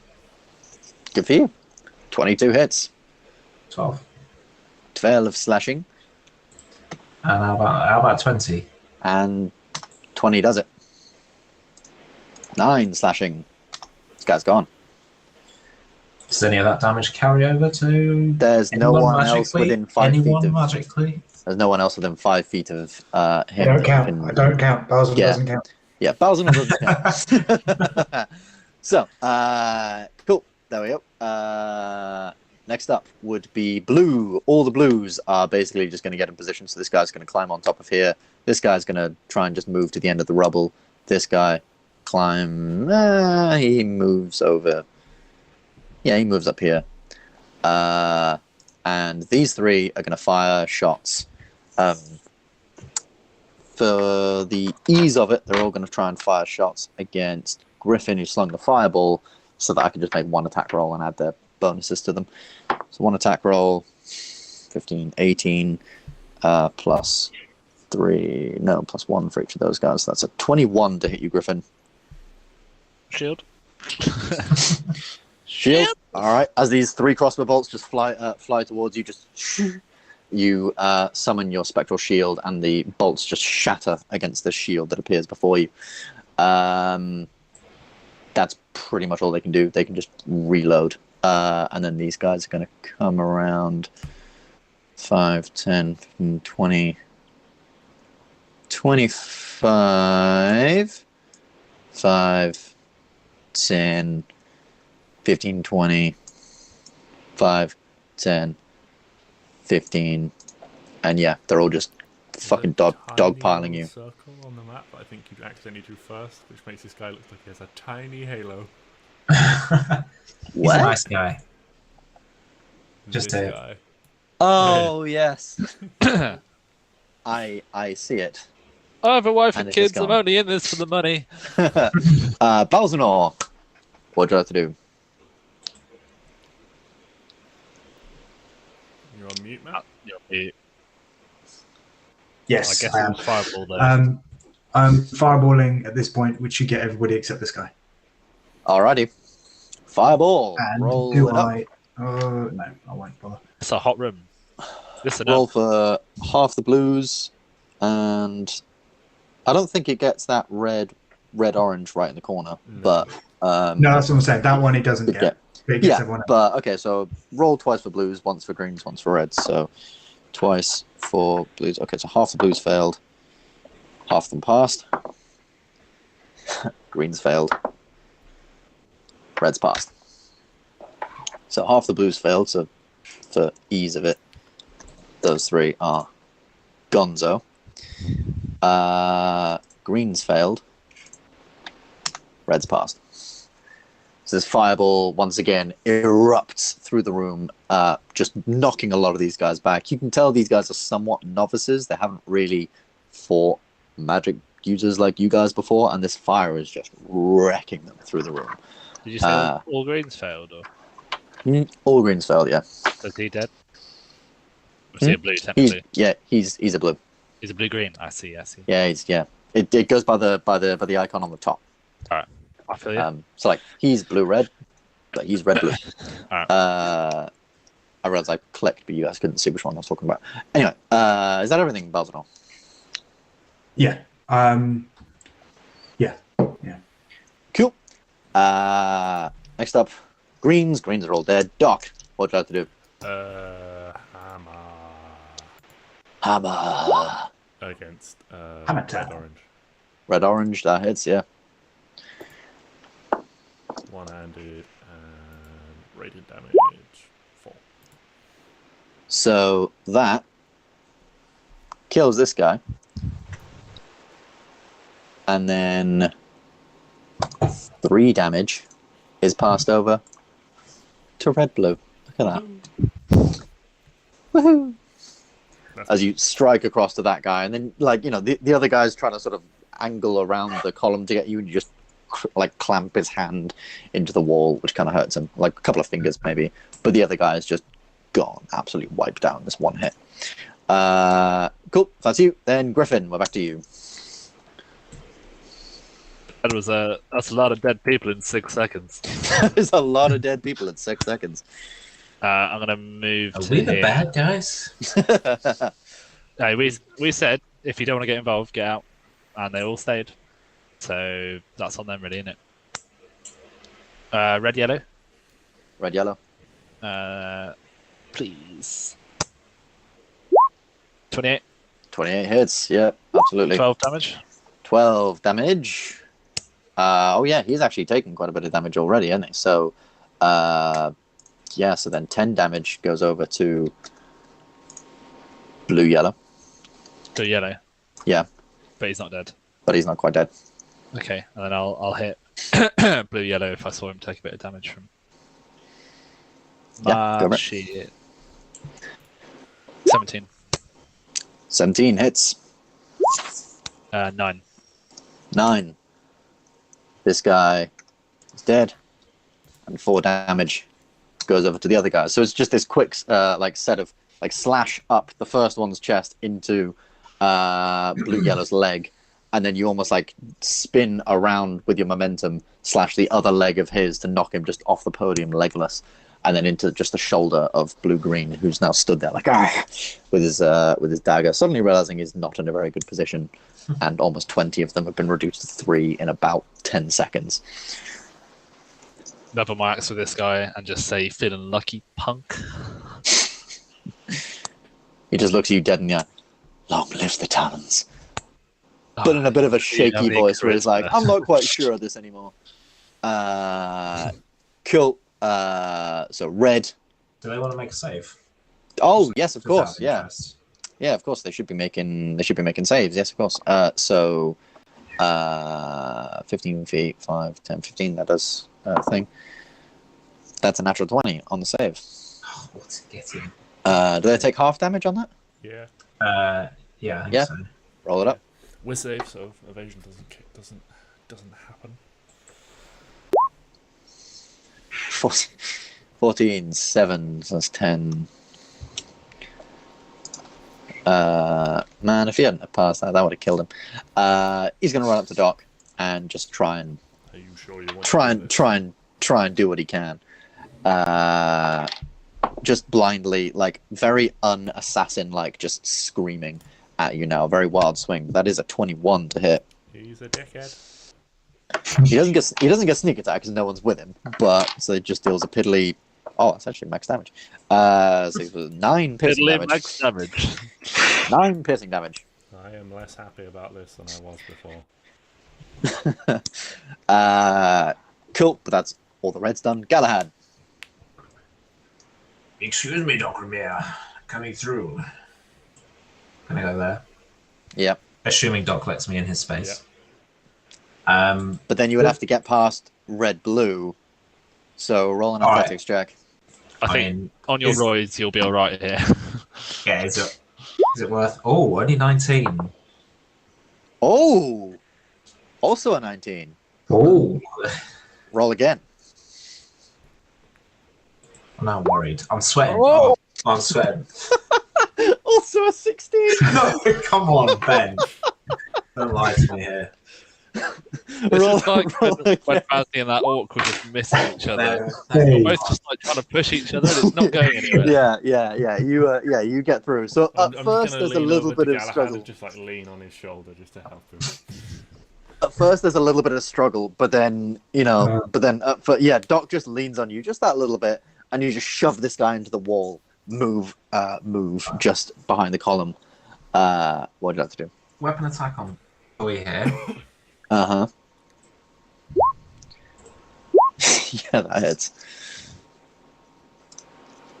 Speaker 2: Good for you. 22 hits.
Speaker 3: 12.
Speaker 2: 12 of slashing.
Speaker 3: And how about 20?
Speaker 2: And 20 does it. 9 slashing. This guy's gone.
Speaker 3: Does any of that damage carry over to
Speaker 2: There's no
Speaker 3: anyone
Speaker 2: one else
Speaker 3: magically?
Speaker 2: within 5 feet
Speaker 3: Anyone
Speaker 2: of...
Speaker 3: magically?
Speaker 2: There's no one else within 5 feet of him.
Speaker 4: I don't count.
Speaker 2: can-
Speaker 4: I don't count. Balzanor
Speaker 2: Yeah.
Speaker 4: doesn't count.
Speaker 2: Yeah, Balzanor doesn't count. So, cool. There we go. Next up would be blue. All the blues are basically just going to get in position. So this guy's going to climb on top of here. This guy's going to try and just move to the end of the rubble. This guy climb. He moves over. Yeah, he moves up here. And these 3 are going to fire shots For the ease of it, they're all going to try and fire shots against Griffin, who slung the fireball, so that I can just make one attack roll and add their bonuses to them. So one attack roll, 15, 18, plus 3, no, plus 1 for each of those guys. That's a 21 to hit you, Griffin.
Speaker 1: Shield.
Speaker 2: Shield. All right. As these 3 crossbow bolts just fly towards you, you summon your spectral shield, and the bolts just shatter against the shield that appears before you. That's pretty much all they can do. They can just reload. And then these guys are going to come around 5, 10, 15, 20, 25, 5, 10, 15, 20, 5, 10, 15, and yeah, they're all just fucking dogpiling you.
Speaker 6: Circle on the map that I think you accidentally drew first, which makes this guy look like he has a tiny halo.
Speaker 3: He's a nice guy. Just
Speaker 6: this
Speaker 3: a
Speaker 6: guy.
Speaker 2: Oh yes, I see it.
Speaker 1: I have a wife
Speaker 2: And
Speaker 1: and
Speaker 2: it's
Speaker 1: kids.
Speaker 2: just
Speaker 1: I'm
Speaker 2: gone.
Speaker 1: only in this for the money.
Speaker 2: Balzanor, what do you have to do?
Speaker 6: You're on mute, man.
Speaker 1: I
Speaker 4: Yes,
Speaker 1: guess
Speaker 4: I
Speaker 1: it
Speaker 4: am.
Speaker 1: was fireball though.
Speaker 4: I'm fireballing at this point, which should get everybody except this guy.
Speaker 2: Alrighty, fireball.
Speaker 4: And
Speaker 2: Roll
Speaker 4: do
Speaker 2: it up.
Speaker 4: no, I won't bother.
Speaker 1: It's a hot room. Listen
Speaker 2: Roll
Speaker 1: up.
Speaker 2: for half the blues, and I don't think it gets that red orange right in the corner, but
Speaker 4: No, that's what I'm saying. That one it doesn't
Speaker 2: Yeah.
Speaker 4: get. But it gets
Speaker 2: yeah.
Speaker 4: everyone else.
Speaker 2: But okay, so roll twice for blues, once for greens, once for reds. So twice for blues. Okay, so half the blues failed, half of them passed. Greens failed, reds passed. So half the blues failed. So for ease of it, those 3 are gonzo. Greens failed, reds passed. So this fireball once again erupts through the room, just knocking a lot of these guys back. You can tell these guys are somewhat novices. They haven't really fought magic users like you guys before, and this fire is just wrecking them through the room.
Speaker 1: Did you say all greens failed, or
Speaker 2: All greens failed, yeah.
Speaker 1: is he dead? Was he a blue technically?
Speaker 2: He's a blue.
Speaker 1: He's a blue green. I see.
Speaker 2: Yeah. It goes by the icon on the top.
Speaker 1: All right. I feel you.
Speaker 2: So like he's blue red, but he's red blue.
Speaker 1: All right.
Speaker 2: I realized I clicked, but you guys couldn't see which one I was talking about. Anyway, is that everything, Balzanor?
Speaker 4: Yeah. Yeah.
Speaker 2: Cool. Next up, greens. Greens are all dead. Doc, what do you have to do? Hammer.
Speaker 6: Against
Speaker 4: Hammer
Speaker 6: red
Speaker 4: tap.
Speaker 6: orange.
Speaker 2: Red orange, that hits, yeah.
Speaker 6: One-handed and radiant damage 4.
Speaker 2: So that kills this guy. And then 3 damage is passed over to red blue. Look at that. Woohoo! As you strike across to that guy, and then the other guy's trying to sort of angle around the column to get you, and you just clamp his hand into the wall, which kind of hurts him, like a couple of fingers maybe. But the other guy is just gone, absolutely wiped down. This one hit. Cool. That's you. Then Griffin, we're back to you.
Speaker 1: That's a lot of dead people in 6 seconds.
Speaker 2: There's a lot of dead people in 6 seconds.
Speaker 1: I'm gonna move.
Speaker 3: Are
Speaker 1: to
Speaker 3: we the
Speaker 1: here.
Speaker 3: bad guys?
Speaker 1: Hey, we said if you don't want to get involved, get out, and they all stayed. So that's on them, really, isn't it? Red, yellow.
Speaker 2: Red, yellow.
Speaker 1: Please. 28.
Speaker 2: 28 hits. Yeah, absolutely.
Speaker 1: 12 damage.
Speaker 2: 12 damage. Oh yeah, he's actually taken quite a bit of damage already, hasn't he? So, so then 10 damage goes over to blue yellow.
Speaker 1: Blue yellow.
Speaker 2: Yeah,
Speaker 1: But he's not dead.
Speaker 2: but he's not quite dead.
Speaker 1: Okay, and then I'll hit blue yellow if I saw him take a bit of damage from.
Speaker 2: Yeah, go for it.
Speaker 1: Shit. 17.
Speaker 2: 17 hits.
Speaker 1: 9.
Speaker 2: 9. This guy is dead. And 4 damage goes over to the other guy. So it's just this quick set of slash up the first one's chest into Blue Yellow's leg, and then you almost spin around with your momentum, slash the other leg of his to knock him just off the podium legless, and then into just the shoulder of Blue Green, who's now stood there with his dagger, suddenly realizing he's not in a very good position, and almost 20 of them have been reduced to 3 in about 10 seconds.
Speaker 1: Level my axe with this guy and just say, "Feeling lucky, punk."
Speaker 2: He just looks at you dead in the eye. Long live the Talons. But in a bit of a shaky voice where he's like, I'm not quite sure of this anymore. Cool. So red.
Speaker 3: Do they want to make a save?
Speaker 2: Oh, yes, of course. Yeah. Yeah, of course. They should be making saves. Yes, of course. 15 feet, 5, 10, 15. That does thing. That's a natural 20 on the save.
Speaker 3: Oh, what's it getting?
Speaker 2: Do they take half damage on that?
Speaker 5: Yeah.
Speaker 3: Yeah, I think so.
Speaker 2: Roll it up.
Speaker 5: With save, so evasion doesn't happen.
Speaker 2: 14, 7, so that's 10. Man, if he hadn't passed that would have killed him. He's going to run up to Doc and just try and
Speaker 5: Are you sure you want
Speaker 2: try and do what he can. Just blindly, very unassassin, just screaming at you now. A very wild swing. That is a 21 to hit.
Speaker 5: He's a dickhead.
Speaker 2: He doesn't get sneak attack because no one's with him, so it just deals a piddly. Oh, it's actually max damage. So it was 9 piercing damage.
Speaker 1: Max damage.
Speaker 2: 9 piercing damage.
Speaker 5: I am less happy about this than I was before.
Speaker 2: Cool, but that's all the red's done. Galahad.
Speaker 3: Excuse me, Dokrumir. Coming through. Can I go there?
Speaker 2: Yep.
Speaker 3: Assuming Doc lets me in his space.
Speaker 5: Yep.
Speaker 2: But then you would have to get past red-blue. So roll an athletics check.
Speaker 1: I think on your roids you'll be all right here.
Speaker 3: Yeah, is it worth? Oh, only 19.
Speaker 2: Oh, also a 19.
Speaker 3: Oh,
Speaker 2: roll again.
Speaker 3: I'm now worried. I'm sweating.
Speaker 2: Oh.
Speaker 3: I'm sweating.
Speaker 2: Also a 16.
Speaker 3: No, come on, Ben. Don't lie to me here.
Speaker 1: This is when Fancy and that Orc were just missing each other. We're both just trying to push each other and it's not going anywhere.
Speaker 2: Yeah. You get through. So at first there's a little bit of struggle.
Speaker 5: Just lean on his shoulder just to help him.
Speaker 2: At first there's a little bit of struggle, but then Doc just leans on you just that little bit, and you just shove this guy into the wall. Move just behind the column. What would you have to do?
Speaker 3: Weapon attack on boy here.
Speaker 2: Yeah, that hits.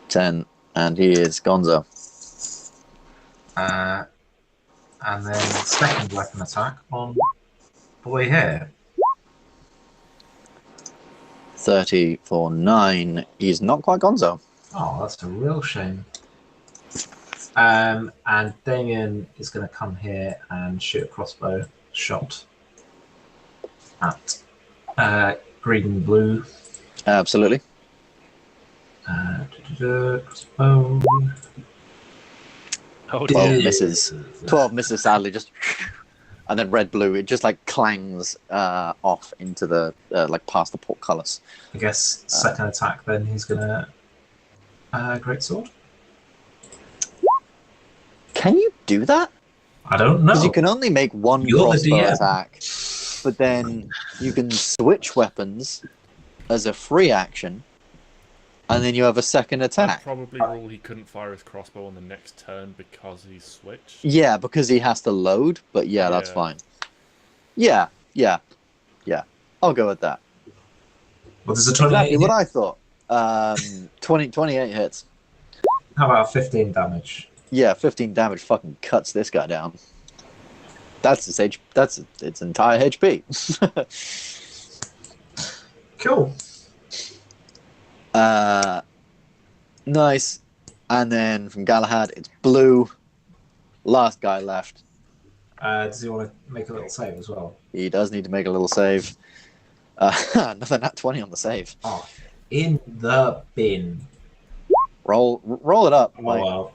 Speaker 2: 10, and he is Gonzo.
Speaker 3: And then second weapon attack on boy here.
Speaker 2: 30 for 9. He's not quite Gonzo.
Speaker 3: Oh, that's a real shame. And Damien is going to come here and shoot a crossbow shot at green and blue.
Speaker 2: Absolutely.
Speaker 3: Crossbow.
Speaker 2: 12 misses. 12 misses, sadly, just... And then red-blue, it just clangs off into the, past the portcullis.
Speaker 3: I guess second attack then he's going to... great sword.
Speaker 2: Can you do that?
Speaker 3: I don't know.
Speaker 2: Because you can only make one crossbow attack, but then you can switch weapons as a free action, and then you have a second attack.
Speaker 5: I'd probably rule he couldn't fire his crossbow on the next turn because he's switched.
Speaker 2: Yeah, because he has to load, but that's fine. Yeah. I'll go with that.
Speaker 3: Well, there's a 28
Speaker 2: exactly what I thought. 28 hits.
Speaker 3: How about 15 damage?
Speaker 2: Yeah, 15 damage fucking cuts this guy down. That's its entire HP.
Speaker 3: Cool.
Speaker 2: Nice. And then from Galahad, it's blue. Last guy left.
Speaker 3: Does he want to make a little save as well?
Speaker 2: He does need to make a little save. Another nat 20 on the save.
Speaker 3: Oh, in the bin.
Speaker 2: Roll it up.
Speaker 3: Oh,
Speaker 2: Mike.
Speaker 3: wow.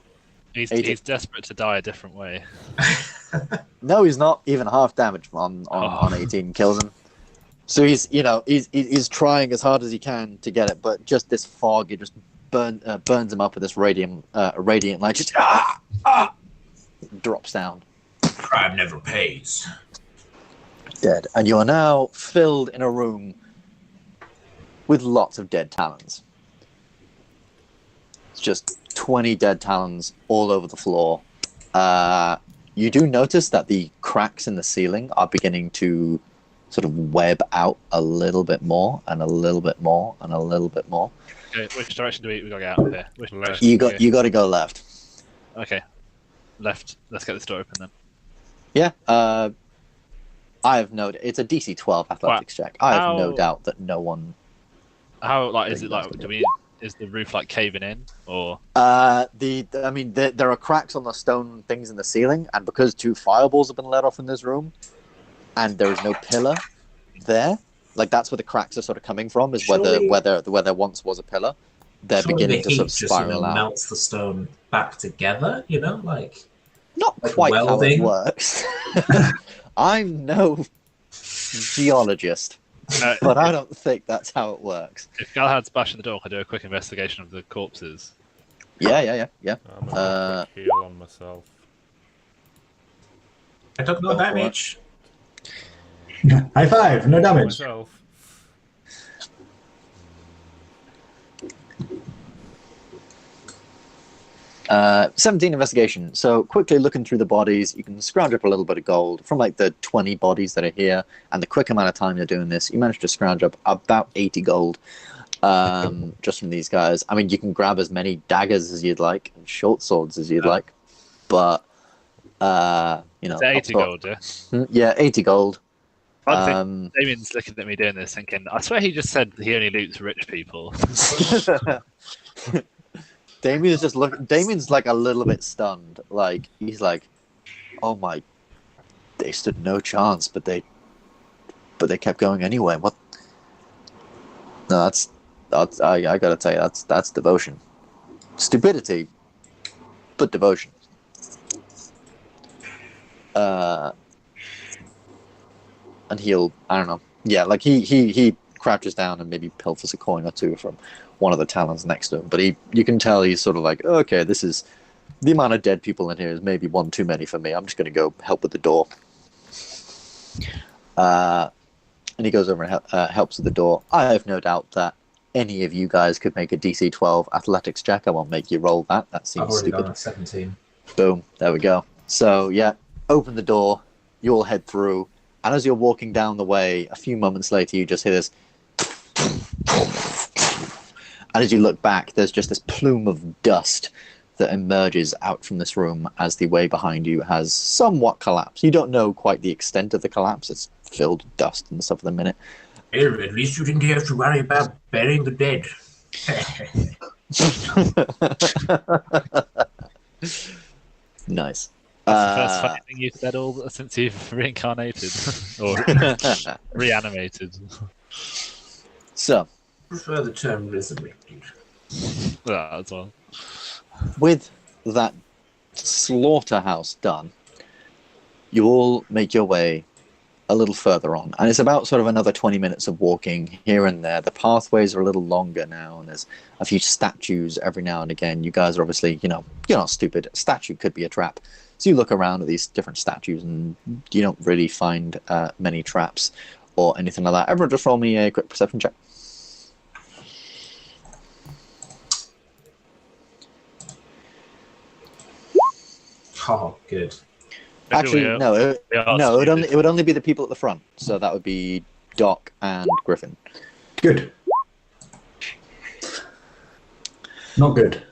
Speaker 5: He's desperate to die a different way.
Speaker 2: No, he's not. Even half damage on 18 kills him. So he's trying as hard as he can to get it, but just this fog, it just burns him up with this radiant light. Just drops down.
Speaker 3: Crime never pays.
Speaker 2: Dead. And you are now filled in a room with lots of dead Talons. It's just 20 dead Talons all over the floor. You do notice that the cracks in the ceiling are beginning to sort of web out a little bit more, and a little bit more, and a little bit more.
Speaker 5: Okay, which direction do we got to get out of here? Which direction
Speaker 2: You got to go left.
Speaker 5: Okay, left. Let's get this door open then.
Speaker 2: Yeah. I have no. It's a DC 12 athletics check. I have no doubt that no one.
Speaker 5: How is it like? Is the roof like caving in, or?
Speaker 2: There are cracks on the stone things in the ceiling, and because 2 fireballs have been let off in this room, and there is no pillar there, like that's where the cracks are sort of coming from. Is where there once was a pillar. They're beginning to sort of spiral out.
Speaker 3: Melts the stone back together.
Speaker 2: Not
Speaker 3: like
Speaker 2: quite
Speaker 3: welding.
Speaker 2: how it works. I'm no geologist. But I don't think that's how it works.
Speaker 5: If Galahad's bashing the door, I do a quick investigation of the corpses.
Speaker 2: Yeah.
Speaker 6: I'm gonna heal on myself.
Speaker 3: I took no damage.
Speaker 4: High five, no damage.
Speaker 6: Myself.
Speaker 2: 17 investigation. So quickly looking through the bodies, you can scrounge up a little bit of gold from like the 20 bodies that are here, and the quick amount of time you're doing this, you manage to scrounge up about 80 gold just from these guys. I mean, you can grab as many daggers as you'd like and short swords as you'd like, but
Speaker 5: it's 80 gold, yeah.
Speaker 2: Yeah, 80 gold.
Speaker 5: Damien's looking at me doing this, thinking, I swear he just said he only loots rich people.
Speaker 2: Damien's just Damien's like a little bit stunned. Like he's like, "Oh my, they stood no chance, but they kept going anyway." What? No, that's I gotta tell you, that's devotion, stupidity, but devotion. And he'll, I don't know, yeah, like he crouches down and maybe pilfers a coin or two from one of the Talons next to him, but you can tell he's sort of like, okay, this is the amount of dead people in here is maybe one too many for me. I'm just going to go help with the door. And he goes over and helps with the door. I have no doubt that any of you guys could make a DC 12 athletics check. I won't make you roll that. That seems stupid.
Speaker 3: I've already done a 17.
Speaker 2: Boom. There we go. So yeah, open the door. You all head through, and as you're walking down the way, a few moments later, you just hear this. And as you look back, there's just this plume of dust that emerges out from this room as the way behind you has somewhat collapsed. You don't know quite the extent of the collapse. It's filled with dust and stuff at the minute.
Speaker 3: Well, at least you didn't have to worry about burying the dead.
Speaker 2: Nice.
Speaker 5: That's the first funny thing you've said all since you've reincarnated or reanimated.
Speaker 2: So,
Speaker 3: Prefer the term resurrected.
Speaker 5: Yeah, that's well.
Speaker 2: With that slaughterhouse done, you all make your way a little further on, and it's about sort of another 20 minutes of walking here and there. The pathways are a little longer now, and there's a few statues every now and again. You guys are obviously, you're not stupid. A statue could be a trap. So you look around at these different statues, and you don't really find many traps or anything like that. Everyone just roll me a quick perception check.
Speaker 3: Oh, good.
Speaker 2: Actually, no. It would only be the people at the front. So that would be Doc and Griffin.
Speaker 4: Good. Not good.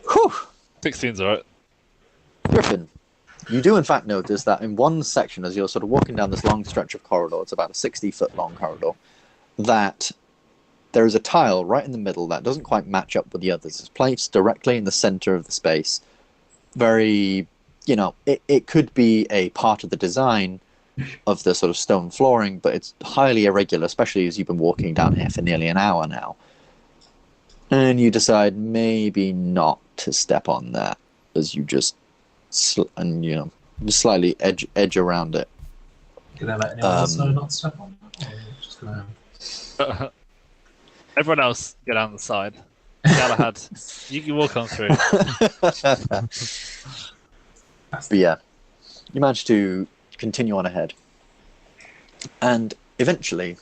Speaker 2: Whew.
Speaker 5: 16's alright.
Speaker 2: Griffin, you do in fact notice that in one section, as you're sort of walking down this long stretch of corridor, it's about a 60-foot long corridor, that there is a tile right in the middle that doesn't quite match up with the others. It's placed directly in the center of the space. Very, it could be a part of the design of the sort of stone flooring, but it's highly irregular, especially as you've been walking down here for nearly an hour now. And you decide maybe not to step on that, as you just just slightly edge around it.
Speaker 3: Can I let anyone else know not to step on that? Or just gonna...
Speaker 1: Everyone else, get on the side. Galahad, you can walk on through.
Speaker 2: But yeah, you manage to continue on ahead. And eventually,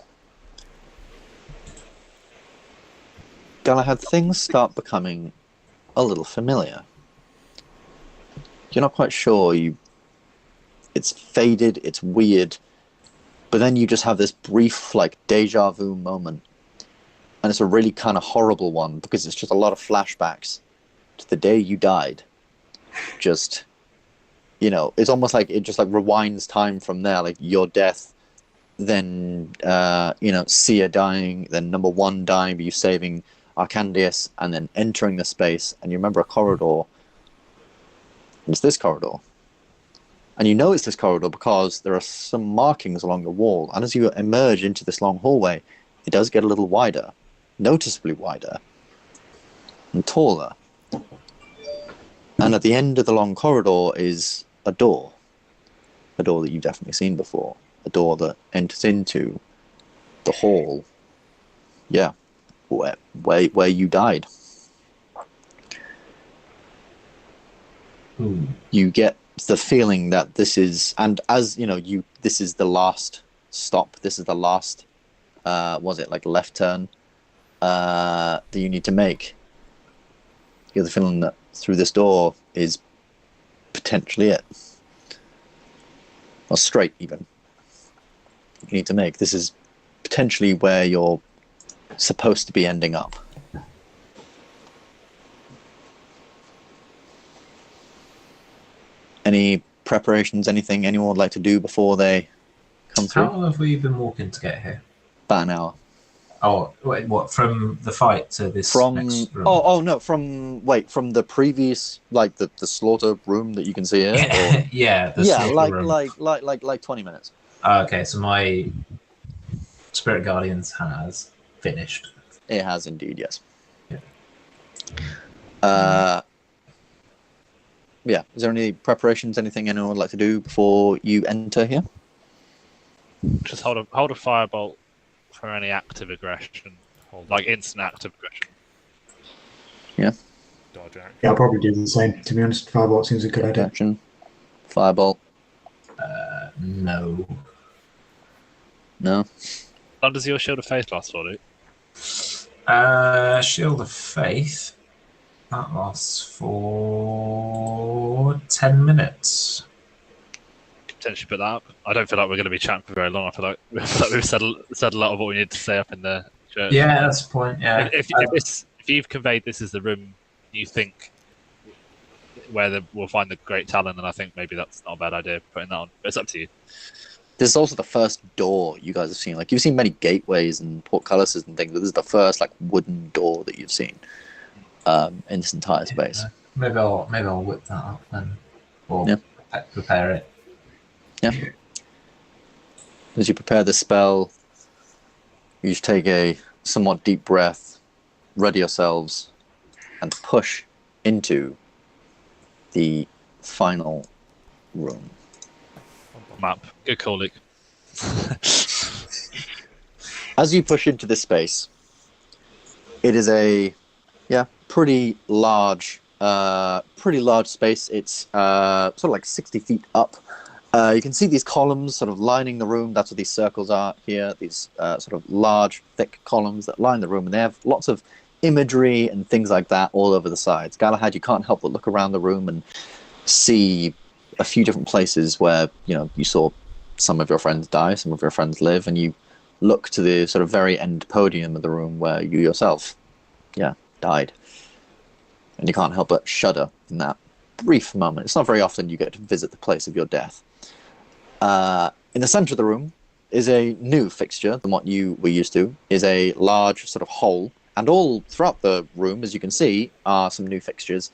Speaker 2: Galahad, things start becoming a little familiar. You're not quite sure. It's faded, it's weird, but then you just have this brief, like, deja vu moment. And it's a really kind of horrible one, because it's just a lot of flashbacks to the day you died. Just, it's almost like it just like rewinds time from there, like your death, then, Sia dying, then number 1 dying, but you saving Arcandius, and then entering the space, and you remember a corridor. It's this corridor. And you know it's this corridor because there are some markings along the wall, and as you emerge into this long hallway, it does get a little wider, noticeably wider, and taller. And at the end of the long corridor is a door that you've definitely seen before, a door that enters into the hall, where you died. You get the feeling that this is, and as this is the last stop, this is the last left turn that you need to make. You get the feeling that through this door is potentially it, or straight even. You need to make, this is potentially where you're supposed to be ending up. Any preparations, anything anyone would like to do before they come through?
Speaker 3: How long have we been walking to get here?
Speaker 2: About an hour.
Speaker 3: Oh, wait, what, from the fight to this next room?
Speaker 2: No, from the previous, like the slaughter room that you can see here? Or...
Speaker 3: yeah, room.
Speaker 2: like 20 minutes.
Speaker 3: Okay, so my Spirit Guardians has finished.
Speaker 2: It has indeed, yes.
Speaker 3: Yeah.
Speaker 2: Is there any preparations, anything anyone would like to do before you enter here?
Speaker 1: Just hold a firebolt for any active aggression, like instant active aggression.
Speaker 2: Yeah.
Speaker 5: Dodge action.
Speaker 4: Yeah, I'll probably do the same. To be honest, firebolt seems a good idea.
Speaker 2: Action. Firebolt.
Speaker 3: No.
Speaker 2: No.
Speaker 1: How long does your Shield of Faith last for, Luke?
Speaker 3: Shield of Faith. That lasts for 10 minutes.
Speaker 1: Potentially put that up. I don't feel like we're going to be chatting for very long. I feel like we've said a lot of what we need to say up in the church.
Speaker 3: Yeah, that's the point. Yeah.
Speaker 1: If you've conveyed this is the room you think where we'll find the Great Talon, then I think maybe that's not a bad idea putting that on. But it's up to you.
Speaker 2: This is also the first door you guys have seen. Like, you've seen many gateways and portcullises and things, but this is the first wooden door that you've seen in this entire space.
Speaker 3: Maybe I'll whip that up then, or prepare it.
Speaker 2: Yeah. As you prepare the spell, you just take a somewhat deep breath, ready yourselves, and push into the final room.
Speaker 1: Map. Good call, Luke.
Speaker 2: As you push into this space, it is a pretty large space. It's sort of like 60 feet up. You can see these columns sort of lining the room. That's what these circles are here. These sort of large, thick columns that line the room, and they have lots of imagery and things like that all over the sides. Galahad, you can't help but look around the room and see a few different places where you saw some of your friends die, some of your friends live, and you look to the sort of very end podium of the room where you yourself died, and you can't help but shudder in that brief moment. It's not very often you get to visit the place of your death. In the center of the room is a new fixture than what you were used to, is a large sort of hole, and all throughout the room, as you can see, are some new fixtures.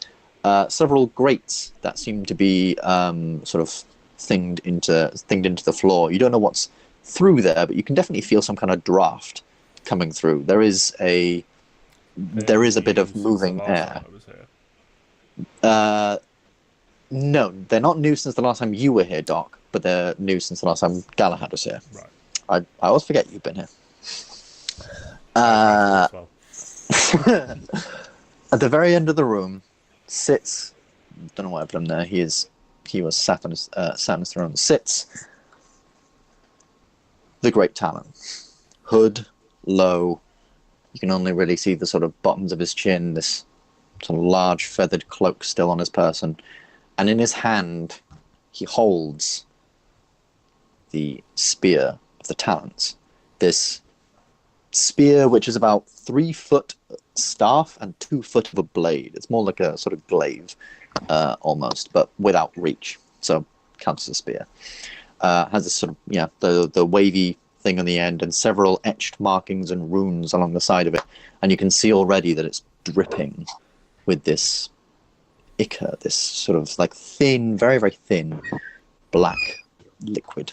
Speaker 2: several grates that seem to be sort of thinged into the floor. You don't know what's through there, but you can definitely feel some kind of draft coming through. There is a bit of moving air. No, they're not new since the last time you were here, Doc, but they're new since the last time Galahad was here.
Speaker 6: Right.
Speaker 2: I always forget you've been here. At the very end of the room sits, don't know why I put him there. He was sat on his throne. Sits the Great Talon, hood low. You can only really see the sort of bottoms of his chin. This sort of large feathered cloak still on his person, and in his hand he holds the spear of the Talons. This spear, which is about 3 foot staff and 2 foot of a blade. It's more like a sort of glaive, almost, but without reach. So counts as a spear. Has this sort of the wavy thing on the end and several etched markings and runes along the side of it, and you can see already that it's dripping with this ichor, this sort of like thin, very very thin, black liquid.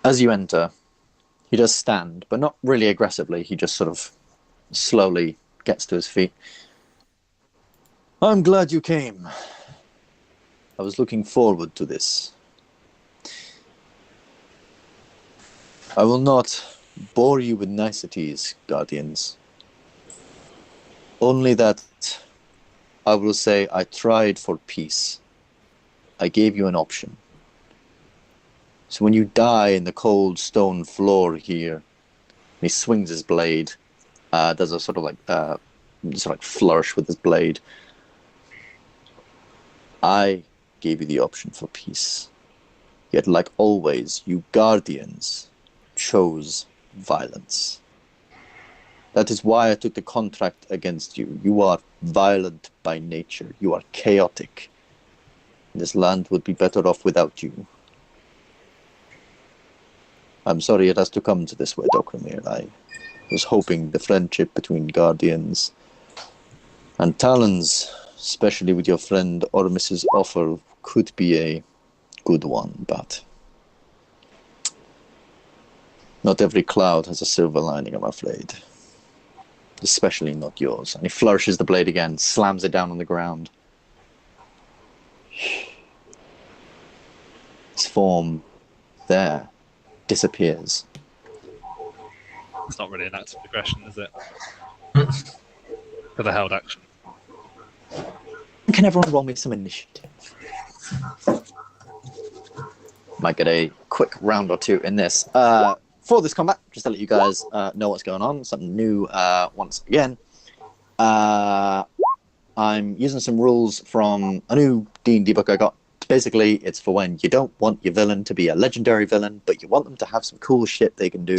Speaker 2: As you enter, he does stand, but not really aggressively. He just sort of slowly gets to his feet. I'm glad you came. I was looking forward to this. I will not bore you with niceties, Guardians. Only that I will say I tried for peace. I gave you an option. So when you die in the cold stone floor here, he swings his blade, does a sort of like flourish with his blade. I gave you the option for peace. Yet like always, you Guardians chose violence. That is why I took the contract against you. You are violent by nature. You are chaotic. This land would be better off without you. I'm sorry it has to come to this way, Dokrumir. I was hoping the friendship between Guardians and Talons, especially with your friend Ormus's offer, could be a good one, but not every cloud has a silver lining, I'm afraid. Especially not yours. And he flourishes the blade again, slams it down on the ground. His form there disappears.
Speaker 1: It's not really an act of aggression, is it? For the held action.
Speaker 2: Can everyone roll me some initiative? Might get a quick round or two in this. For this combat, just to let you guys know what's going on, something new once again. I'm using some rules from a new D&D book I got. Basically, it's for when you don't want your villain to be a legendary villain, but you want them to have some cool shit they can do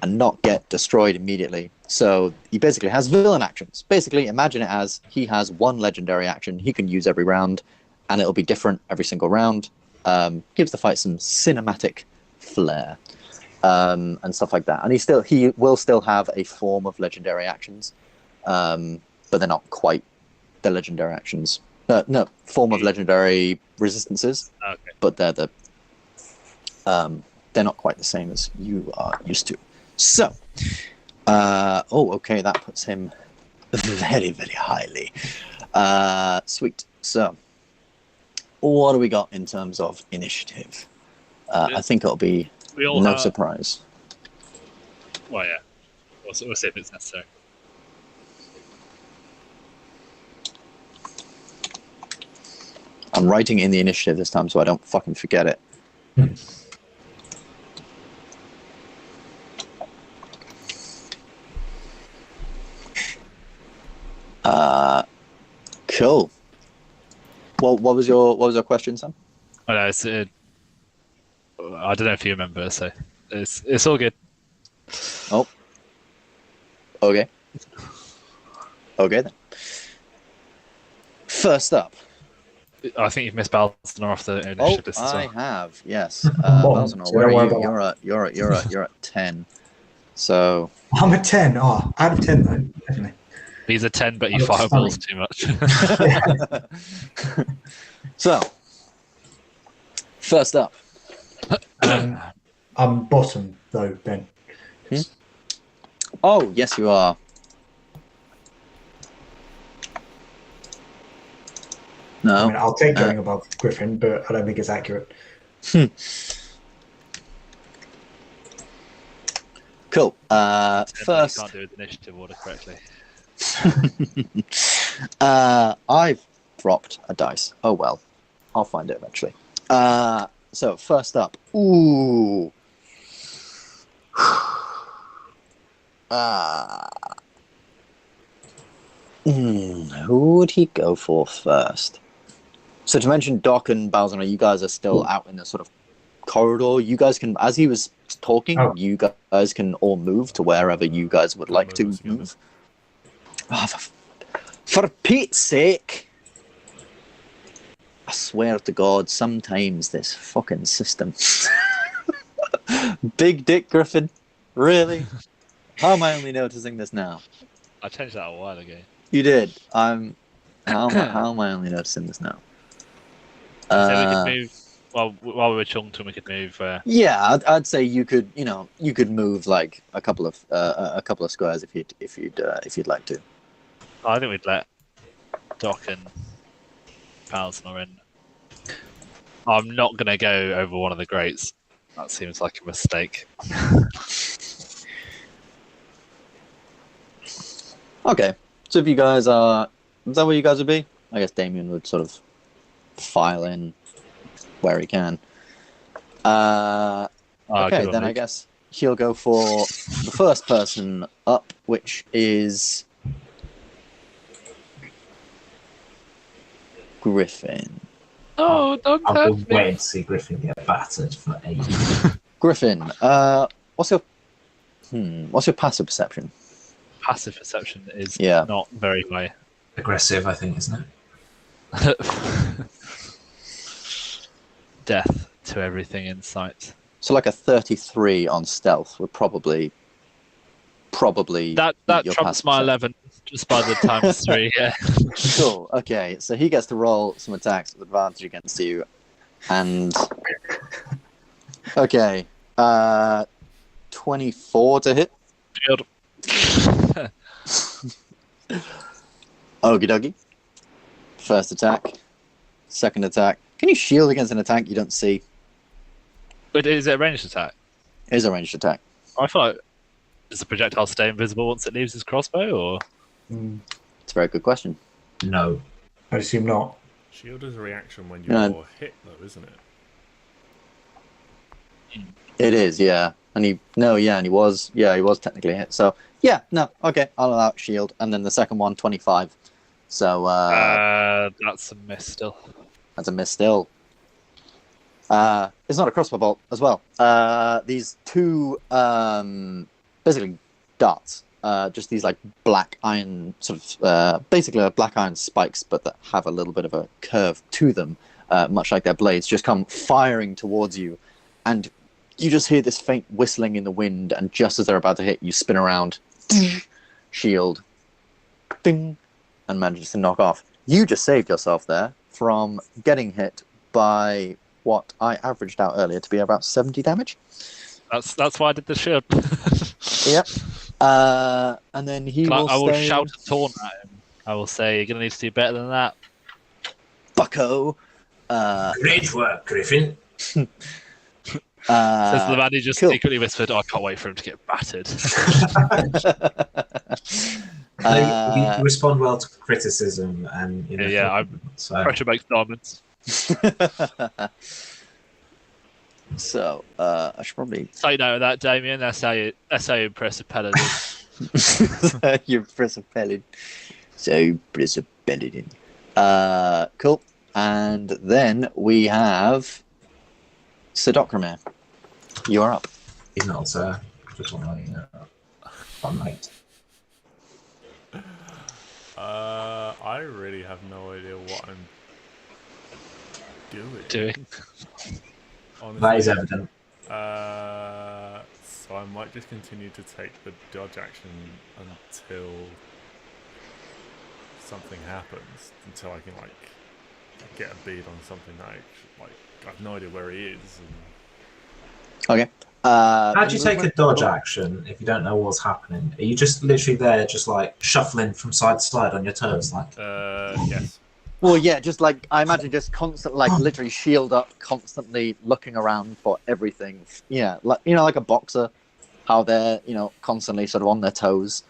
Speaker 2: and not get destroyed immediately. So he basically has villain actions. Basically, imagine it as he has one legendary action he can use every round, and it'll be different every single round. Gives the fight some cinematic flair. And stuff like that. And he will still have a form of legendary actions, but they're not quite the legendary actions. No, form of legendary resistances.
Speaker 1: Okay.
Speaker 2: But they're not quite the same as you are used to. So, okay, that puts him very, very highly. Sweet. So, what do we got in terms of initiative? I think it'll be no surprise.
Speaker 1: Well, yeah. We'll see if it's necessary.
Speaker 2: I'm writing in the initiative this time so I don't fucking forget it. Cool. Well, what was your question, Sam?
Speaker 1: Oh, no, it's I don't know if you remember, so it's all good.
Speaker 2: Oh. Okay. Okay then. First up.
Speaker 1: I think you've missed Balzanor off the initiative list as well.
Speaker 2: I have, yes. Balzanor, where are you? You're at 10. So
Speaker 4: I'm at 10. Oh, out of 10 though, definitely.
Speaker 1: He's a 10, but he fireballs too much.
Speaker 2: So, first up.
Speaker 4: I'm bottom, though, Ben.
Speaker 2: Oh, yes, you are. No.
Speaker 4: I mean, I'll take going above Griffin, but I don't think it's accurate.
Speaker 2: Cool.
Speaker 1: First, can't do his initiative order correctly.
Speaker 2: I've dropped a dice. Oh well, I'll find it eventually. So first up, ooh, who would he go for first? So to mention Doc and Balzanor, you guys are still out in the sort of corridor. You guys can, as he was talking, you guys can all move to wherever you guys would like to move. Oh, for Pete's sake! I swear to God, sometimes this fucking system. Big Dick Griffin, really? How am I only noticing this now?
Speaker 1: I changed that a while ago.
Speaker 2: You did. How am I only noticing this now?
Speaker 1: So we could move while we were chunked, we could move.
Speaker 2: Yeah, I'd say you could move like a couple of squares if you'd like to.
Speaker 1: I think we'd let Doc and Balzanor in. I'm not going to go over one of the greats. That seems like a mistake.
Speaker 2: Okay, so if you guys are, is that where you guys would be? I guess Damien would sort of file in where he can. Okay, then I guess he'll go for the first person up, which is Griffin.
Speaker 1: Oh, don't
Speaker 3: I've
Speaker 1: hurt
Speaker 3: been
Speaker 1: me.
Speaker 3: waiting to see Griffin get battered for ages.
Speaker 2: Griffin, what's your passive perception?
Speaker 1: Passive perception is not very high.
Speaker 3: Aggressive, I think, isn't it?
Speaker 1: Death to everything in sight.
Speaker 2: So like a 33 on stealth would probably
Speaker 1: that trumps my 11 just by the times 3. Yeah.
Speaker 2: Cool. Okay, so he gets to roll some attacks with advantage against you, and okay, 24 to hit.
Speaker 1: Shield.
Speaker 2: Okie dokie. First attack. Second attack. Can you shield against an attack you don't see?
Speaker 1: But is it a ranged attack?
Speaker 2: It is a ranged attack.
Speaker 1: I feel like does the projectile stay invisible once it leaves his crossbow, or?
Speaker 2: It's a very good question.
Speaker 3: No.
Speaker 4: I assume not.
Speaker 5: Shield is a reaction when you're hit, though, isn't it?
Speaker 2: It is, yeah. And he was technically hit. So yeah, no, okay, I'll allow shield, and then the second one, 25. So
Speaker 1: that's a miss still.
Speaker 2: That's a miss still. It's not a crossbow bolt as well. These two basically darts. Just these like black iron sort of basically black iron spikes, but that have a little bit of a curve to them, much like their blades, just come firing towards you, and you just hear this faint whistling in the wind, and just as they're about to hit, you spin around, shield, ding, and manage to knock off. You just saved yourself there from getting hit by what I averaged out earlier to be about 70 damage.
Speaker 1: That's why I did the shield.
Speaker 2: Yep. And then I will
Speaker 1: shout a taunt at him. I will say, you're going to need to do better than that.
Speaker 2: Bucko.
Speaker 3: Great work, Griffin.
Speaker 1: Says the man who just secretly whispered, I can't wait for him to get battered.
Speaker 3: You respond well to criticism, and
Speaker 1: pressure makes diamonds.
Speaker 2: So I should probably
Speaker 1: take note of that, Damien. That's how you impress a paladin.
Speaker 2: You impress a paladin. So impress a paladin. Cool. And then we have Sir Dokrumir. You are up.
Speaker 3: He's not, sir. Just want to let you know. I'm late.
Speaker 5: I really have no idea what I'm doing. Honestly,
Speaker 3: that is evident.
Speaker 5: So I might just continue to take the dodge action until something happens until I can like get a bead on something that I have no idea where he is.
Speaker 2: Okay.
Speaker 3: How do you take a dodge action if you don't know what's happening? Are you just literally there, just like shuffling from side to side on your toes, like?
Speaker 5: Yes.
Speaker 2: Well, yeah, just like I imagine, just constant, like literally shield up, constantly looking around for everything. Yeah, like like a boxer, how they're constantly sort of on their toes,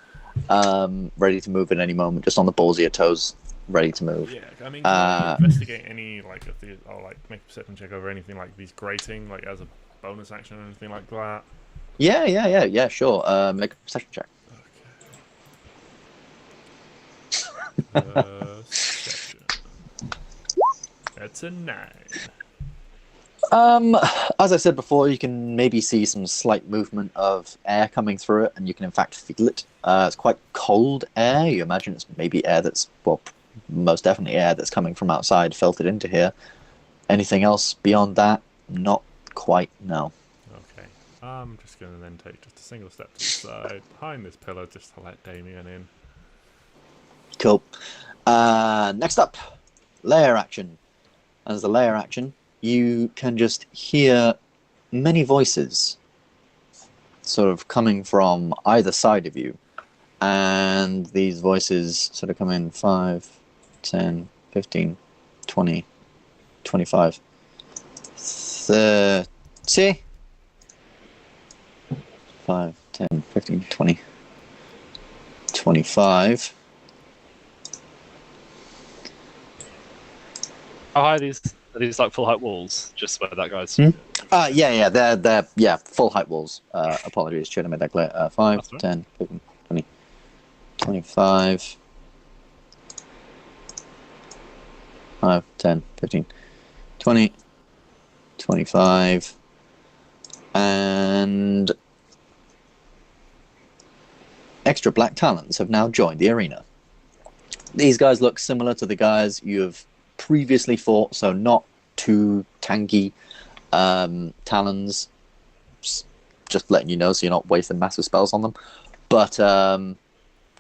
Speaker 2: ready to move at any moment, just on the balls of your toes, ready to move.
Speaker 5: Yeah, I mean, can I investigate any like of the, or like make a perception check over anything like these grating, like as a bonus action or anything like that?
Speaker 2: Yeah, sure. Make a perception check.
Speaker 5: Okay. Perception. That's a 9.
Speaker 2: As I said before, you can maybe see some slight movement of air coming through it, and you can in fact feel it. It's quite cold air. You imagine it's maybe air that's, well, most definitely air that's coming from outside, filtered into here. Anything else beyond that? Not quite, no.
Speaker 5: Okay. I'm just going to then take just a single step to the side, behind this pillar, just to let Damien in.
Speaker 2: Cool. Next up, layer action. As the layer action, you can just hear many voices sort of coming from either side of you. And these voices sort of come in 5, 10, 15, 20, 25, 30, 5, 10, 15, 20, 25.
Speaker 1: How high are these like full height walls? Just where that guy's.
Speaker 2: Yeah, they're full height walls. Apologies, should have made that clear. 5, 10, 15, 20, 25. 5, 10, 15, 20, 25, and extra black talons have now joined the arena. These guys look similar to the guys you have previously fought, so not too tanky. Talons, just letting you know so you're not wasting massive spells on them, but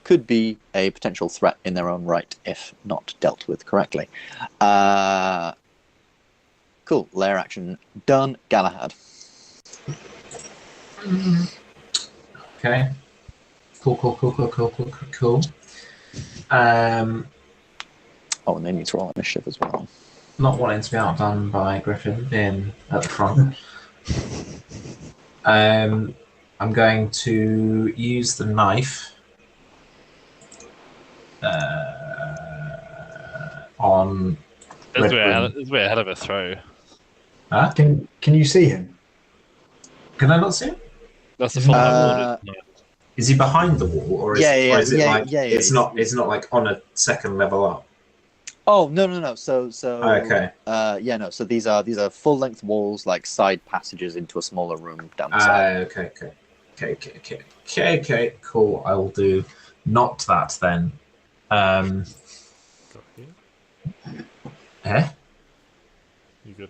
Speaker 2: could be a potential threat in their own right if not dealt with correctly. Cool, layer action done. Galahad.
Speaker 3: Okay. Cool.
Speaker 2: Oh, and they need to roll initiative as well.
Speaker 3: Not wanting to be outdone by Griffin being at the front. I'm going to use the knife on.
Speaker 1: It's a bit ahead of a throw.
Speaker 3: Huh?
Speaker 4: Can you see him?
Speaker 3: Can I not see him?
Speaker 1: That's the full height wall.
Speaker 3: Is he behind the wall, or is it like it's not like on a second level up?
Speaker 2: Oh no. So
Speaker 3: okay.
Speaker 2: So these are full length walls, like side passages into a smaller room down the side.
Speaker 3: Okay. Cool. I will do not that then.
Speaker 5: You could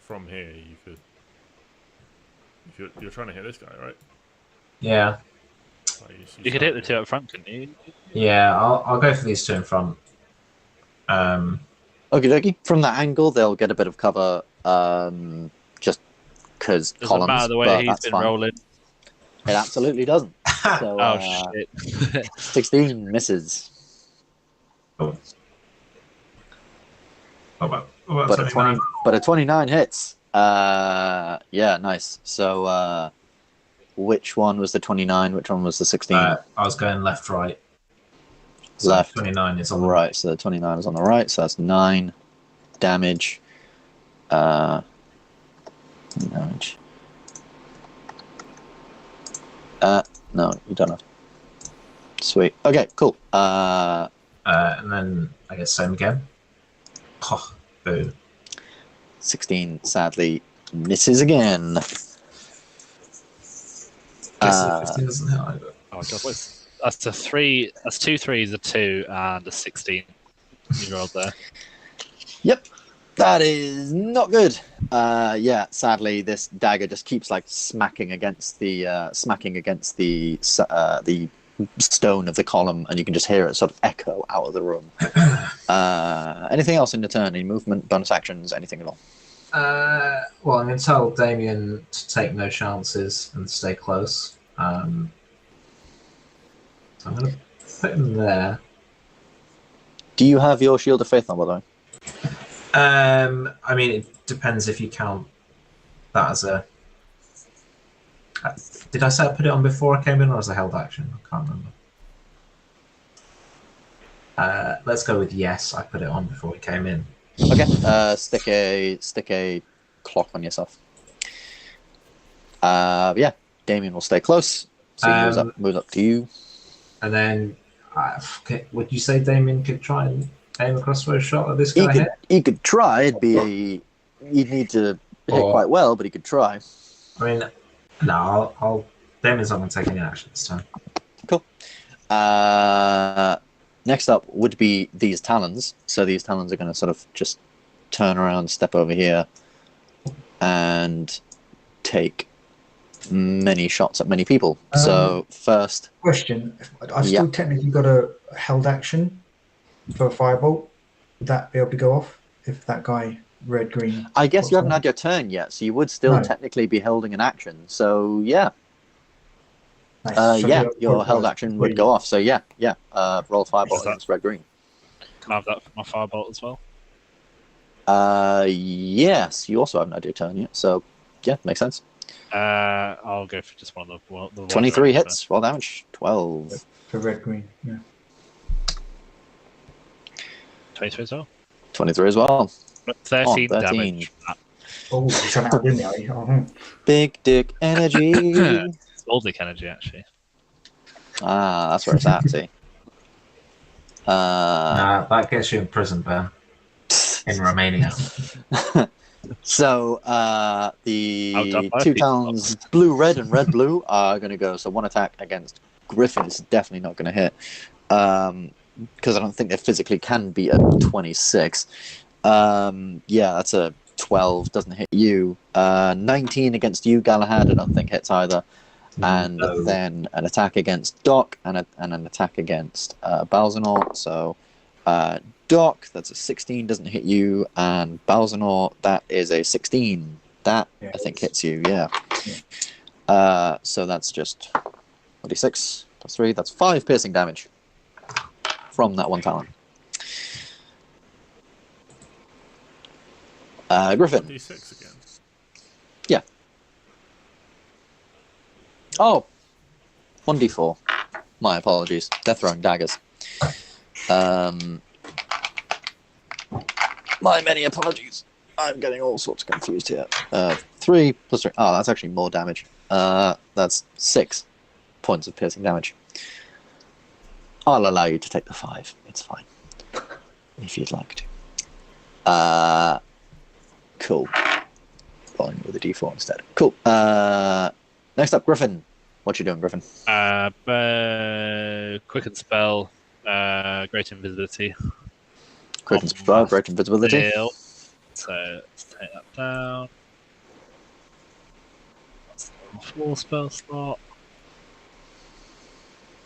Speaker 5: from here. You're trying to hit this guy, right?
Speaker 3: Yeah.
Speaker 1: You could hit the two up front, couldn't you?
Speaker 3: Yeah, I'll go for these two in front.
Speaker 2: Okie dokie. From that angle, they'll get a bit of cover, just because columns.
Speaker 1: Doesn't matter the way he's been rolling.
Speaker 2: It absolutely doesn't. So,
Speaker 1: shit.
Speaker 2: 16 misses.
Speaker 3: Oh.
Speaker 2: But a 29 hits. Yeah, nice. So, which one was the 29? Which one was the 16?
Speaker 3: I was going left, right. So
Speaker 2: Left.
Speaker 3: 29 is on
Speaker 2: the right. So the 29 is on the right. So that's 9 damage. Damage. No, you don't have. Sweet. Okay, cool.
Speaker 3: And then I guess same again. Oh, boo.
Speaker 2: 16 sadly misses again.
Speaker 3: 15 doesn't hit either.
Speaker 1: Oh god, that's a 3. That's 2 3s, a 2, and a 16. You rolled there.
Speaker 2: Yep, that is not good. Yeah, sadly, this dagger just keeps smacking against the stone of the column, and you can just hear it sort of echo out of the room. Anything else in the turn? Any movement, bonus actions, anything at all?
Speaker 3: Well, I'm going to tell Damien to take no chances and stay close. So I'm going to put him there.
Speaker 2: Do you have your Shield of Faith on, by the way?
Speaker 3: I mean, it depends if you count that as a... did I say I put it on before I came in, or as a held action? I can't remember. Let's go with yes, I put it on before we came in.
Speaker 2: Okay, stick a clock on yourself. Yeah, Damien will stay close. So he moves up to you.
Speaker 3: And then, would you say Damien could try and aim a crossbow shot at this guy here?
Speaker 2: He could try. You'd need to hit quite well, but he could try.
Speaker 3: I mean, no, Damien's not going to take any action this time.
Speaker 2: Cool. Next up would be these Talons. So these Talons are going to sort of just turn around, step over here, and take many shots at many people. So first...
Speaker 4: Question. I've still technically got a held action for a firebolt. Would that be able to go off if that guy, red-green...
Speaker 2: I guess you haven't had your turn yet, so you would still technically be holding an action. So, yeah. Nice. Your held action would go off. So, yeah. Roll firebolt against red-green.
Speaker 1: Can I have that for my firebolt as well?
Speaker 2: Yes. You also haven't had your turn yet, so, yeah, makes sense.
Speaker 1: I'll go for just one of the
Speaker 2: 23 hits, roll damage. 12.
Speaker 4: For red-green, yeah.
Speaker 1: 23 as well?
Speaker 2: 23 as well.
Speaker 1: 13 damage.
Speaker 4: Oh, shut out, didn't I? Oh.
Speaker 2: Big dick energy.
Speaker 1: Small dick energy, actually.
Speaker 2: That's where it's at, see.
Speaker 3: That gets you in prison, Ben. In Romania.
Speaker 2: So the two Talons, blue-red and red-blue, are going to go. So one attack against Griffin is definitely not going to hit. Because I don't think they physically can beat a 26. That's a 12, doesn't hit you. 19 against you, Galahad, I don't think hits either. And then an attack against Doc and an attack against Balzanor. So Doc, that's a 16, doesn't hit you. And Balzanor, that is a 16. That, I think, hits you, so that's just 26 plus 3. That's 5 piercing damage from that one Talon. Griffin.
Speaker 6: D6 again.
Speaker 2: Yeah. Oh, 1d4. My apologies. They're throwing daggers. My many apologies. I'm getting all sorts confused here. 3 plus 3. Oh, that's actually more damage. That's 6 points of piercing damage. I'll allow you to take the 5. It's fine. If you'd like to. Cool. Rolling with a d4 instead. Cool. Next up, Griffin. What you doing, Griffin?
Speaker 1: Quicken spell. Great invisibility.
Speaker 2: Quicken spell, great invisibility.
Speaker 1: So let's take that down. That's the 4 spell slot.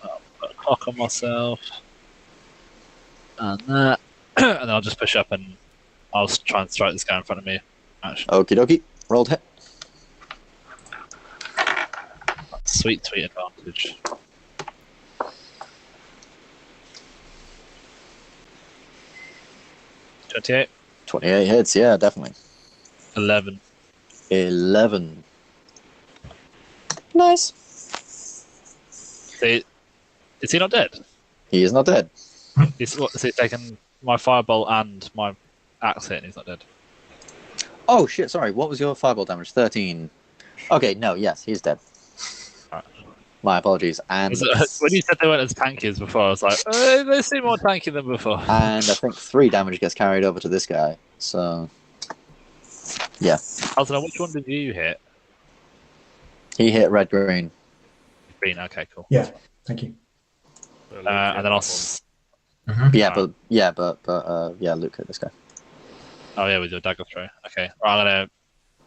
Speaker 1: I'll put a clock on myself. And that. And then I'll just push up and I'll try and strike this guy in front of me. Actually.
Speaker 2: Okie dokie. Rolled hit.
Speaker 1: Sweet advantage. $28.
Speaker 2: 28 hits, yeah, definitely.
Speaker 1: 11.
Speaker 2: Nice.
Speaker 1: Is he not dead?
Speaker 2: He is not dead.
Speaker 1: Is he taken my firebolt and my axe hit and he's not dead?
Speaker 2: Oh shit, sorry. What was your fireball damage? 13. Okay, no, yes, he's dead.
Speaker 1: Right.
Speaker 2: My apologies. And
Speaker 1: when you said they weren't as tanky as before, I was like, they seem more tanky than before.
Speaker 2: And I think 3 damage gets carried over to this guy. So, yeah.
Speaker 1: Balzanor, which one did you hit?
Speaker 2: He hit red-green.
Speaker 1: Green, okay, cool.
Speaker 4: Yeah, thank you.
Speaker 1: And then I'll...
Speaker 2: Yeah, Luke hit this guy.
Speaker 1: Oh yeah, with your dagger throw. Okay, right, I'm gonna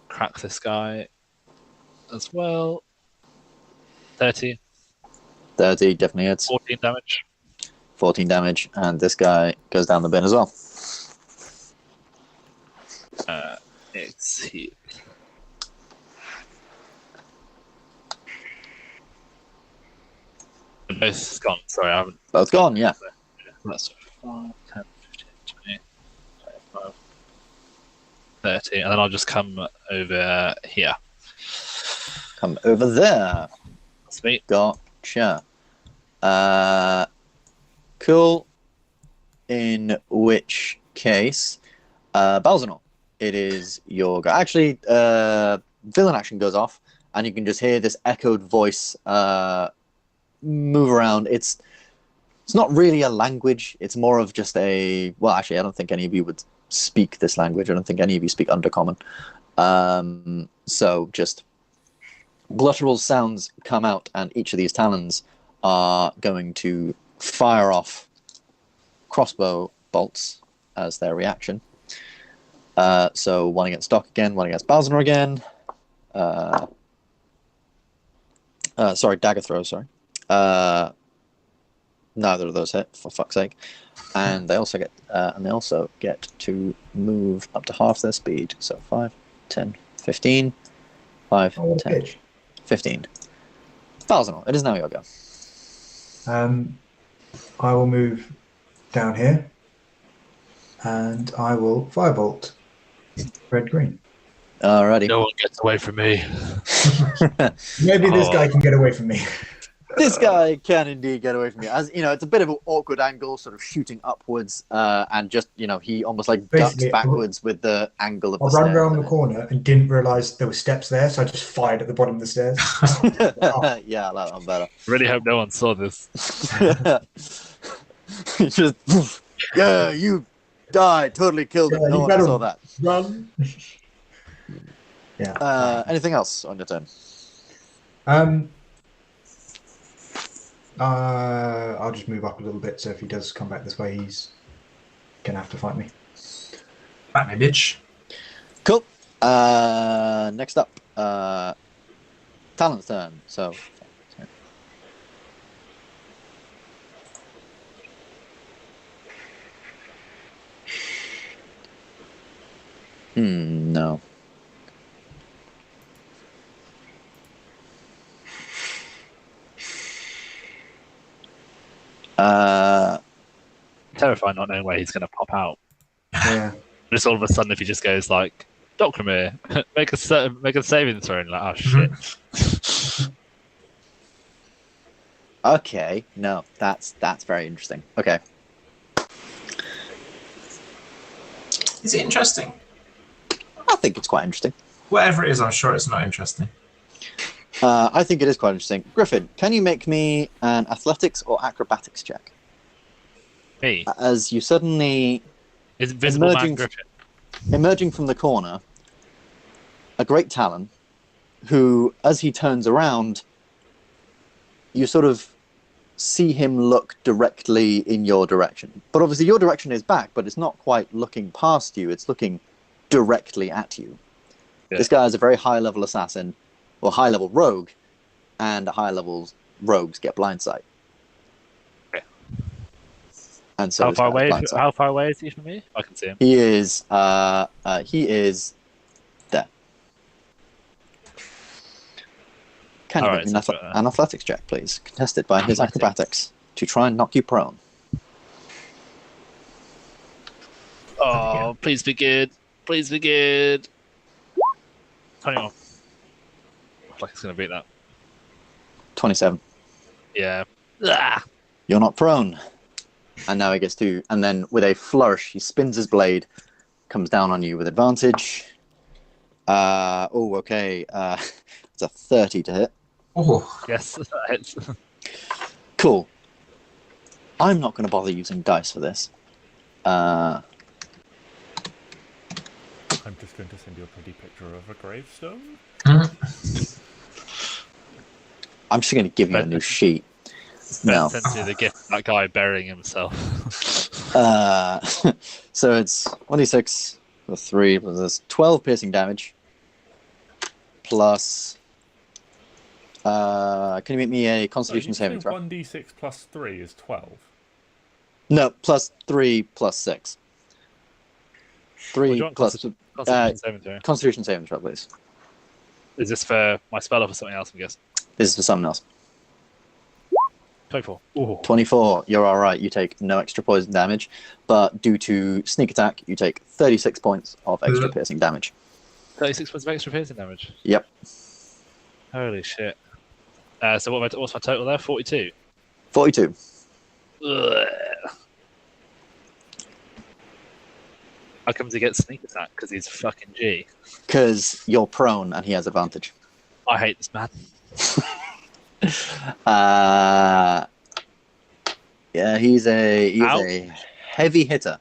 Speaker 1: crack this guy as well. 30.
Speaker 2: 30 definitely hits.
Speaker 1: 14 damage.
Speaker 2: 14 damage, and this guy goes down the bin as well.
Speaker 1: It's here. Both gone. Sorry, I haven't.
Speaker 2: Both gone, yeah.
Speaker 1: That's 5, 10, 15, 20, 25, 30, and then I'll just come over here.
Speaker 2: Come over there.
Speaker 1: Sweet.
Speaker 2: Gotcha. Cool. In which case, Balzanor, it is your go. Actually, villain action goes off, and you can just hear this echoed voice move around. It's not really a language. It's more of just a... Well, actually, I don't think any of you would speak this language. I don't think any of you speak Undercommon. So just guttural sounds come out, and each of these Talons are going to fire off crossbow bolts as their reaction. So one against Doc again, one against Balzanor again. Sorry, dagger throw, sorry. Neither of those hit, for fuck's sake. And they also get to move up to half their speed. So 5, 10, 15. 5, 10, 15. Balzanor, it is now your go.
Speaker 4: I will move down here, and I will firebolt red-green.
Speaker 2: Alrighty.
Speaker 1: No one gets away from me.
Speaker 4: Maybe this guy can get away from me.
Speaker 2: This guy can indeed get away from you. As you know, it's a bit of an awkward angle, sort of shooting upwards, and just he almost like ducks backwards with the angle of the stairs.
Speaker 4: I ran around the corner and didn't realise there were steps there, so I just fired at the bottom of the stairs.
Speaker 2: Oh. Yeah, I like that one better.
Speaker 1: Really hope no one saw this.
Speaker 2: Just yeah, you died, totally killed him. No one saw that.
Speaker 4: Run. Yeah.
Speaker 2: Anything else on your turn?
Speaker 4: I'll just move up a little bit, so if he does come back this way, he's gonna have to fight me.
Speaker 3: Fight me, bitch.
Speaker 2: Cool. Next up, Talon's turn. So. No.
Speaker 1: Terrifying not knowing where he's going to pop out.
Speaker 4: Yeah.
Speaker 1: Just all of a sudden, if he just goes like, Dokrumir, make a saving throw, and like, oh shit.
Speaker 2: Okay, no, that's very interesting. Okay.
Speaker 3: Is it interesting?
Speaker 2: I think it's quite interesting.
Speaker 3: Whatever it is, I'm sure it's not interesting.
Speaker 2: I think it is quite interesting. Griffin, can you make me an athletics or acrobatics check?
Speaker 1: Me?
Speaker 2: As you suddenly...
Speaker 1: Is Invisible Man Griffin?
Speaker 2: Emerging from the corner, a Great Talon, who, as he turns around, you sort of see him look directly in your direction. But obviously your direction is back, but it's not quite looking past you, it's looking directly at you. Yeah. This guy is a very high-level assassin, or high-level rogue, and high-level rogues get blind sight.
Speaker 1: Okay.
Speaker 2: And so
Speaker 1: how far away is he from me? I can see him.
Speaker 2: He is there. Can you make an athletics check, please? Contested by his acrobatics to try and knock you prone.
Speaker 1: Oh, please be good. Please be good. 21. I feel like it's going to beat that.
Speaker 2: 27.
Speaker 1: Yeah.
Speaker 2: You're not prone. And now he gets to... And then with a flourish, he spins his blade, comes down on you with advantage. Okay. It's a 30 to hit.
Speaker 3: Oh.
Speaker 1: Yes, that hits.
Speaker 2: Cool. I'm not going to bother using dice for this.
Speaker 6: I'm just going to send you a pretty picture of a gravestone.
Speaker 2: I'm just going to give you a new sheet. No.
Speaker 1: Sends you the gift of that guy burying himself.
Speaker 2: So it's 1d6 with 3 plus 12 piercing damage. Plus Can you make me a Constitution saving throw?
Speaker 6: 1d6 plus 3 is 12.
Speaker 2: No, plus 3 plus 6. 3 plus...
Speaker 1: Constitution saving throw.
Speaker 2: Constitution saving throw, please.
Speaker 1: Is this for my spell or for something else, I guess?
Speaker 2: This is for something else.
Speaker 1: 24. Ooh.
Speaker 2: 24, you're alright. You take no extra poison damage, but due to sneak attack, you take 36 points of extra piercing damage.
Speaker 1: 36 points of extra piercing damage?
Speaker 2: Yep.
Speaker 1: Holy shit. So what's my total there? 42?
Speaker 2: 42.
Speaker 1: Ugh. How comes he gets sneak attack? Because he's fucking G.
Speaker 2: Because you're prone and he has advantage.
Speaker 1: I hate this man.
Speaker 2: Yeah, he's a heavy hitter.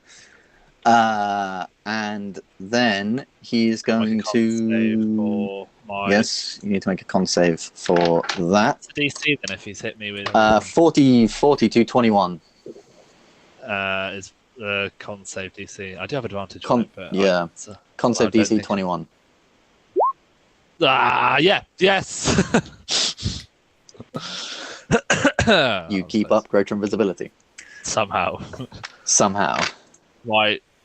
Speaker 2: And then he's going to... Yes, you need to make a con save for that.
Speaker 1: What's the DC then if he's hit me with...
Speaker 2: 40 to 21.
Speaker 1: Is the con save DC. I do have advantage on it, but...
Speaker 2: Yeah, con save DC 21.
Speaker 1: Yeah, yes!
Speaker 2: You keep up greater invisibility.
Speaker 1: Somehow.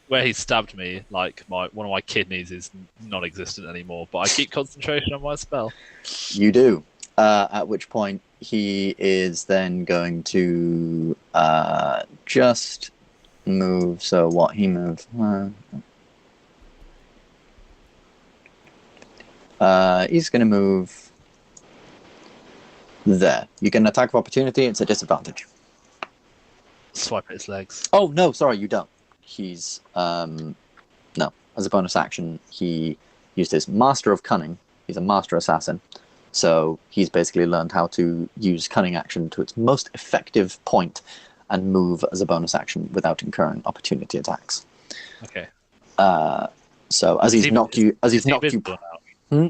Speaker 1: Where he stabbed me, like one of my kidneys is non-existent anymore, but I keep concentration on my spell.
Speaker 2: You do. At which point he is then going to just move. So what he moved? He's going to move there. You get an attack of opportunity. It's a disadvantage.
Speaker 1: Swipe at his legs.
Speaker 2: Oh no, sorry, you don't. He's no. As a bonus action, he used his Master of Cunning. He's a master assassin, so he's basically learned how to use cunning action to its most effective point and move as a bonus action without incurring opportunity attacks.
Speaker 1: Okay.
Speaker 2: So as he's knocked you,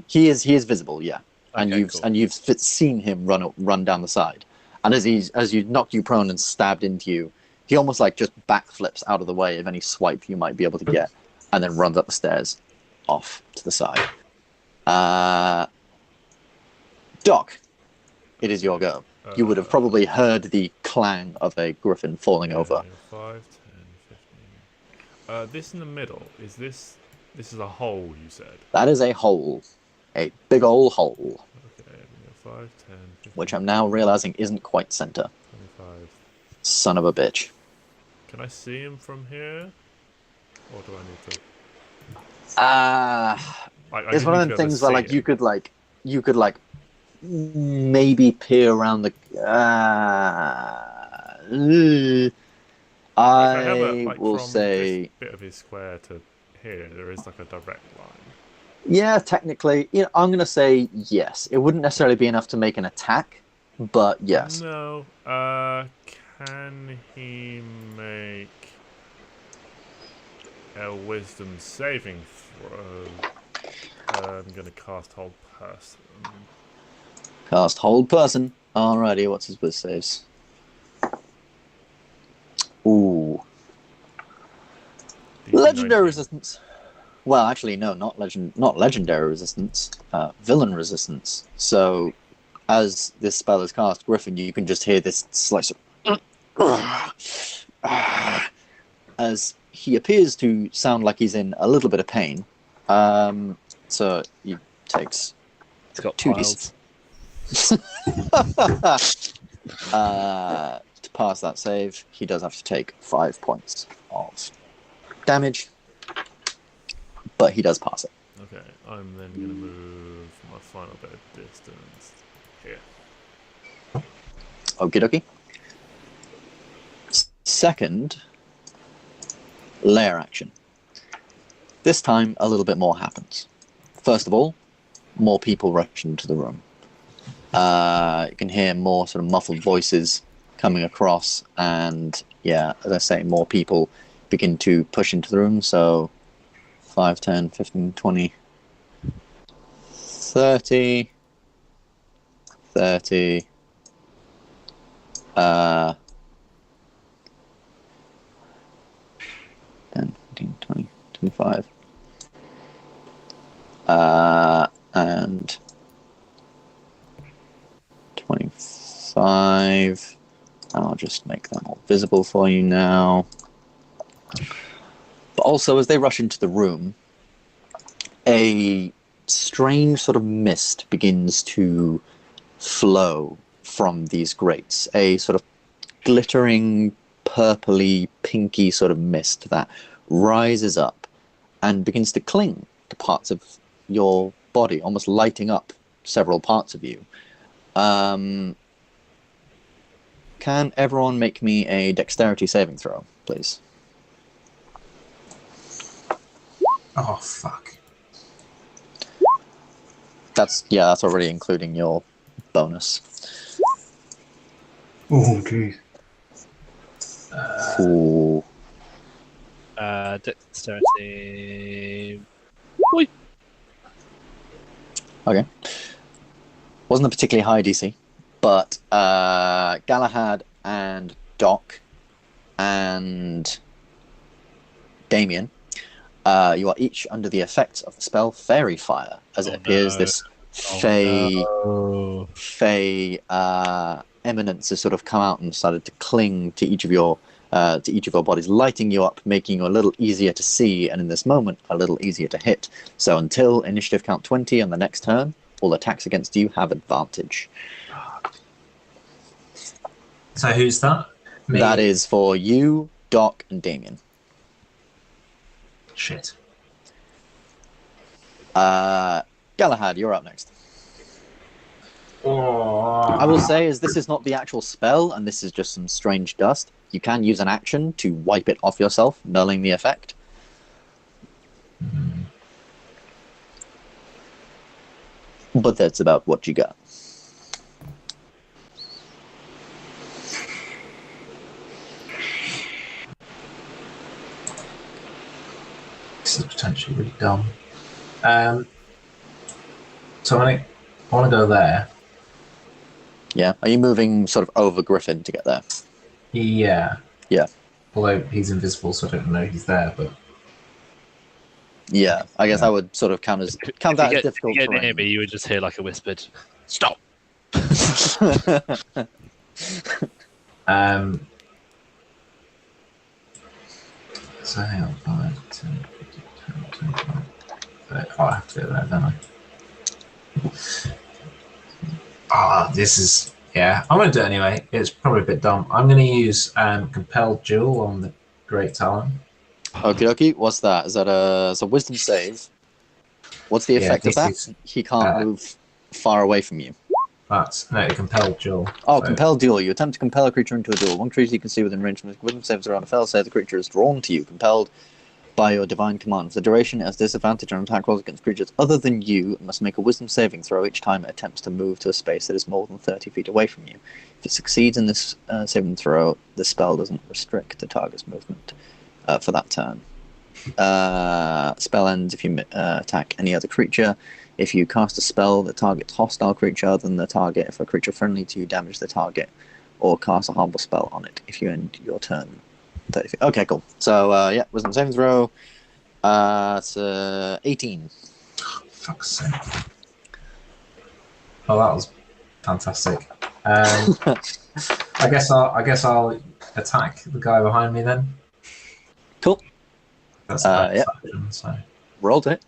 Speaker 2: he is visible, yeah.
Speaker 1: Okay,
Speaker 2: and you've seen him run down the side, and as you knocked you prone and stabbed into you, he almost like just backflips out of the way of any swipe you might be able to get, and then runs up the stairs, off to the side. Doc, it is your go. You would have probably heard the clang of a griffin falling over.
Speaker 6: 5, 10, 15. This in the middle, is this is a hole, you said?
Speaker 2: That is a hole. A big ol' hole.
Speaker 6: Okay, 5, 10, 15.
Speaker 2: Which I'm now realizing isn't quite center.
Speaker 6: 25.
Speaker 2: Son of a bitch.
Speaker 6: Can I see him from here? Or do I need to...
Speaker 2: It's one of them things where you could maybe peer around the... I will say...
Speaker 6: This bit of his square to here, there is like a direct line.
Speaker 2: Yeah, technically. I'm going to say yes. It wouldn't necessarily be enough to make an attack, but yes.
Speaker 6: No. Can he make a wisdom saving throw? I'm going to cast Hold Person.
Speaker 2: Cast Hold Person. Alrighty, what's his wisdom saves? Ooh. Legendary resistance. Well, actually, no, not legendary resistance. Villain resistance. So, as this spell is cast, Griffin, you can just hear this slice of... as he appears to sound like he's in a little bit of pain. So he takes...
Speaker 1: It's got
Speaker 2: 2d. To pass that save, he does have to take 5 points of damage. But he does pass it.
Speaker 6: Okay, I'm then going to move my final bit of distance here.
Speaker 2: Okie dokie. Second, lair action. This time, a little bit more happens. First of all, more people rush into the room. You can hear more sort of muffled voices coming across, and yeah, as I say, more people begin to push into the room, so 5, 10, 15, 20, 30, 10, 15, 20, 25. And 5. I'll just make them all visible for you now. But also, as they rush into the room, a strange sort of mist begins to flow from these grates. A sort of glittering, purpley, pinky sort of mist that rises up and begins to cling to parts of your body, almost lighting up several parts of you. Can everyone make me a dexterity saving throw, please?
Speaker 3: Oh, fuck.
Speaker 2: That's already including your bonus.
Speaker 4: Oh, jeez.
Speaker 2: Ooh.
Speaker 1: Dexterity. Oi.
Speaker 2: Okay. Wasn't a particularly high DC, but Galahad and Doc and Damien, you are each under the effects of the spell Fairy Fire, as it appears this fey eminence has sort of come out and started to cling to each of your bodies, lighting you up, making you a little easier to see, and in this moment, a little easier to hit. So until initiative count 20 on the next turn, all attacks against you have advantage.
Speaker 3: So who's that? Me?
Speaker 2: That is for you, Doc, and Damien.
Speaker 3: Shit.
Speaker 2: Galahad, you're up next. I will say, as this is not the actual spell, and this is just some strange dust, you can use an action to wipe it off yourself, nulling the effect. But that's about what you got.
Speaker 3: This is potentially really dumb. So I want to go there.
Speaker 2: Yeah. Are you moving sort of over Griffin to get there?
Speaker 3: Yeah.
Speaker 2: Yeah.
Speaker 3: Although he's invisible, so I don't know he's there, but...
Speaker 2: Yeah, I guess I would sort of count that as difficult
Speaker 1: If you get
Speaker 2: terrain.
Speaker 1: near me, you would just hear like a whispered, "Stop!"
Speaker 3: So hang on, 5, 10, 15, 20, 25. I have to go there, don't I? This is... Yeah, I'm going to do it anyway. It's probably a bit dumb. I'm going to use Compelled Duel on the Great Talon.
Speaker 2: Okie dokie, what's that? Is that a wisdom save? What's the effect of that? He can't move far away from you.
Speaker 3: That's no Compelled Duel.
Speaker 2: Oh, so. Compelled Duel. You attempt to compel a creature into a duel. One creature you can see within range from his wisdom saves around a fail save. The creature is drawn to you, compelled by your divine command. For the duration, it has disadvantage on attack rolls against creatures other than you and must make a wisdom saving throw each time it attempts to move to a space that is more than 30 feet away from you. If it succeeds in this saving throw, the spell doesn't restrict the target's movement for that turn. Spell ends if you attack any other creature. If you cast a spell that targets hostile creature other than the target, if a creature friendly to you damage the target, or cast a harmful spell on it if you end your turn 30 feet. Okay, cool. So, yeah, wisdom saving throw. It's 18.
Speaker 3: Fuck's sake. Oh, that was fantastic. I guess I'll attack the guy behind me then.
Speaker 2: Cool.
Speaker 3: That's the action, so.
Speaker 2: Rolled it.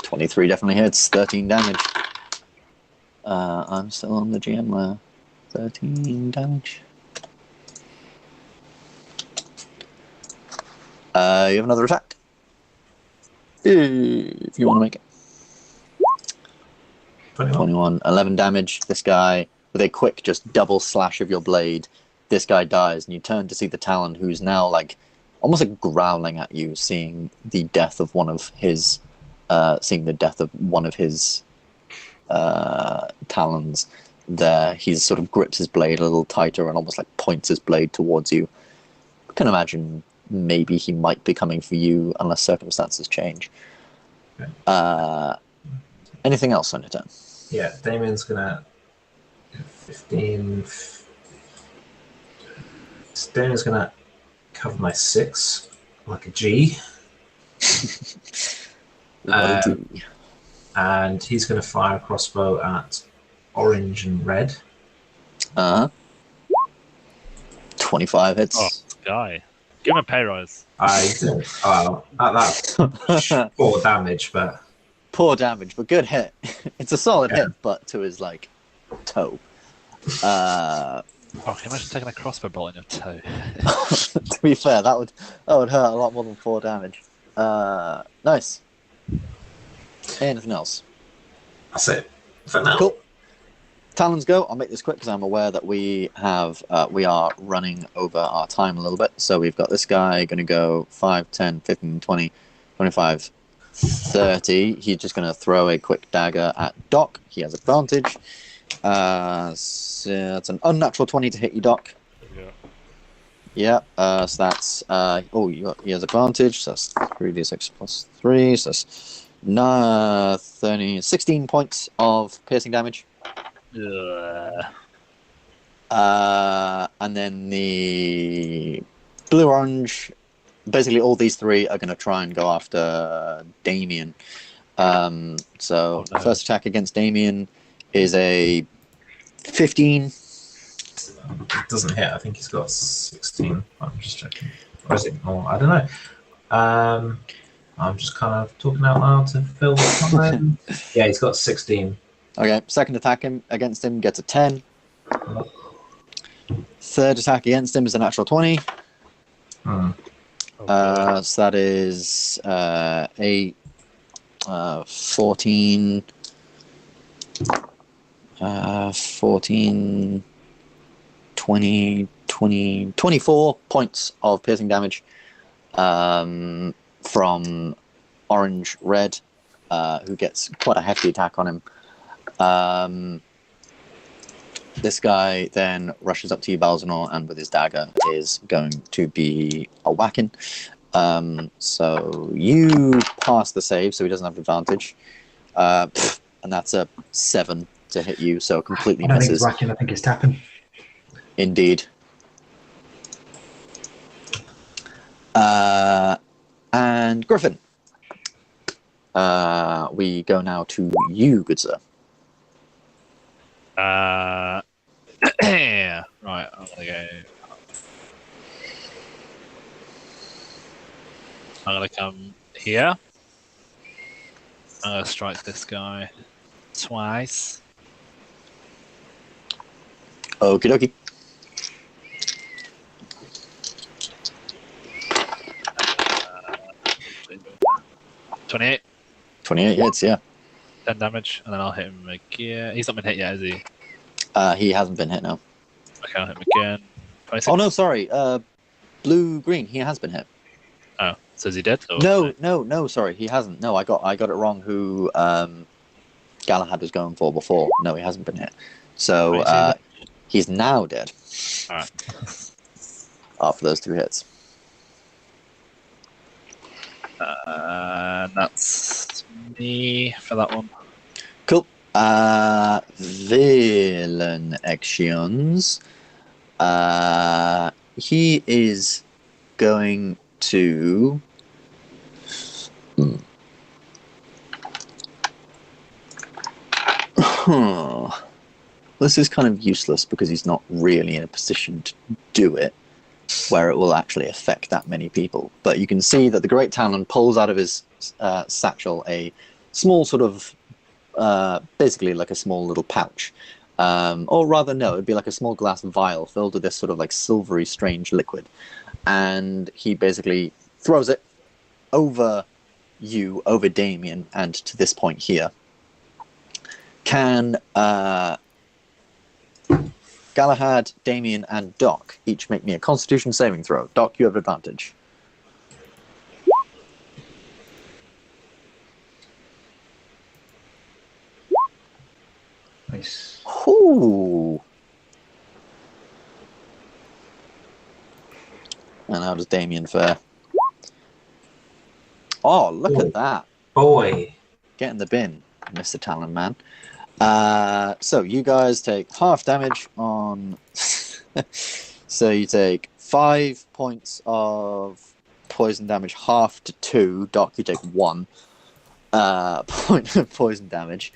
Speaker 2: $23 definitely hits. 13 damage. I'm still on the GM layer. 13 damage. You have another attack. If you want to make it. 21. 11 damage. This guy, with a quick just double slash of your blade, this guy dies, and you turn to see the Talon, who's now like almost like growling at you, seeing the death of one of his Talons there. He sort of grips his blade a little tighter and almost like points his blade towards you. I can imagine maybe he might be coming for you unless circumstances change. Okay. Anything else on your turn?
Speaker 3: Yeah, Damien's gonna 15. Damien's gonna cover my 6 like a G. and he's going to fire a crossbow at orange and red.
Speaker 2: 25 hits.
Speaker 1: Oh, guy. Give him a pay rise.
Speaker 3: I do. Oh, that's 4 damage, but...
Speaker 2: Poor damage, but good hit. It's a solid hit, but to his, like, toe.
Speaker 1: Oh, can you imagine taking a crossbow bolt in your toe?
Speaker 2: To be fair, that would hurt a lot more than 4 damage. Nice. Anything else?
Speaker 3: That's it for now.
Speaker 2: Cool. Talons go. I'll make this quick because I'm aware that we are running over our time a little bit. So we've got this guy going to go 5, 10, 15, 20, 25, 30. He's just going to throw a quick dagger at Doc. He has advantage. So it's an unnatural 20 to hit you, Doc.
Speaker 5: Yeah.
Speaker 2: Yeah. So that's he has advantage. So that's 3d6 plus 3. So that's 16 points of piercing damage. And then the blue-orange, basically all these three are going to try and go after Damien. First attack against Damien is a 15.
Speaker 3: It doesn't hit. I think he's got 16. I'm just checking. Or is it more? I don't know. I'm just kind of talking out loud to fill the time. Yeah, he's got 16.
Speaker 2: Okay, second attack against him gets a 10. Third attack against him is a natural 20. So that is 8, 14, 14, 20, 24 points of piercing damage from Orange Red, who gets quite a hefty attack on him. This guy then rushes up to you, Balzanor, and with his dagger is going to be a whacking. So you pass the save, so he doesn't have advantage. And that's a 7 to hit you, so completely
Speaker 4: I don't
Speaker 2: misses.
Speaker 4: think it's whacking, I think it's tapping.
Speaker 2: Indeed. And Griffin. We go now to you, good sir.
Speaker 1: Right, I'm gonna go. I'm gonna come here. I'm gonna strike this guy twice.
Speaker 2: Okie dokie.
Speaker 1: 28.
Speaker 2: 28 hits, yeah.
Speaker 1: 10 damage, and then I'll hit him again. He's not been hit yet, is he?
Speaker 2: He hasn't been hit, no.
Speaker 1: Okay, I'll hit him again. 26.
Speaker 2: Oh, no, sorry. Blue-green, he has been hit.
Speaker 1: Oh, so is he dead? Or
Speaker 2: No, sorry, he hasn't. No, I got it wrong who Galahad was going for before. No, he hasn't been hit. So he's now dead.
Speaker 1: Alright.
Speaker 2: After those 2 hits.
Speaker 1: That's me for that one.
Speaker 2: Cool. Villain actions. He is going to... This is kind of useless because he's not really in a position to do it where it will actually affect that many people. But you can see that the Great Talon pulls out of his satchel a small sort of, basically like a small little pouch. Or rather, no, it'd be like a small glass vial filled with this sort of like silvery, strange liquid. And he basically throws it over you, over Damien, and to this point here. Can Galahad, Damien, and Doc each make me a Constitution saving throw. Doc, you have advantage.
Speaker 4: Nice.
Speaker 2: Ooh. And how does Damien fare? Oh, look at that.
Speaker 3: Boy.
Speaker 2: Get in the bin, Mr. Talon Man. So you guys take half damage on... So you take 5 points of poison damage, half to 2. Doc, you take 1. point of poison damage.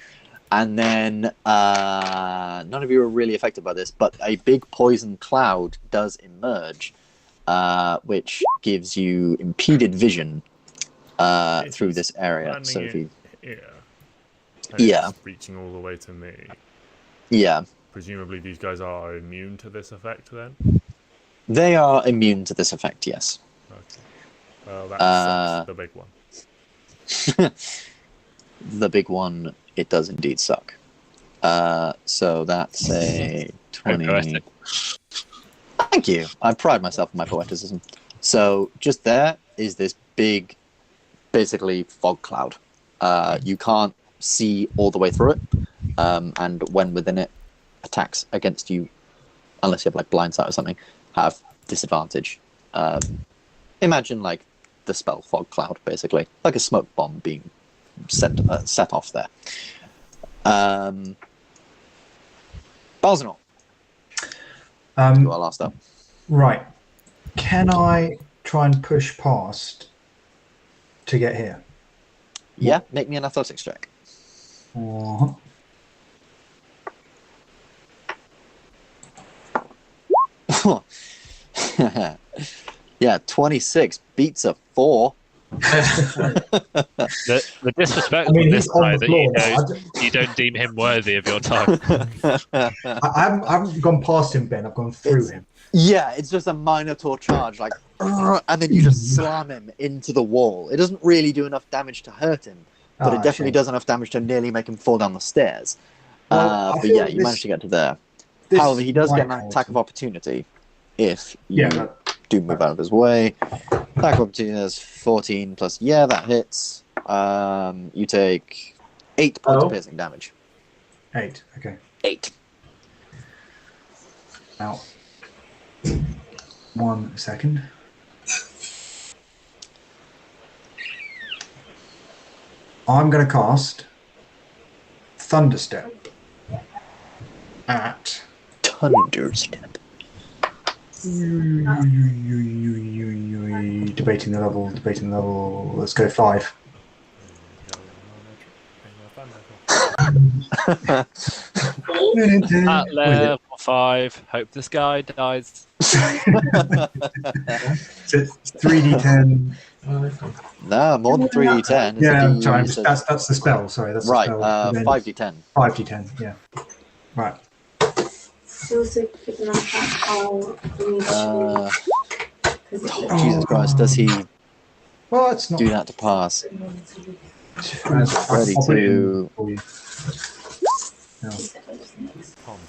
Speaker 2: And then none of you are really affected by this, but a big poison cloud does emerge, which gives you impeded vision through this area. So if you...
Speaker 6: It's reaching all the way to me.
Speaker 2: Yeah.
Speaker 6: Presumably these guys are immune to this effect then?
Speaker 2: They are immune to this effect, yes.
Speaker 6: Okay. Well, that's the big one.
Speaker 2: The big one, it does indeed suck. So that's a 20. Thank you. I pride myself on my poeticism. So just there is this big, basically, fog cloud. You can't see all the way through it, and when within it, attacks against you, unless you have like blind sight or something, have disadvantage. Imagine like the spell fog cloud, basically, like a smoke bomb being set off there. Balzanor.
Speaker 4: You
Speaker 2: are last up.
Speaker 4: Right. Can I try and push past to get here?
Speaker 2: Yeah, make me an athletics check.
Speaker 4: Uh-huh.
Speaker 2: Yeah, 26 beats a 4.
Speaker 1: The disrespect with this guy that you don't deem him worthy of your time.
Speaker 4: I haven't gone past him, Ben. I've gone through him.
Speaker 2: Yeah, it's just a minotaur charge, like, and then you just slam him into the wall. It doesn't really do enough damage to hurt him, but it definitely does enough damage to nearly make him fall down the stairs. But yeah, you managed to get to there. However, he does get an attack of opportunity if you do move out of his way. Attack of opportunity is 14 plus, that hits. You take 8 points of piercing damage.
Speaker 4: 8, okay.
Speaker 2: 8.
Speaker 4: Now, 1 second. I'm going to cast Thunderstep at...
Speaker 2: Thunderstep.
Speaker 4: Debating the level. Let's go 5.
Speaker 1: At level 5, hope this guy dies.
Speaker 4: So it's 3d10.
Speaker 2: No, more than 3d10.
Speaker 4: Yeah, sorry, that's the spell. Sorry, that's
Speaker 2: right.
Speaker 4: The spell.
Speaker 2: 5d10.
Speaker 4: 5d10. Yeah. Right.
Speaker 2: Jesus Christ! Does he?
Speaker 4: Well, it's not.
Speaker 2: Do that to pass.
Speaker 4: Ready to.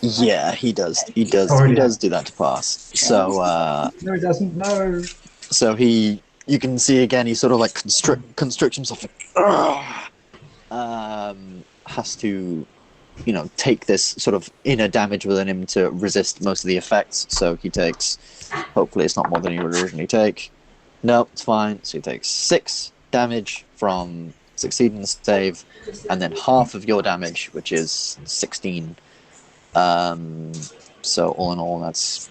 Speaker 2: Yeah, he does. He does do that to pass. So.
Speaker 4: No, he doesn't. No.
Speaker 2: So you can see again. He sort of like constricts himself. Has to, take this sort of inner damage within him to resist most of the effects. So he takes. Hopefully, it's not more than he would originally take. No, it's fine. So he takes 6 damage from succeeding the save, and then half of your damage, which is 16. So all in all, that's.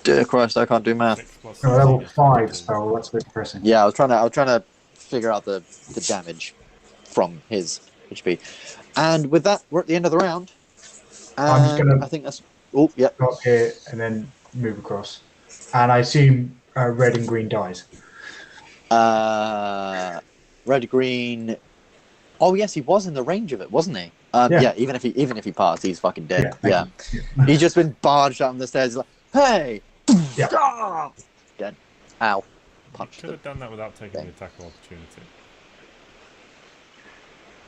Speaker 2: Dear Christ, I can't do math.
Speaker 4: Level 5 spell. That's a bit depressing.
Speaker 2: Yeah, I was trying to figure out the damage from his HP, and with that, we're at the end of the round.
Speaker 4: I'm just gonna.
Speaker 2: I think that's. Oh, yeah.
Speaker 4: Go up here and then move across, and I assume red and green dies.
Speaker 2: Red, green. Oh yes, he was in the range of it, wasn't he? Yeah. Even if he passed, he's fucking dead. Yeah. He's just been barged down the stairs. He's like, hey.
Speaker 4: Yeah.
Speaker 2: Ah! Dead. Ow. Punched
Speaker 6: Could
Speaker 2: him.
Speaker 6: have done that without taking the attack of opportunity.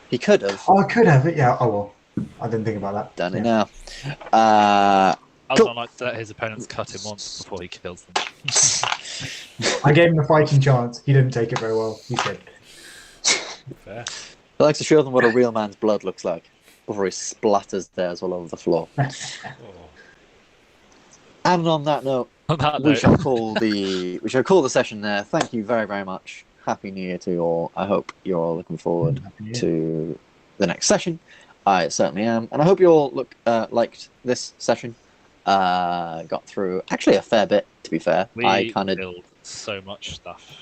Speaker 2: He could have.
Speaker 4: Oh, I could have it. Yeah. Oh well. I didn't think about that.
Speaker 2: Done it now.
Speaker 1: I don't like to let his opponents cut him once before he kills them.
Speaker 4: I gave him a fighting chance. He didn't take it very well. He said.
Speaker 6: Fair.
Speaker 2: He likes to show them what a real man's blood looks like before he splatters theirs all over the floor. And on that note, we shall call the session there. Thank you very, very much. Happy New Year to you all. I hope you're all looking forward to the next session. I certainly am, and I hope you all liked this session. Got through actually a fair bit, to be fair.
Speaker 1: We build so much stuff.